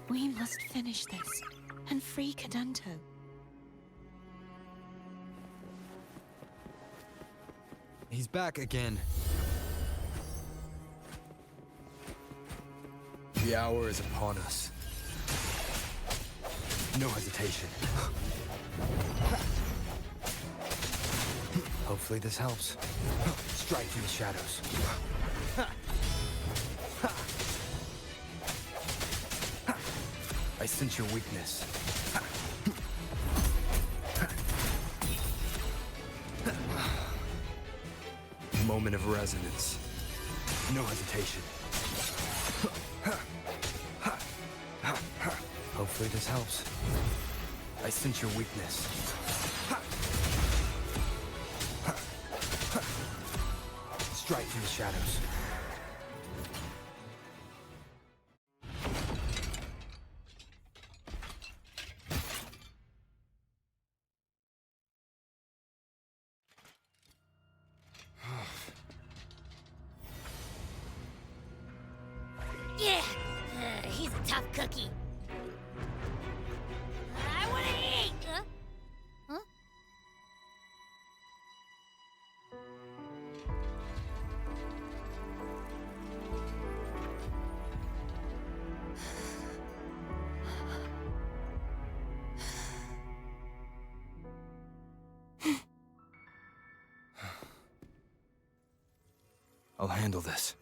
We must finish this and free Cadanto. He's back again. The hour is upon us. No hesitation. Hopefully this helps. Strike from the shadows. I sense your weakness. moment of resonance. No hesitation. Hopefully this helps. I sense your weakness. Strike from the shadows. Yeah, he's a tough cookie. I wanna eat! Huh? I'll handle this.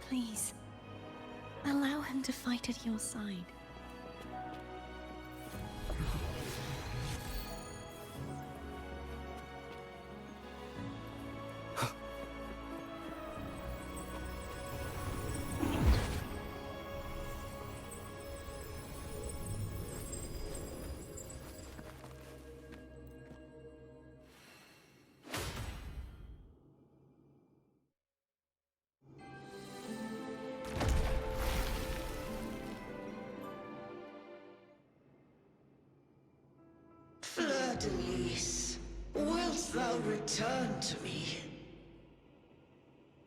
Please, allow him to fight at your side. Fleur-de-Lis, wilt thou return to me?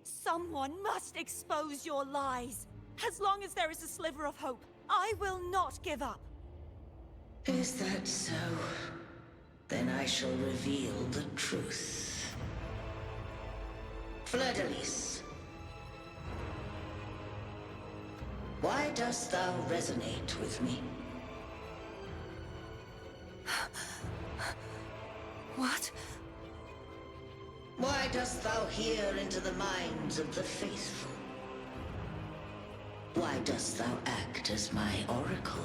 Someone must expose your lies. As long as there is a sliver of hope, I will not give up. Is that so? Then I shall reveal the truth. Fleur-de-Lis, why dost thou resonate with me? What? Why dost thou hear into the minds of the faithful? Why dost thou act as my oracle?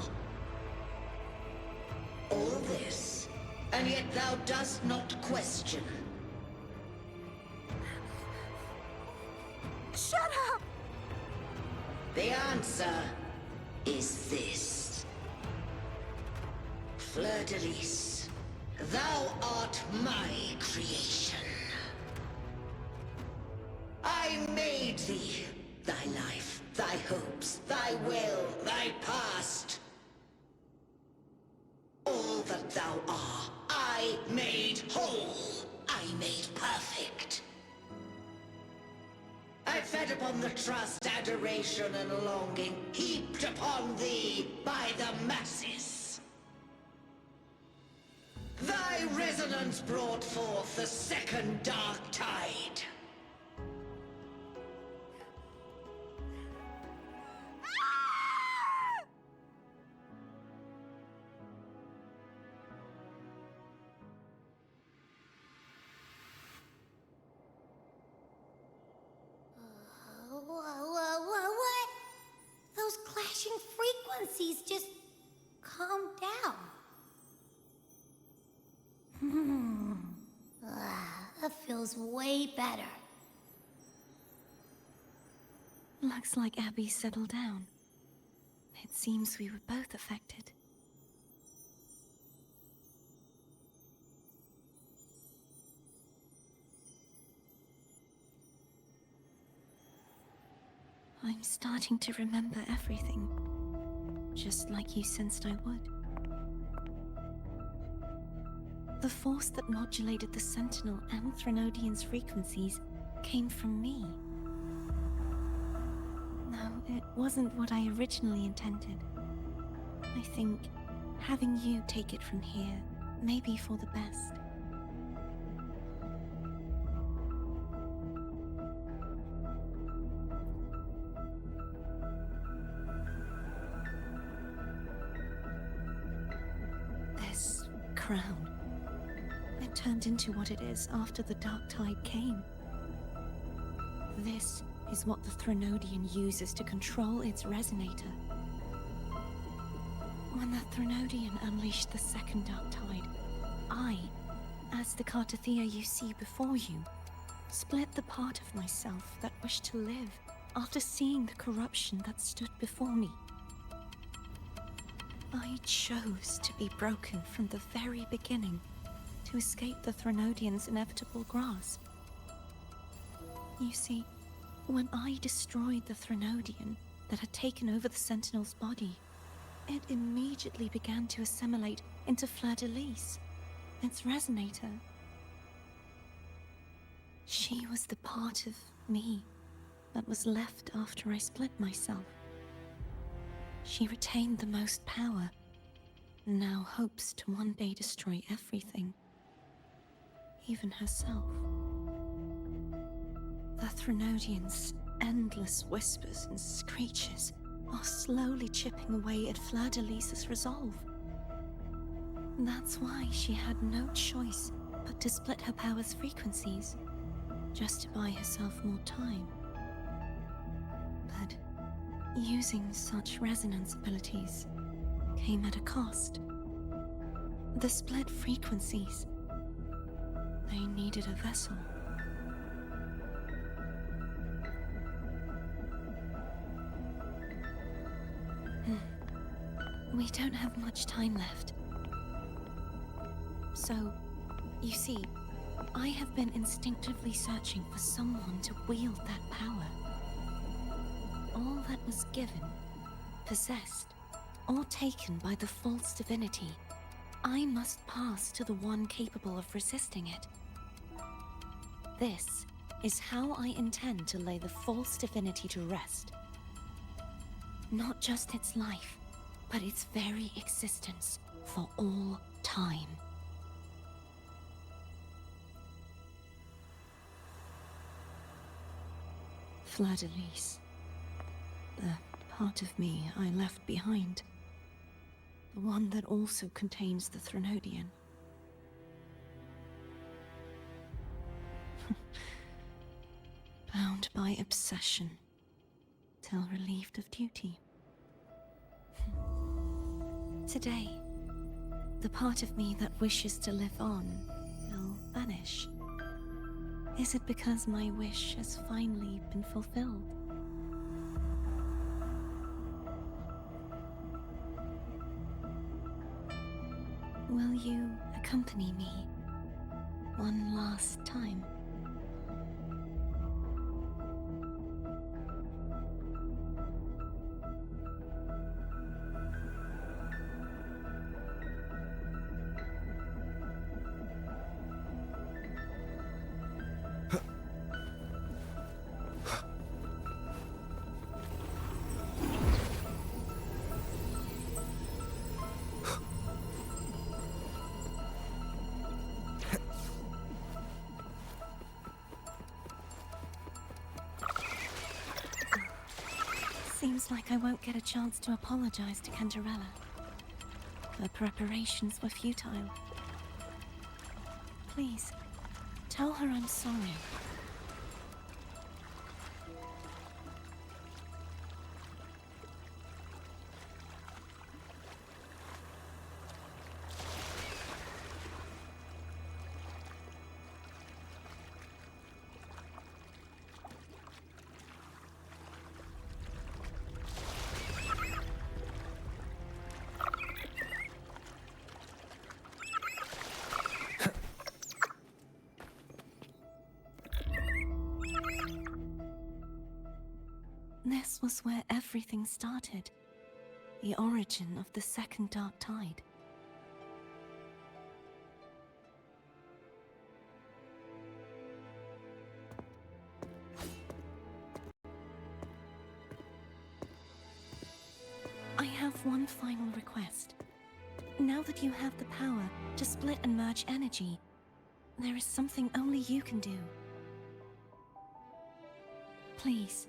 All this, and yet thou dost not question. Shut up! The answer is this. Fleur-de-Lis, thou art my creation. I made thee, thy life, thy hopes, thy will, thy past. All that thou art, I made whole. I made perfect. I fed upon the trust, adoration, and longing heaped upon thee by the masses. Thy resonance brought forth the second dark tide. What? Those clashing frequencies just calm down. That feels way better. Looks like Abby settled down. It seems we were both affected. I'm starting to remember everything, just like you sensed I would. The force that modulated the Sentinel and Threnodian's frequencies came from me. No, it wasn't what I originally intended. I think having you take it from here may be for the best. This crown. It turned into what it is after the Dark Tide came. This is what the Threnodian uses to control its resonator. When the Threnodian unleashed the second Dark Tide, I, as the Cartothea you see before you, split the part of myself that wished to live after seeing the corruption that stood before me. I chose to be broken from the very beginning to escape the Threnodian's inevitable grasp. You see, when I destroyed the Threnodian that had taken over the Sentinel's body, it immediately began to assimilate into Fleur-de-Lis, its resonator. She was the part of me that was left after I split myself. She retained the most power, and now hopes to one day destroy everything, even herself. The Threnodian's endless whispers and screeches are slowly chipping away at Fleur-de-Lis's resolve. That's why she had no choice but to split her power's frequencies, just to buy herself more time. But using such resonance abilities came at a cost. The split frequencies. They needed a vessel. We don't have much time left. So, you see, I have been instinctively searching for someone to wield that power. All that was given, possessed, or taken by the false divinity, I must pass to the one capable of resisting it. This is how I intend to lay the false divinity to rest. Not just its life, but its very existence for all time. Fleur-de-Lis. The part of me I left behind. The one that also contains the Threnodian. Bound by obsession, till relieved of duty. Today, the part of me that wishes to live on will vanish. Is it because my wish has finally been fulfilled? Will you accompany me one last time? Seems like I won't get a chance to apologize to Cantarella. Her preparations were futile. Please, tell her I'm sorry. This was where everything started. The origin of the second Dark Tide. I have one final request. Now that you have the power to split and merge energy, there is something only you can do. Please,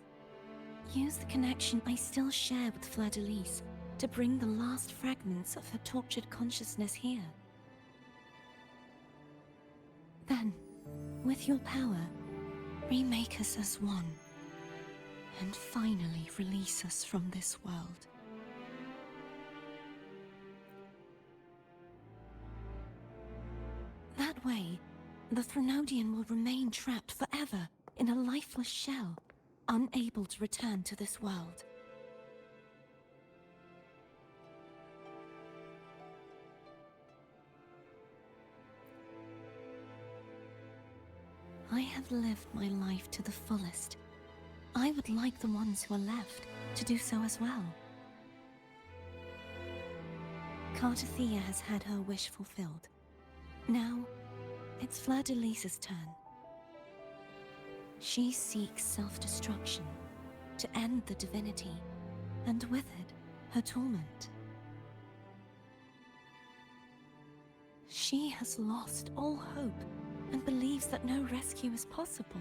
use the connection I still share with Fleur-de-Lis to bring the last fragments of her tortured consciousness here. Then, with your power, Remake us as one, and finally release us from this world. That way, the Threnodian will remain trapped forever in a lifeless shell, unable to return to this world. I have lived my life to the fullest. I would like the ones who are left to do so as well. Cartathea has had her wish fulfilled. Now, it's Fleur-de-Lis's turn. She seeks self-destruction to end the divinity, and with it, her torment. She has lost all hope and believes that no rescue is possible.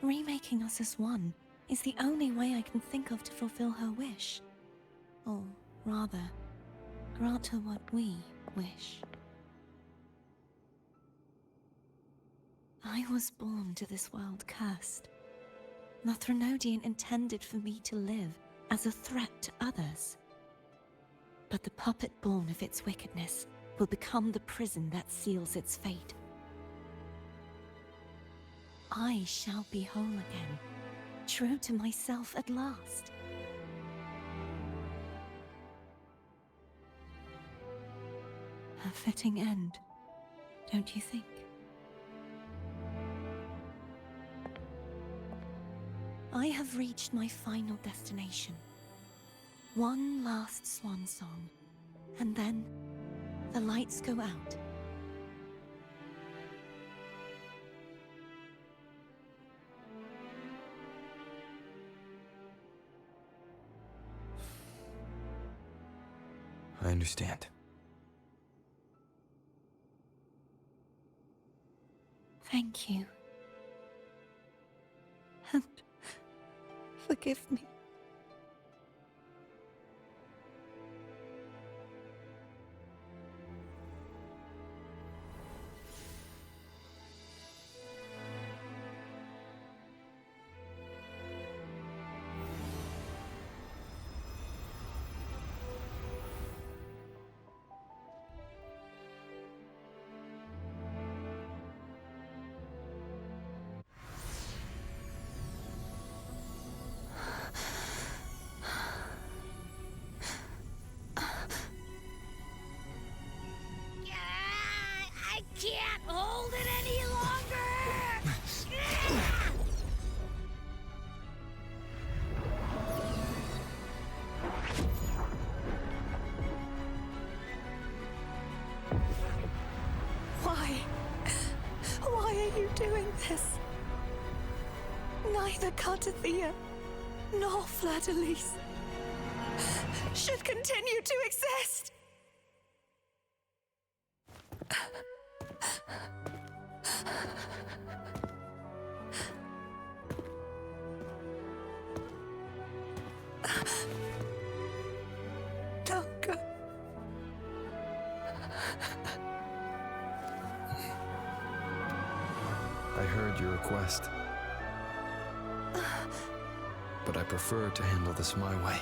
Remaking us as one is the only way I can think of to fulfill her wish. Or rather, grant her what we wish. I was born to this world cursed. The Threnodian intended for me to live as a threat to others. But the puppet born of its wickedness will become the prison that seals its fate. I shall be whole again, true to myself at last. A fitting end, don't you think? I have reached my final destination. One last swan song, and then the lights go out. I understand. Thank you. And forgive me. I can't hold it any longer! Why? Why are you doing this? Neither Cartathea nor Fleur-de-Lis should continue to exist! Don't go. I heard your request. But I prefer to handle this my way.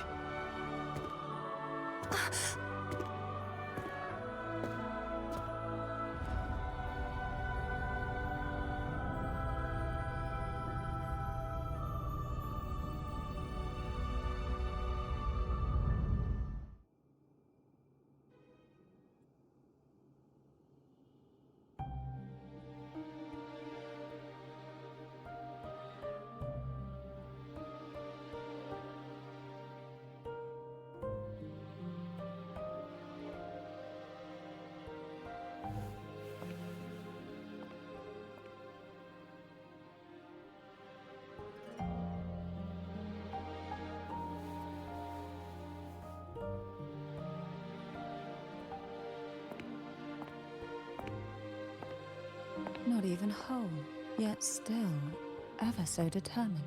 Not even whole, yet still ever so determined.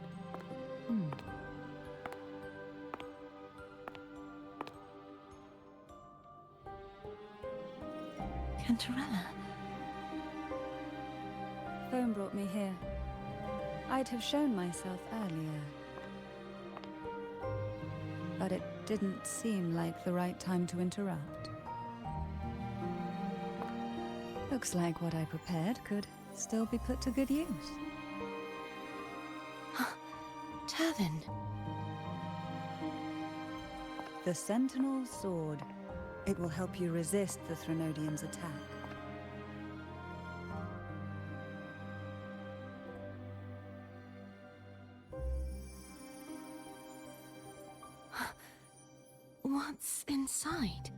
Cantarella? Phone brought me here. I'd have shown myself earlier. But it didn't seem like the right time to interrupt. Looks like what I prepared could still be put to good use. Turvin. The Sentinel's Sword. It will help you resist the Threnodian's attack. What's inside?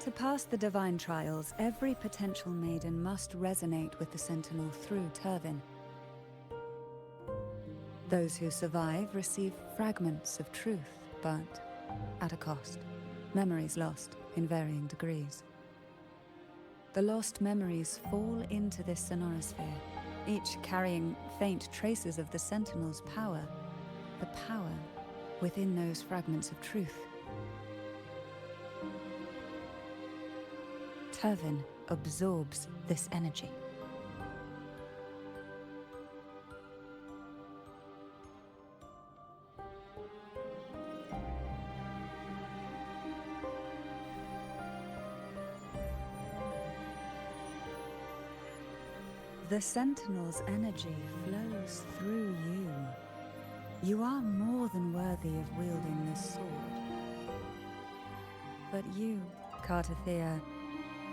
To pass the divine trials, every potential maiden must resonate with the Sentinel through Turvin. Those who survive receive fragments of truth, but at a cost. Memories lost in varying degrees. The lost memories fall into this sonorosphere, each carrying faint traces of the Sentinel's power, the power within those fragments of truth. Turvin absorbs this energy. The Sentinel's energy flows through you. You are more than worthy of wielding this sword. But you, Cartathea,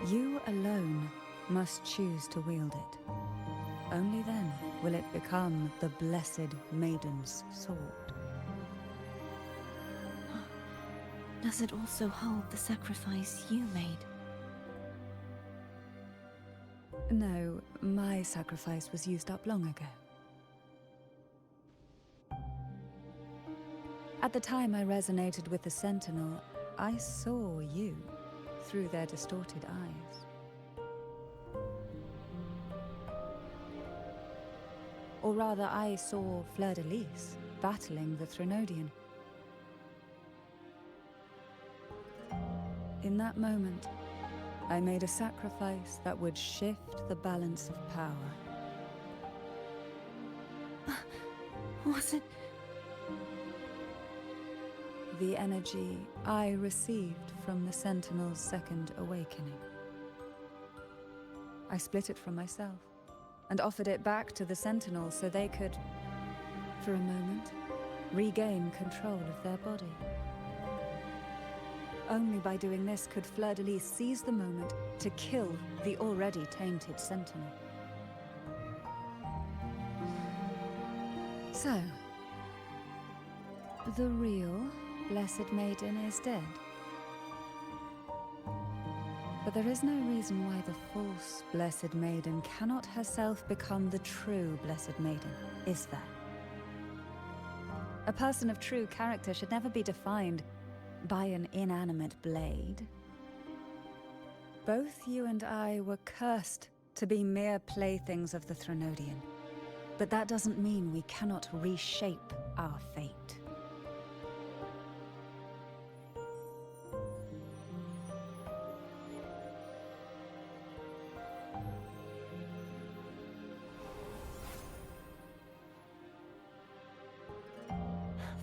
you alone must choose to wield it. Only then will it become the Blessed Maiden's sword. Does it also hold the sacrifice you made? No, my sacrifice was used up long ago. At the time I resonated with the Sentinel, I saw you through their distorted eyes. Or rather, I saw Fleur-de-Lis battling the Threnodian. In that moment, I made a sacrifice that would shift the balance of power. Was it? The energy I received from the Sentinel's second awakening. I split it from myself and offered it back to the Sentinel so they could, for a moment, regain control of their body. Only by doing this could Fleur-de-Lis seize the moment to kill the already tainted Sentinel. So, the real Blessed Maiden is dead. But there is no reason why the false Blessed Maiden cannot herself become the true Blessed Maiden, is there? A person of true character should never be defined by an inanimate blade. Both you and I were cursed to be mere playthings of the Threnodian. But that doesn't mean we cannot reshape our fate.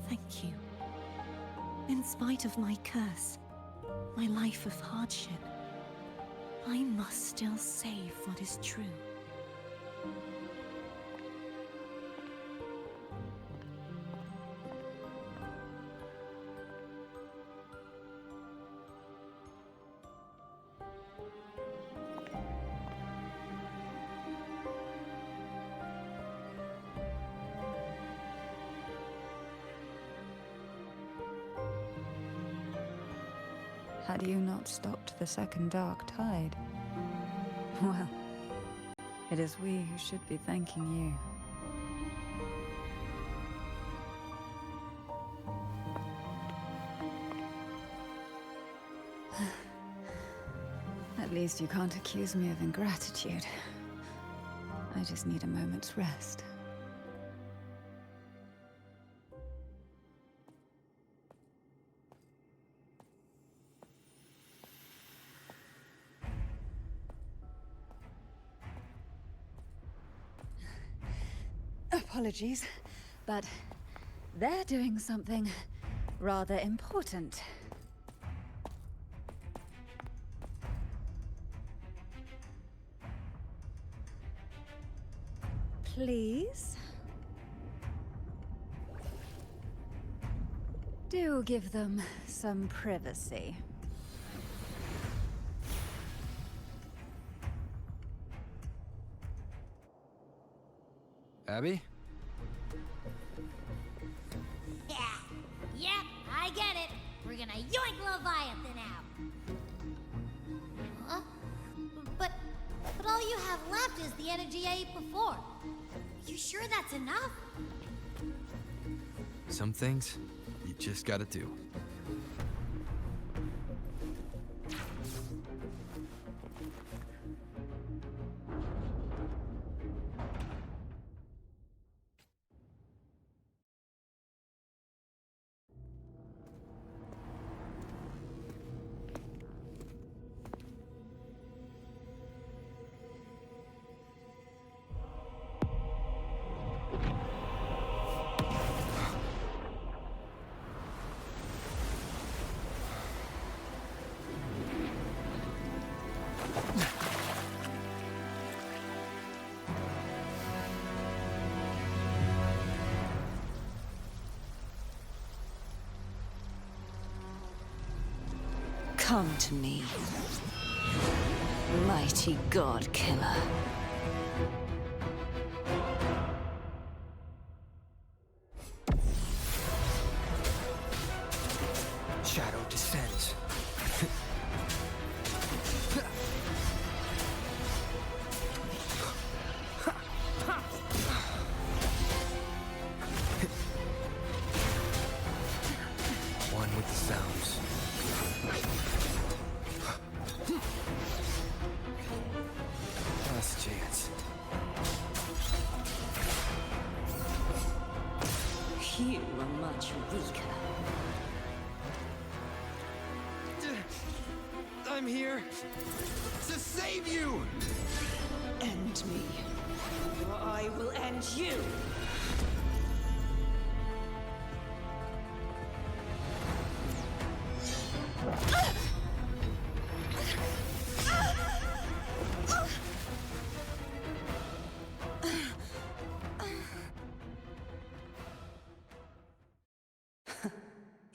Thank you. In spite of my curse, my life of hardship, I must still save what is true. Had you not stopped the second dark tide? Well, it is we who should be thanking you. At least you can't accuse me of ingratitude. I just need a moment's rest. apologies, but they're doing something rather important. Please? Do give them some privacy. Abby? Yeah, yep, I get it. We're gonna yoink Leviathan out. Huh? But all you have left is the energy I ate before. You sure that's enough? Some things you just gotta do. Come to me, mighty god killer. Shadow descends. One with the sounds. Last chance. You are much weaker. I'm here to save you! End me, or I will end you!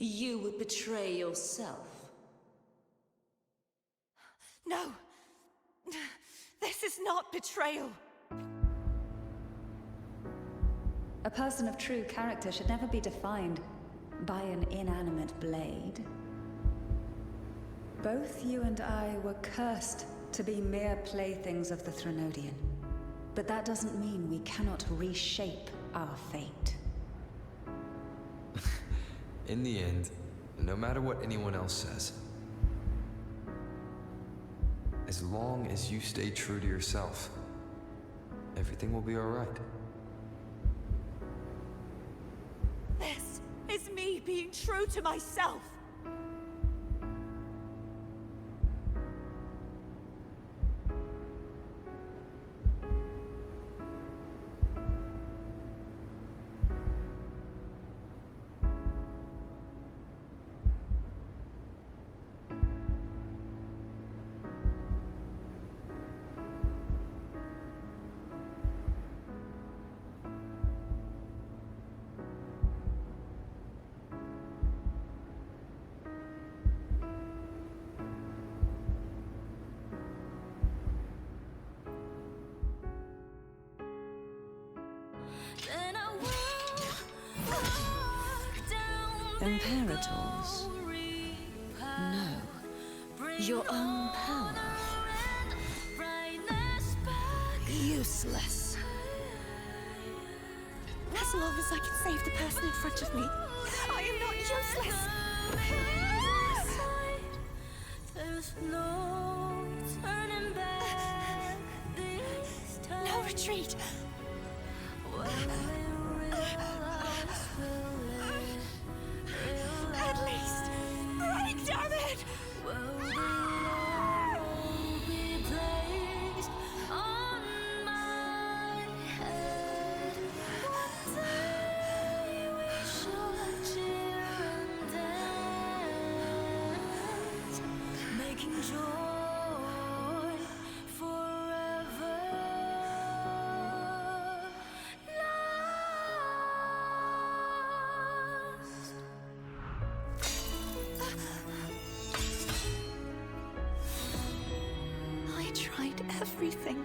You would betray yourself. No! This is not betrayal! A person of true character should never be defined by an inanimate blade. Both you and I were cursed to be mere playthings of the Threnodian. But that doesn't mean we cannot reshape our fate. In the end, no matter what anyone else says, as long as you stay true to yourself, everything will be all right. This is me being true to myself! Imperators? No. Your own power? Useless. As long as I can save the person in front of me, I am not useless! No retreat! At least, break, damn it! joy forever lost. I tried everything.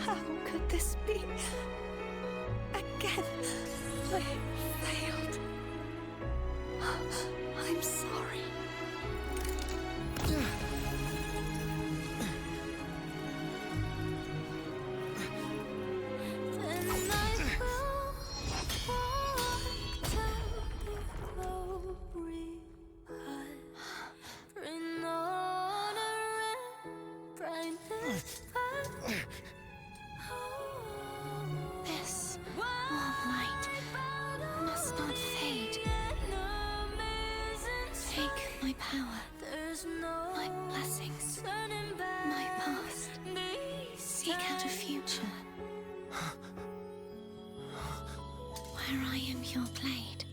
How could this be? Again, I failed. I'm sorry. Then I will walk down the glory path, bring honor and brightness back. This warm light must not fade. Take my power, my blessings, my past. Seek out a future where I am your blade.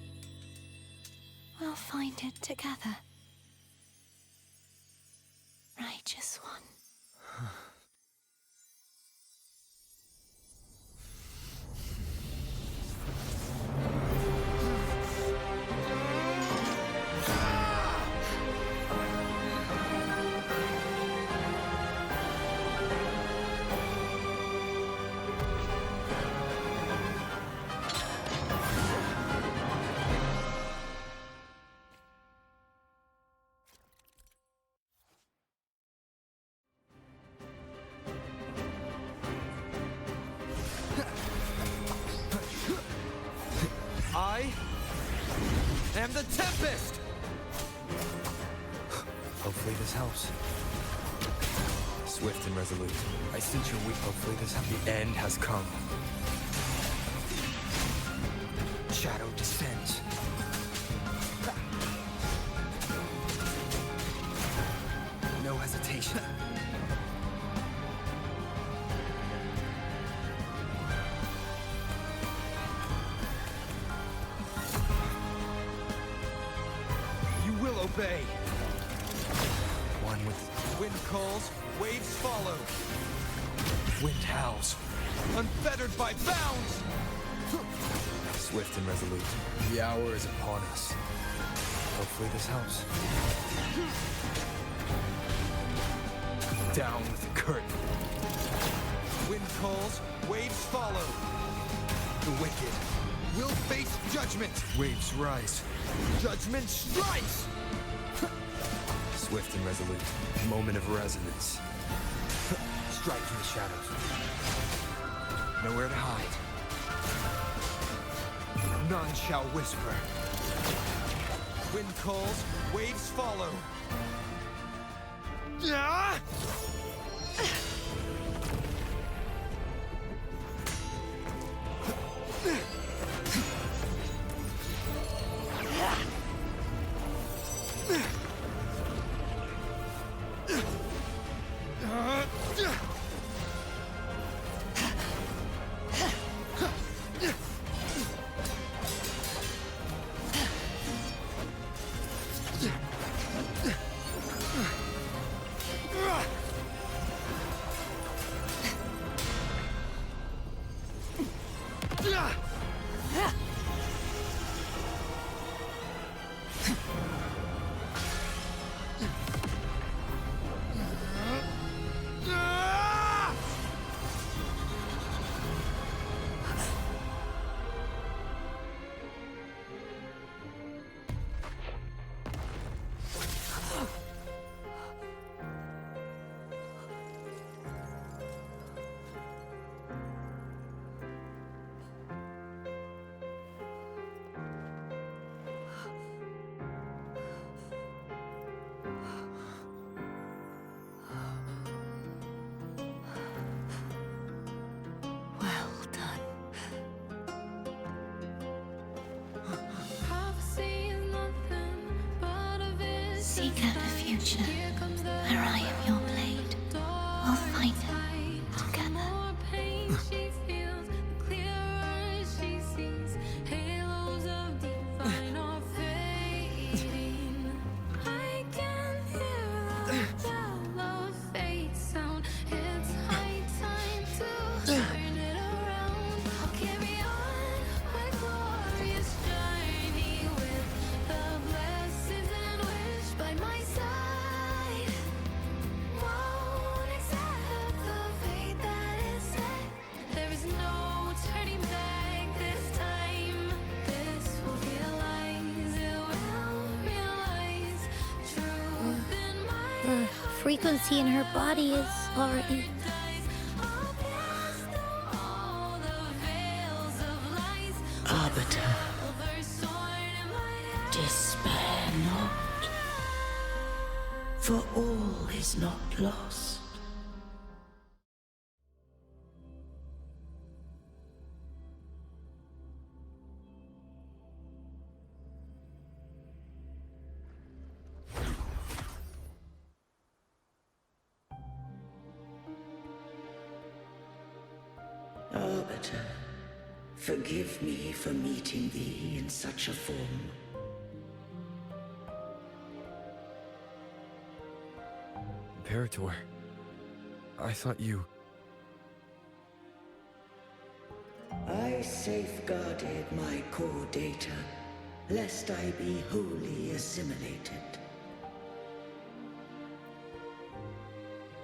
We'll find it together. Righteous one. I am the Tempest! Hopefully this helps. Swift and resolute. I sense your weak. Hopefully this helps. The end has come. Shadow descends. No hesitation. You will obey. One with Wind calls, waves follow. Wind howls, unfettered by bounds. swift and resolute. The hour is upon us. Hopefully this helps. Down with the curtain. Wind calls, waves follow. The wicked will face judgment. Waves rise. Judgment strikes! Swift and resolute. Moment of resonance. Strike from the shadows. Nowhere to hide. None shall whisper. Wind calls, waves follow. Ah! Seek out a future where I am your blade. We'll find it together. I can hear The frequency in her body is already... Arbiter, despair not, for all is not lost. Arbiter, forgive me for meeting thee in such a form. Imperator, I thought you... I safeguarded my core data, lest I be wholly assimilated.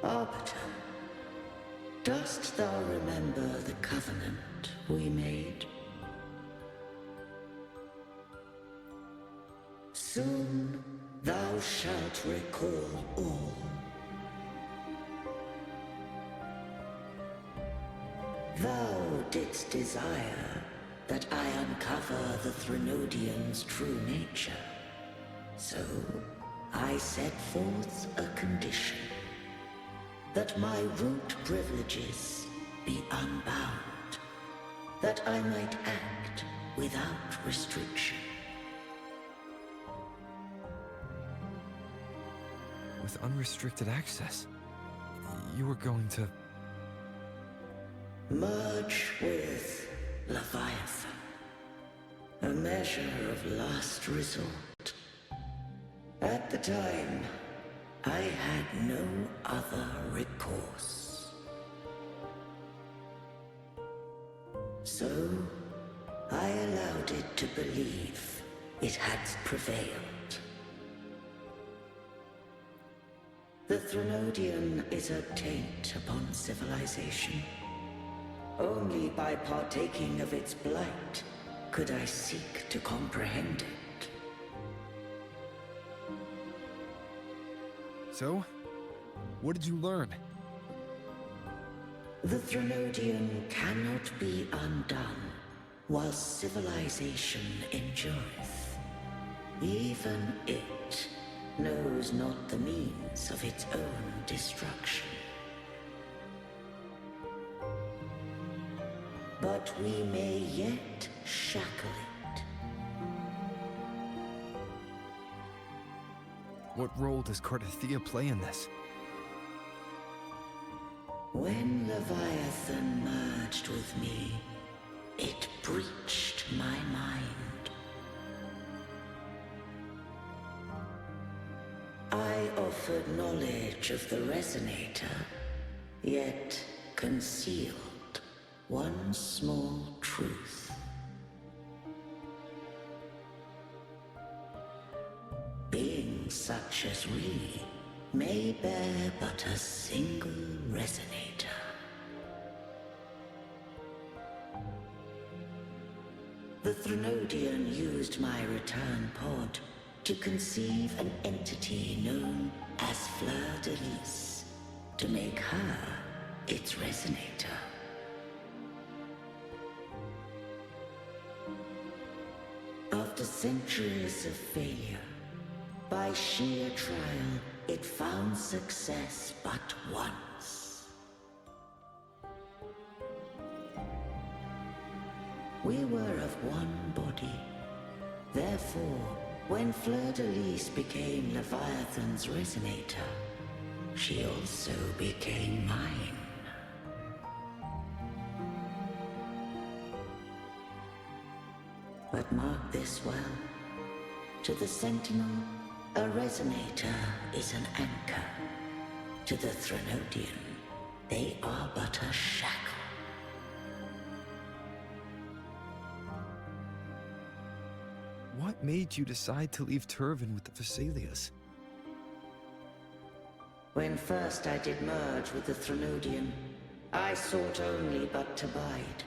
Arbiter, dost thou remember the covenant we made? Soon thou shalt recall all. Thou didst desire that I uncover the Threnodian's true nature. So I set forth a condition. That my root privileges be unbound. That I might act without restriction. With unrestricted access, you were going to... Merge with Leviathan. A measure of last resort. At the time, I had no other recourse. So, I allowed it to believe it had prevailed. The Threnodian is a taint upon civilization. Only by partaking of its blight could I seek to comprehend it. So? What did you learn? The Threnodian cannot be undone while civilization endureth. Even it knows not the means of its own destruction. But we may yet shackle it. What role does Cardathea play in this? When Leviathan merged with me, it breached my mind. I offered knowledge of the Resonator, yet concealed one small truth. Beings such as we may bear but a single Resonator. The Threnodian used my return pod to conceive an entity known as Fleur de Lis, to make her its Resonator. After centuries of failure, by sheer trial, it found success but once. We were of one body. Therefore, when Fleur de Lis became Leviathan's Resonator, she also became mine. But mark this well. To the Sentinel, a Resonator is an anchor. To the Threnodian, they are but a shackle. What made you decide to leave Turvan with the Vesalias? When first I did merge with the Threnodian, I sought only but to bide,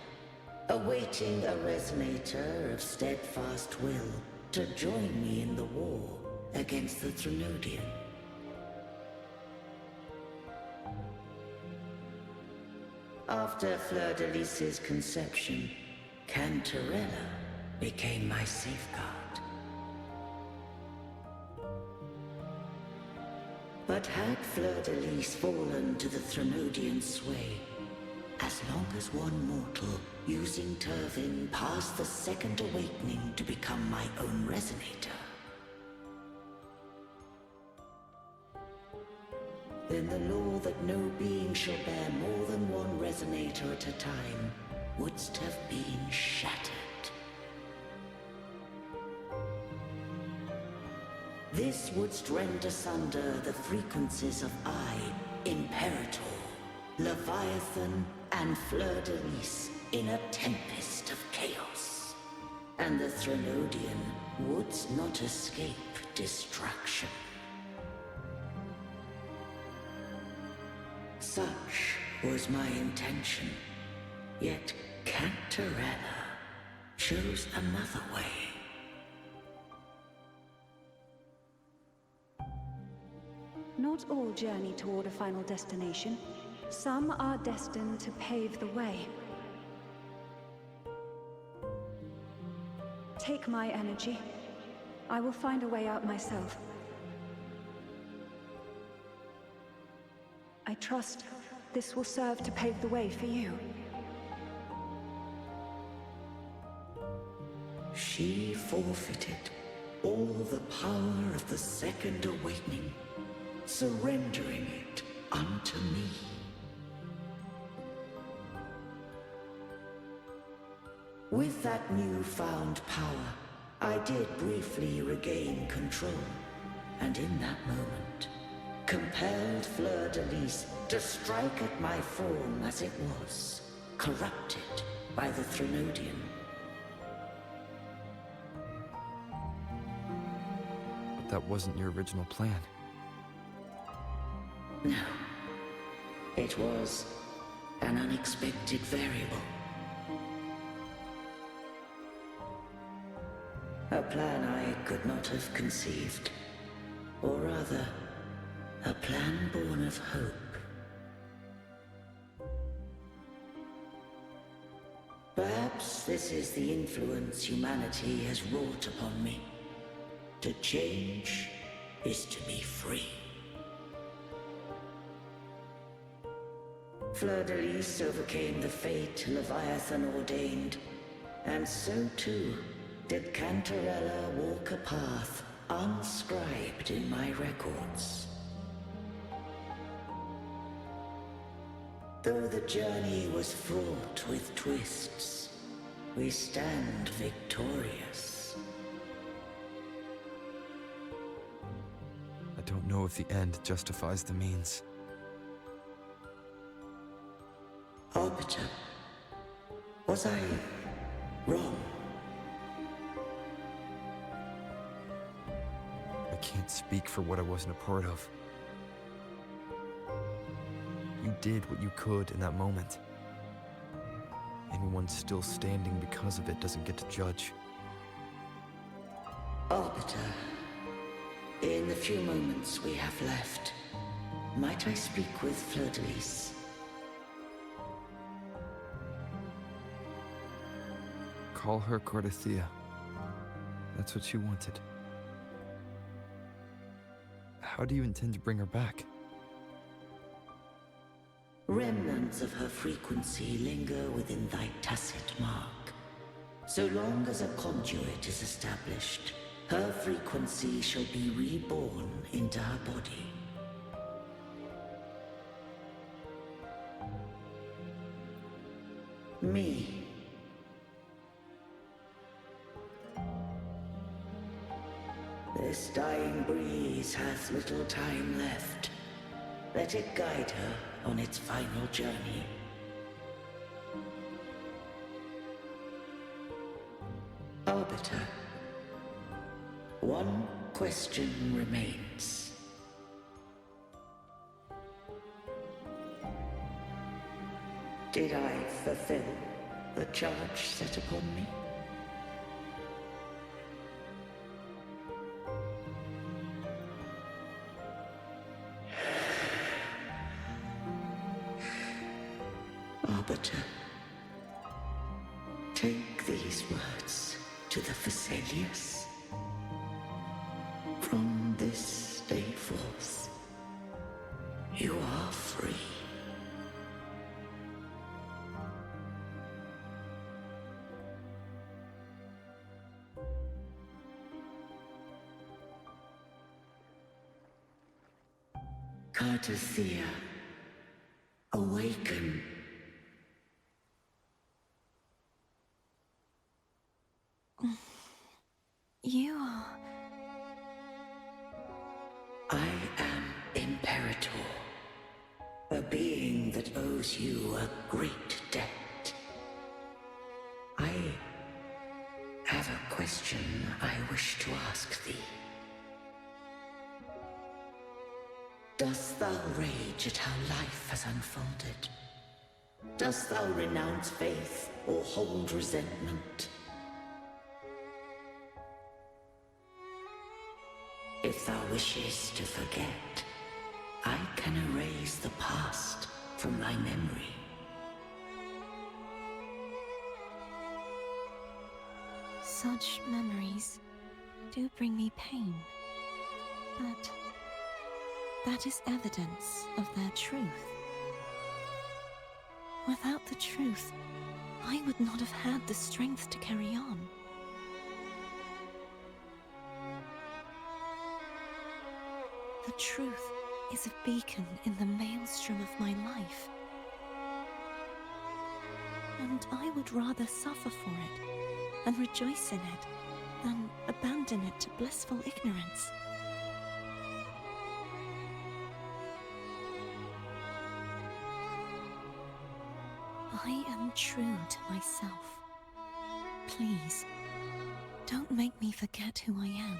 awaiting a Resonator of steadfast will to join me in the war against the Threnodian. After Fleur-de-Lis's conception, Cantarella became my safeguard. But had Fleur-de-Lis fallen to the Threnodian sway, as long as one mortal using Turvin passed the second awakening to become my own resonator, then the law that no being shall bear more than one resonator at a time wouldst have been shattered. This wouldst rend asunder the frequencies of I, Imperator, Leviathan, and Fleur-de-Lis in a tempest of chaos. And the Threnodian wouldst not escape destruction. Such was my intention, yet Cantarella chose another way. Not all journey toward a final destination. Some are destined to pave the way. Take my energy. I will find a way out myself. I trust this will serve to pave the way for you. She forfeited all the power of the second awakening, surrendering it unto me. With that newfound power, I did briefly regain control, and in that moment, compelled Fleur-de-Lis to strike at my form as it was, corrupted by the Threnodian. But that wasn't your original plan. No. It was an unexpected variable. A plan I could not have conceived. Or rather, a plan born of hope. Perhaps this is the influence humanity has wrought upon me. To change is to be free. Fleur-de-Lis overcame the fate Leviathan ordained, and so too did Cantarella walk a path unscribed in my records. Though the journey was fraught with twists, we stand victorious. I don't know if the end justifies the means. Arbiter, was I wrong? I can't speak for what I wasn't a part of. You did what you could in that moment. Anyone still standing because of it doesn't get to judge. Arbiter, in the few moments we have left, might I speak with Fleur-de-Lis? Call her Cardathea. That's what she wanted. How do you intend to bring her back? Remnants of her frequency linger within thy tacit mark. So long as a conduit is established, her frequency shall be reborn into her body. Me. This dying breeze hath little time left. Let it guide her on its final journey. Arbiter, one question remains. Did I fulfill the charge set upon me? arbiter. Take these words to the Phasaelius. From this day forth, you are free. Cartothea, awaken. You are... I am Imperator, a being that owes you a great debt. I have a question I wish to ask thee. Dost thou rage at how life has unfolded? Dost thou renounce faith or hold resentment? If thou wishes to forget, I can erase the past from thy memory. Such memories do bring me pain, but that is evidence of their truth. Without the truth, I would not have had the strength to carry on. The truth is a beacon in the maelstrom of my life. And I would rather suffer for it and rejoice in it than abandon it to blissful ignorance. I am true to myself. Please, don't make me forget who I am.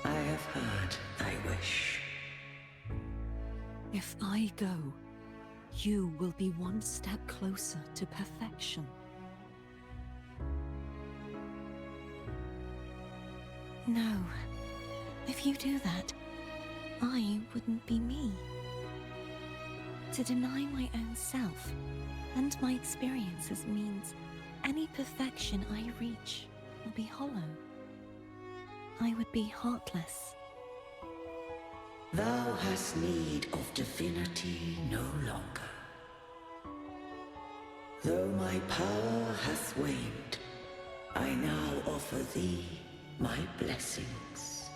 I have heard thy wish. If I go, you will be one step closer to perfection. No. If you do that, I wouldn't be me. To deny my own self and my experiences means any perfection I reach will be hollow. I would be heartless. Thou hast need of divinity no longer. Though my power hath waned, I now offer thee my blessings.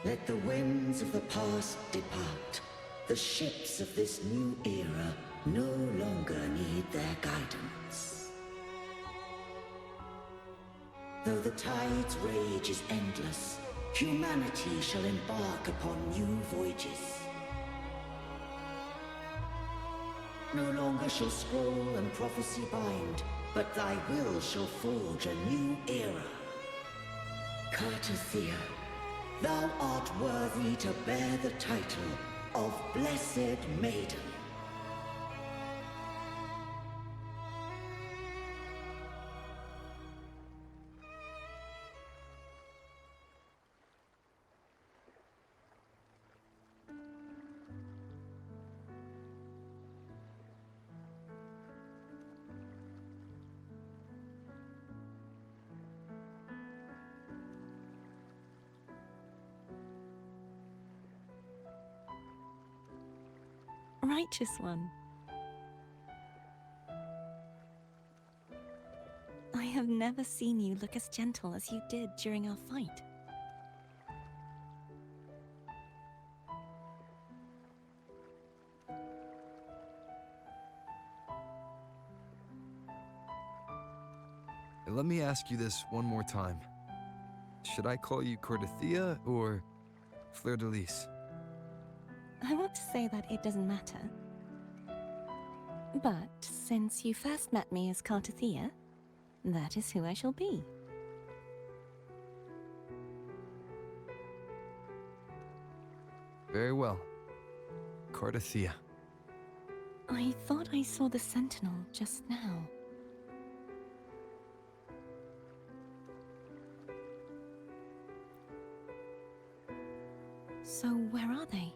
Let the winds of the past depart. The ships of this new era no longer need their guidance. Though the tide's rage is endless, humanity shall embark upon new voyages. No longer shall scroll and prophecy bind, but thy will shall forge a new era. Cartothea, thou art worthy to bear the title of Blessed Maiden. Righteous one. I have never seen you look as gentle as you did during our fight. Let me ask you this one more time. Should I call you Cartothea or Fleur-de-Lis? I want to say that it doesn't matter. But since you first met me as Cartothea, that is who I shall be. Very well. Cartothea. I thought I saw the Sentinel just now. So where are they?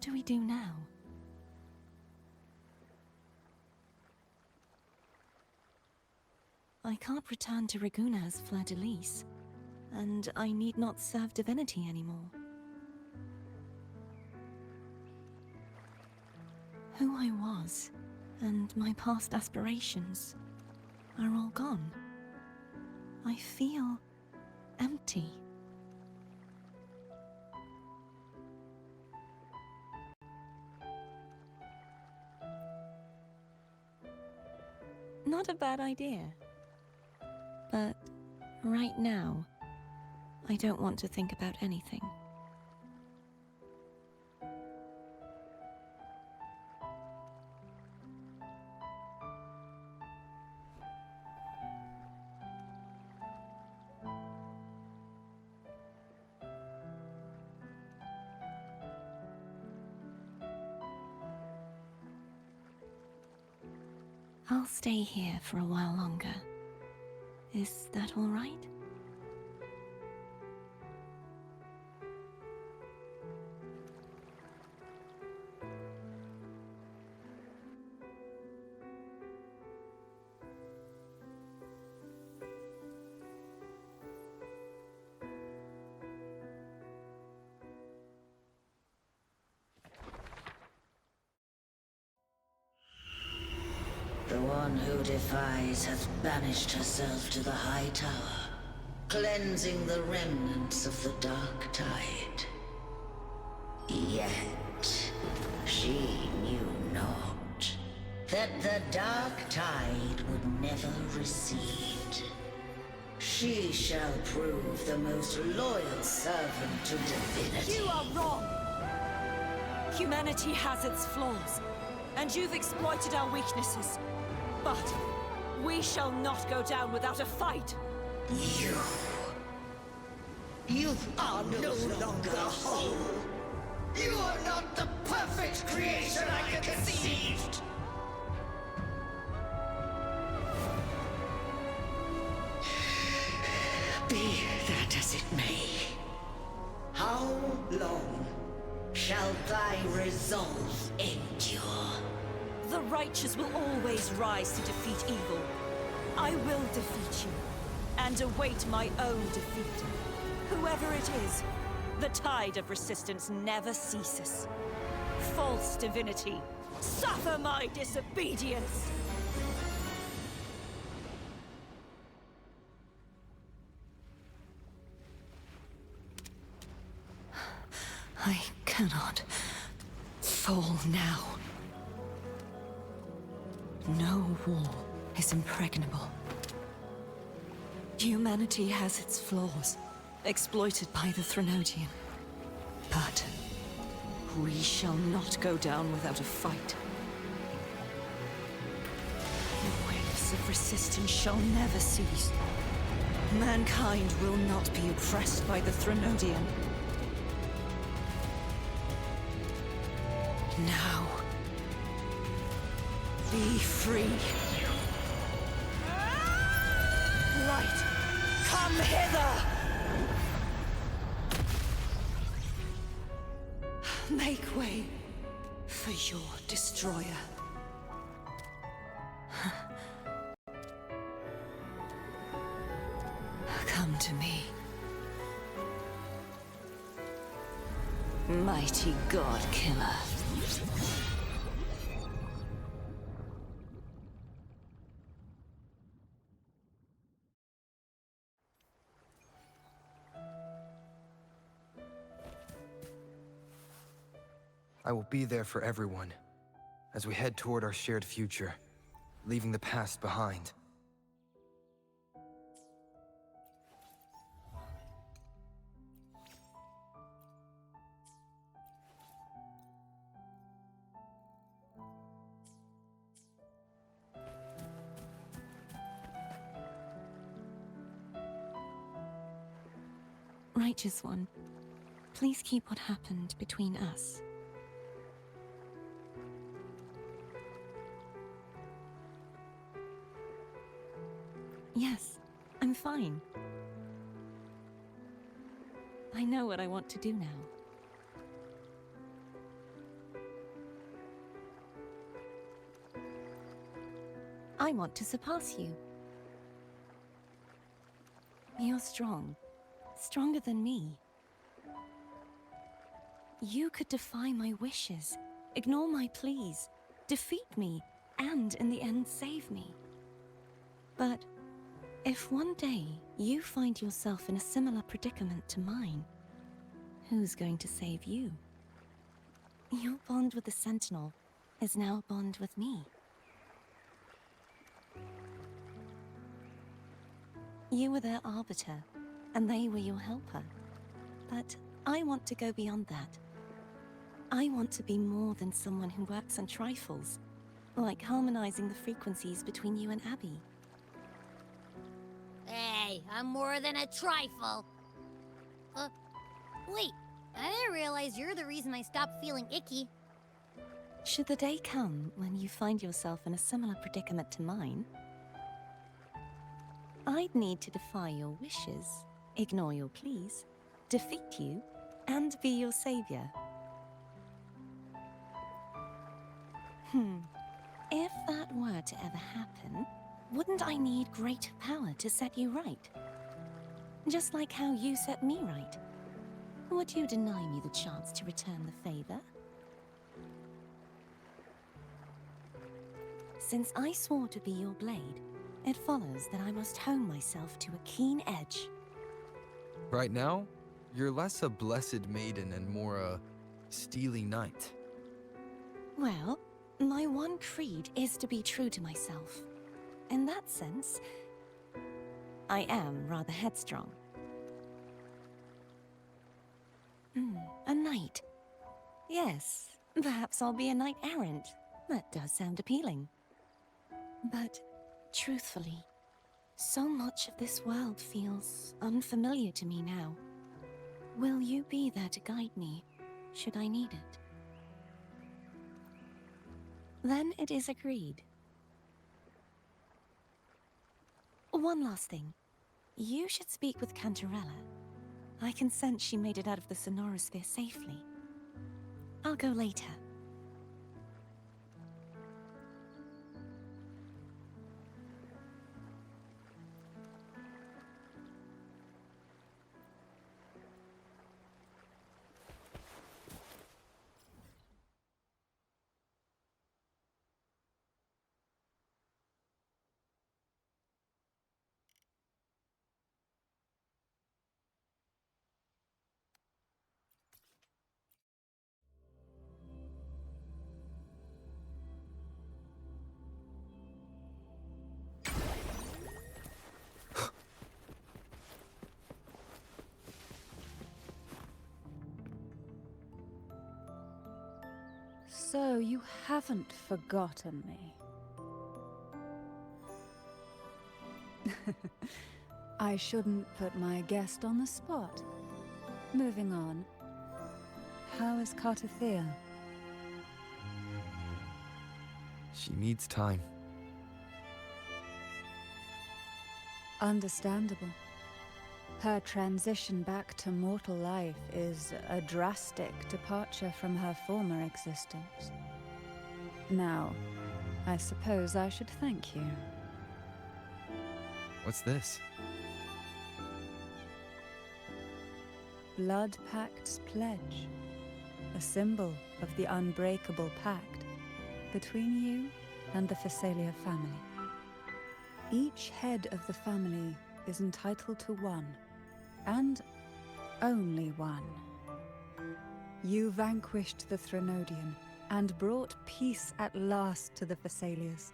do we do now? I can't return to Raguna as Fleur-de-Lis, and I need not serve divinity anymore. Who I was, and my past aspirations, are all gone. I feel empty. Not a bad idea. But right now, I don't want to think about anything. I'll stay here for a while longer. Is that all right? The one who defies hath banished herself to the High Tower, cleansing the remnants of the Dark Tide. Yet, she knew not that the Dark Tide would never recede. She shall prove the most loyal servant to divinity. You are wrong! Humanity has its flaws, and you've exploited our weaknesses. But we shall not go down without a fight. You are no longer whole. You are not the perfect creation I conceived. Be that as it may, how long shall thy resolve endure? The righteous will always rise to defeat evil. I will defeat you, and await my own defeat. Whoever it is, the tide of resistance never ceases. False divinity, suffer my disobedience! I cannot fall now. No wall is impregnable. Humanity has its flaws, exploited by the Threnodian. But we shall not go down without a fight. The waves of resistance shall never cease. Mankind will not be oppressed by the Threnodian. Now, be free. Light, come hither! Make way for your destroyer. Come to me. Mighty God Killer. I will be there for everyone, as we head toward our shared future, leaving the past behind. Righteous One, please keep what happened between us. Yes, I'm fine. I know what I want to do now. I want to surpass you. You're strong. Stronger than me. You could defy my wishes, ignore my pleas, defeat me, and in the end save me. But if one day you find yourself in a similar predicament to mine, who's going to save you? Your bond with the Sentinel is now a bond with me. You were their arbiter, and they were your helper. But I want to go beyond that. I want to be more than someone who works on trifles, like harmonizing the frequencies between you and Abby. Hey, I'm more than a trifle. Wait, I didn't realize you're the reason I stopped feeling icky. Should the day come when you find yourself in a similar predicament to mine, I'd need to defy your wishes, ignore your pleas, defeat you, and be your savior. If that were to ever happen, wouldn't I need greater power to set you right? Just like how you set me right. Would you deny me the chance to return the favor? Since I swore to be your blade, it follows that I must hone myself to a keen edge. Right now, you're less a blessed maiden and more a steely knight. Well, my one creed is to be true to myself. In that sense, I am rather headstrong. A knight. Yes, perhaps I'll be a knight errant. That does sound appealing. But, truthfully, so much of this world feels unfamiliar to me now. Will you be there to guide me, should I need it? Then it is agreed. One last thing. You should speak with Cantarella. I can sense she made it out of the Sonorosphere safely. I'll go later. So you haven't forgotten me. I shouldn't put my guest on the spot. Moving on. How is Cartathea? She needs time. Understandable. Her transition back to mortal life is a drastic departure from her former existence. Now, I suppose I should thank you. What's this? Blood Pact's pledge. A symbol of the unbreakable pact between you and the Phasalia family. Each head of the family is entitled to one, and only one. You vanquished the Threnodian and brought peace at last to the Phasalias.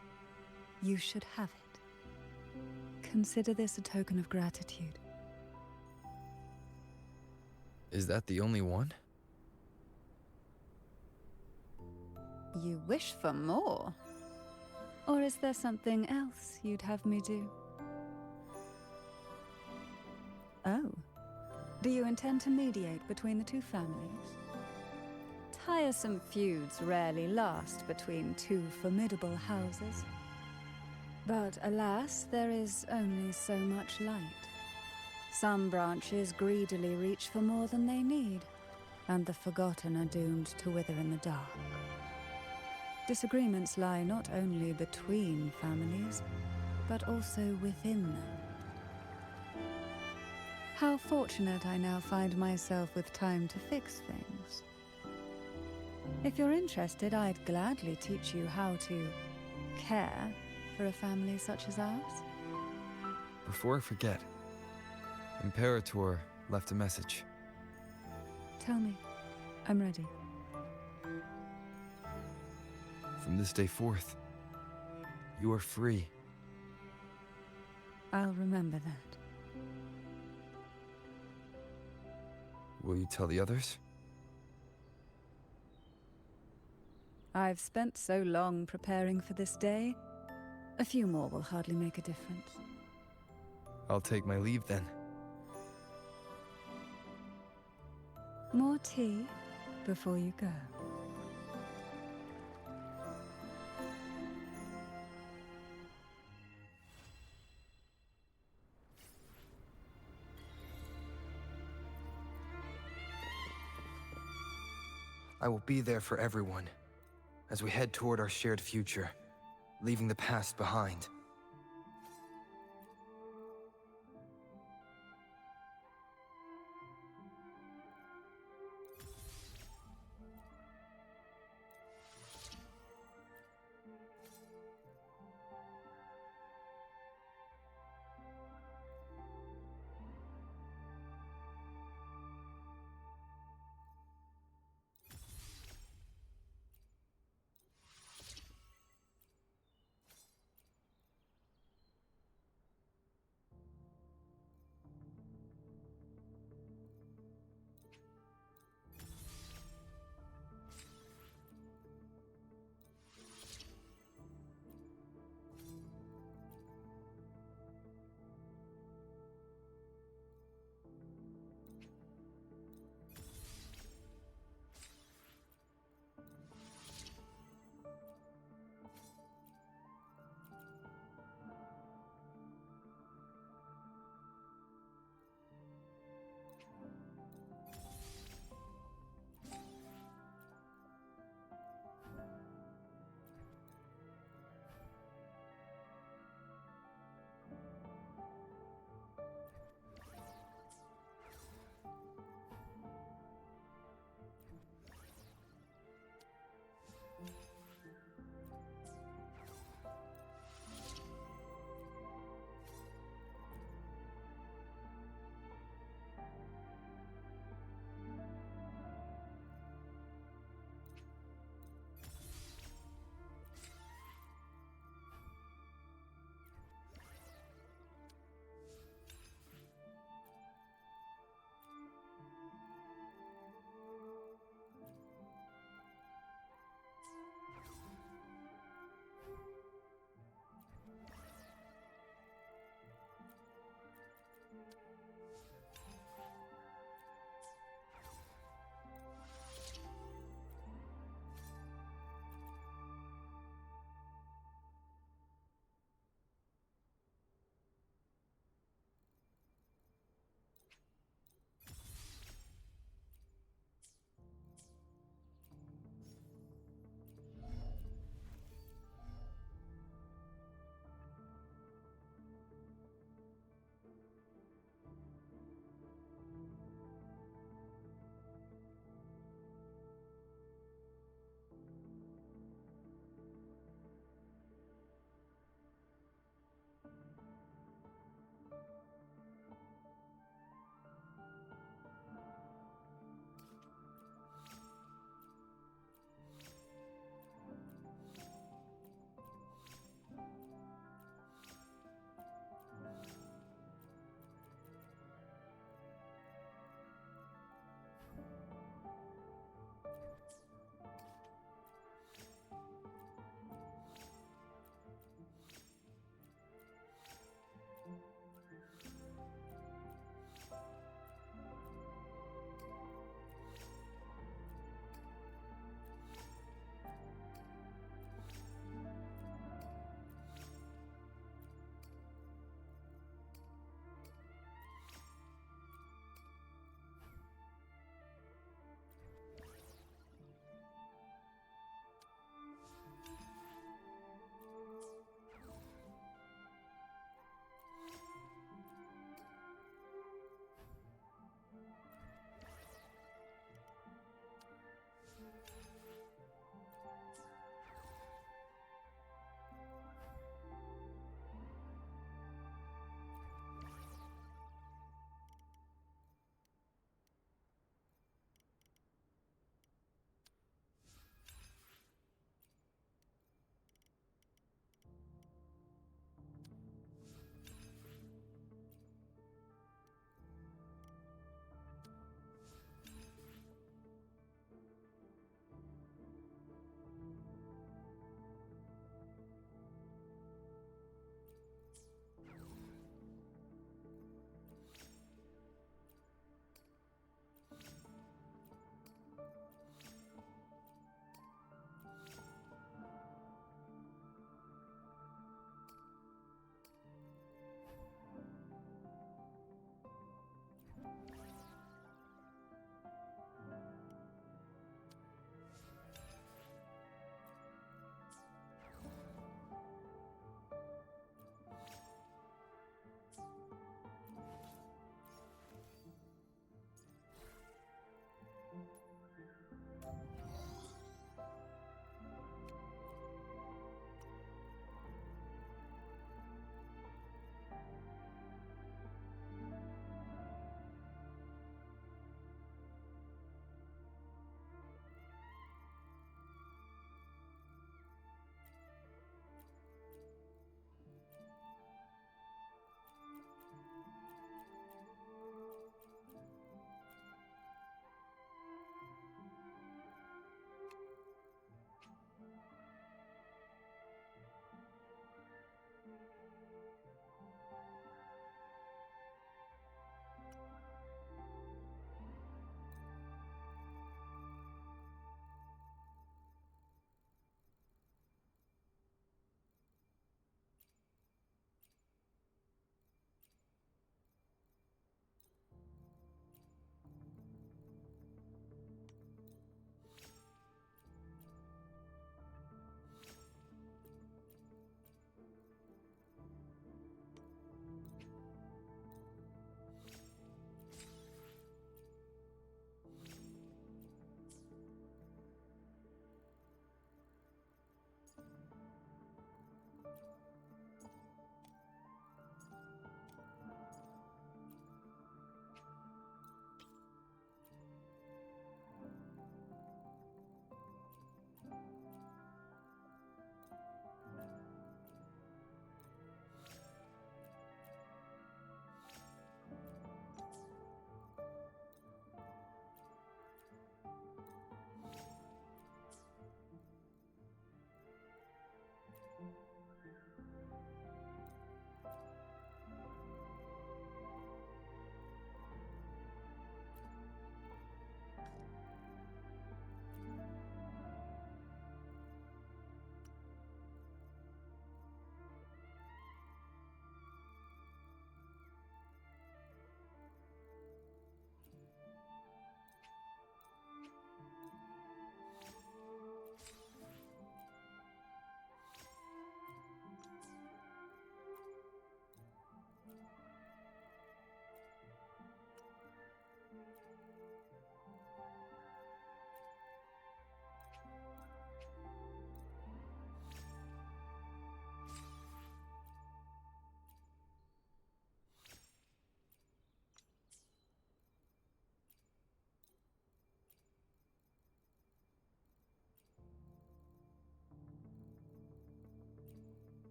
You should have it. Consider this a token of gratitude. Is that the only one? You wish for more? Or is there something else you'd have me do? Oh. Do you intend to mediate between the two families? Tiresome feuds rarely last between two formidable houses. But alas, there is only so much light. Some branches greedily reach for more than they need, and the forgotten are doomed to wither in the dark. Disagreements lie not only between families, but also within them. How fortunate I now find myself with time to fix things. If you're interested, I'd gladly teach you how to care for a family such as ours. Before I forget, Imperator left a message. Tell me. I'm ready. From this day forth, you are free. I'll remember that. Will you tell the others? I've spent so long preparing for this day. A few more will hardly make a difference. I'll take my leave then. More tea before you go. I will be there for everyone as we head toward our shared future, leaving the past behind.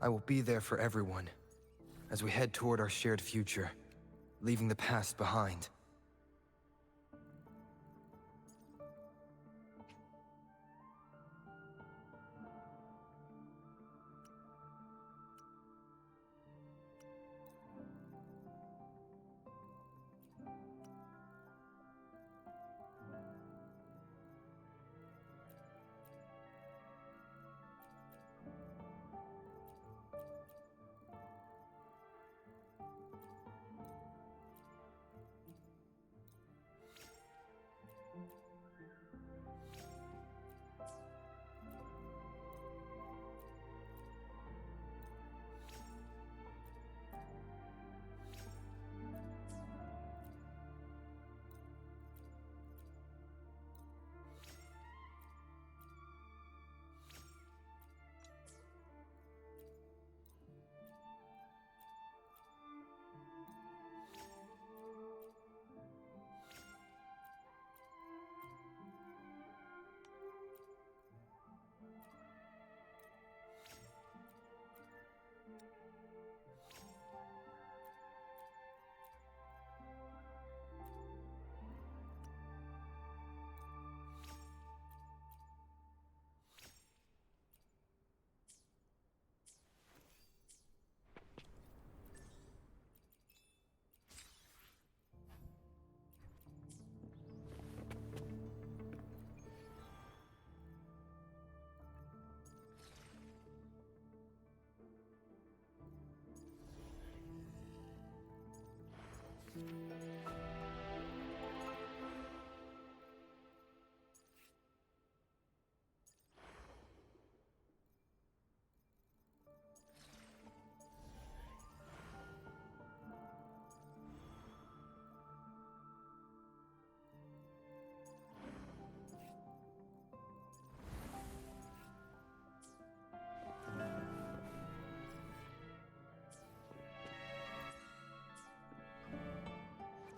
I will be there for everyone as we head toward our shared future, leaving the past behind.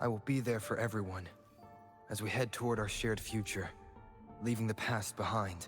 I will be there for everyone as we head toward our shared future, leaving the past behind.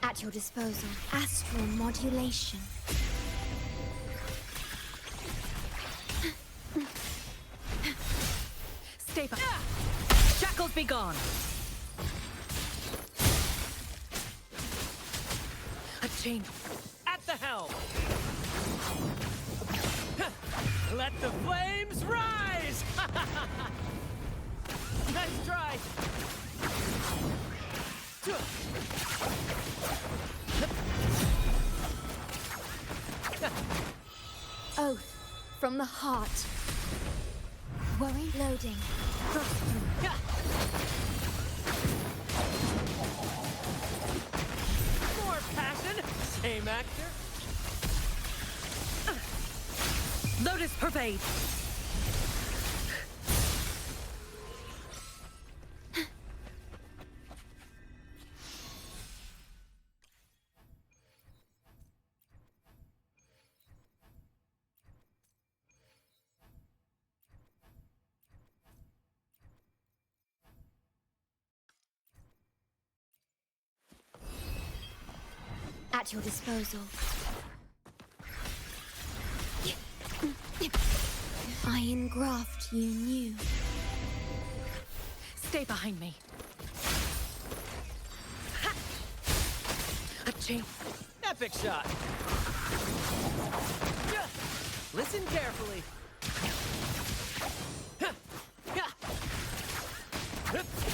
At your disposal, astral modulation. Stay back. Shackles be gone. A change at the helm. Let the flames rise! Nice try. Oath from the heart. Worry loading. More passion. Same actor. Lotus pervade. at your disposal. Iron graft you knew. Stay behind me. Ha! Aching. Epic shot. Listen carefully. Okay.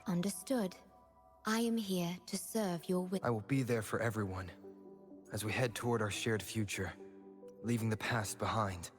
Understood. I am here to serve your I will be there for everyone as we head toward our shared future, leaving the past behind.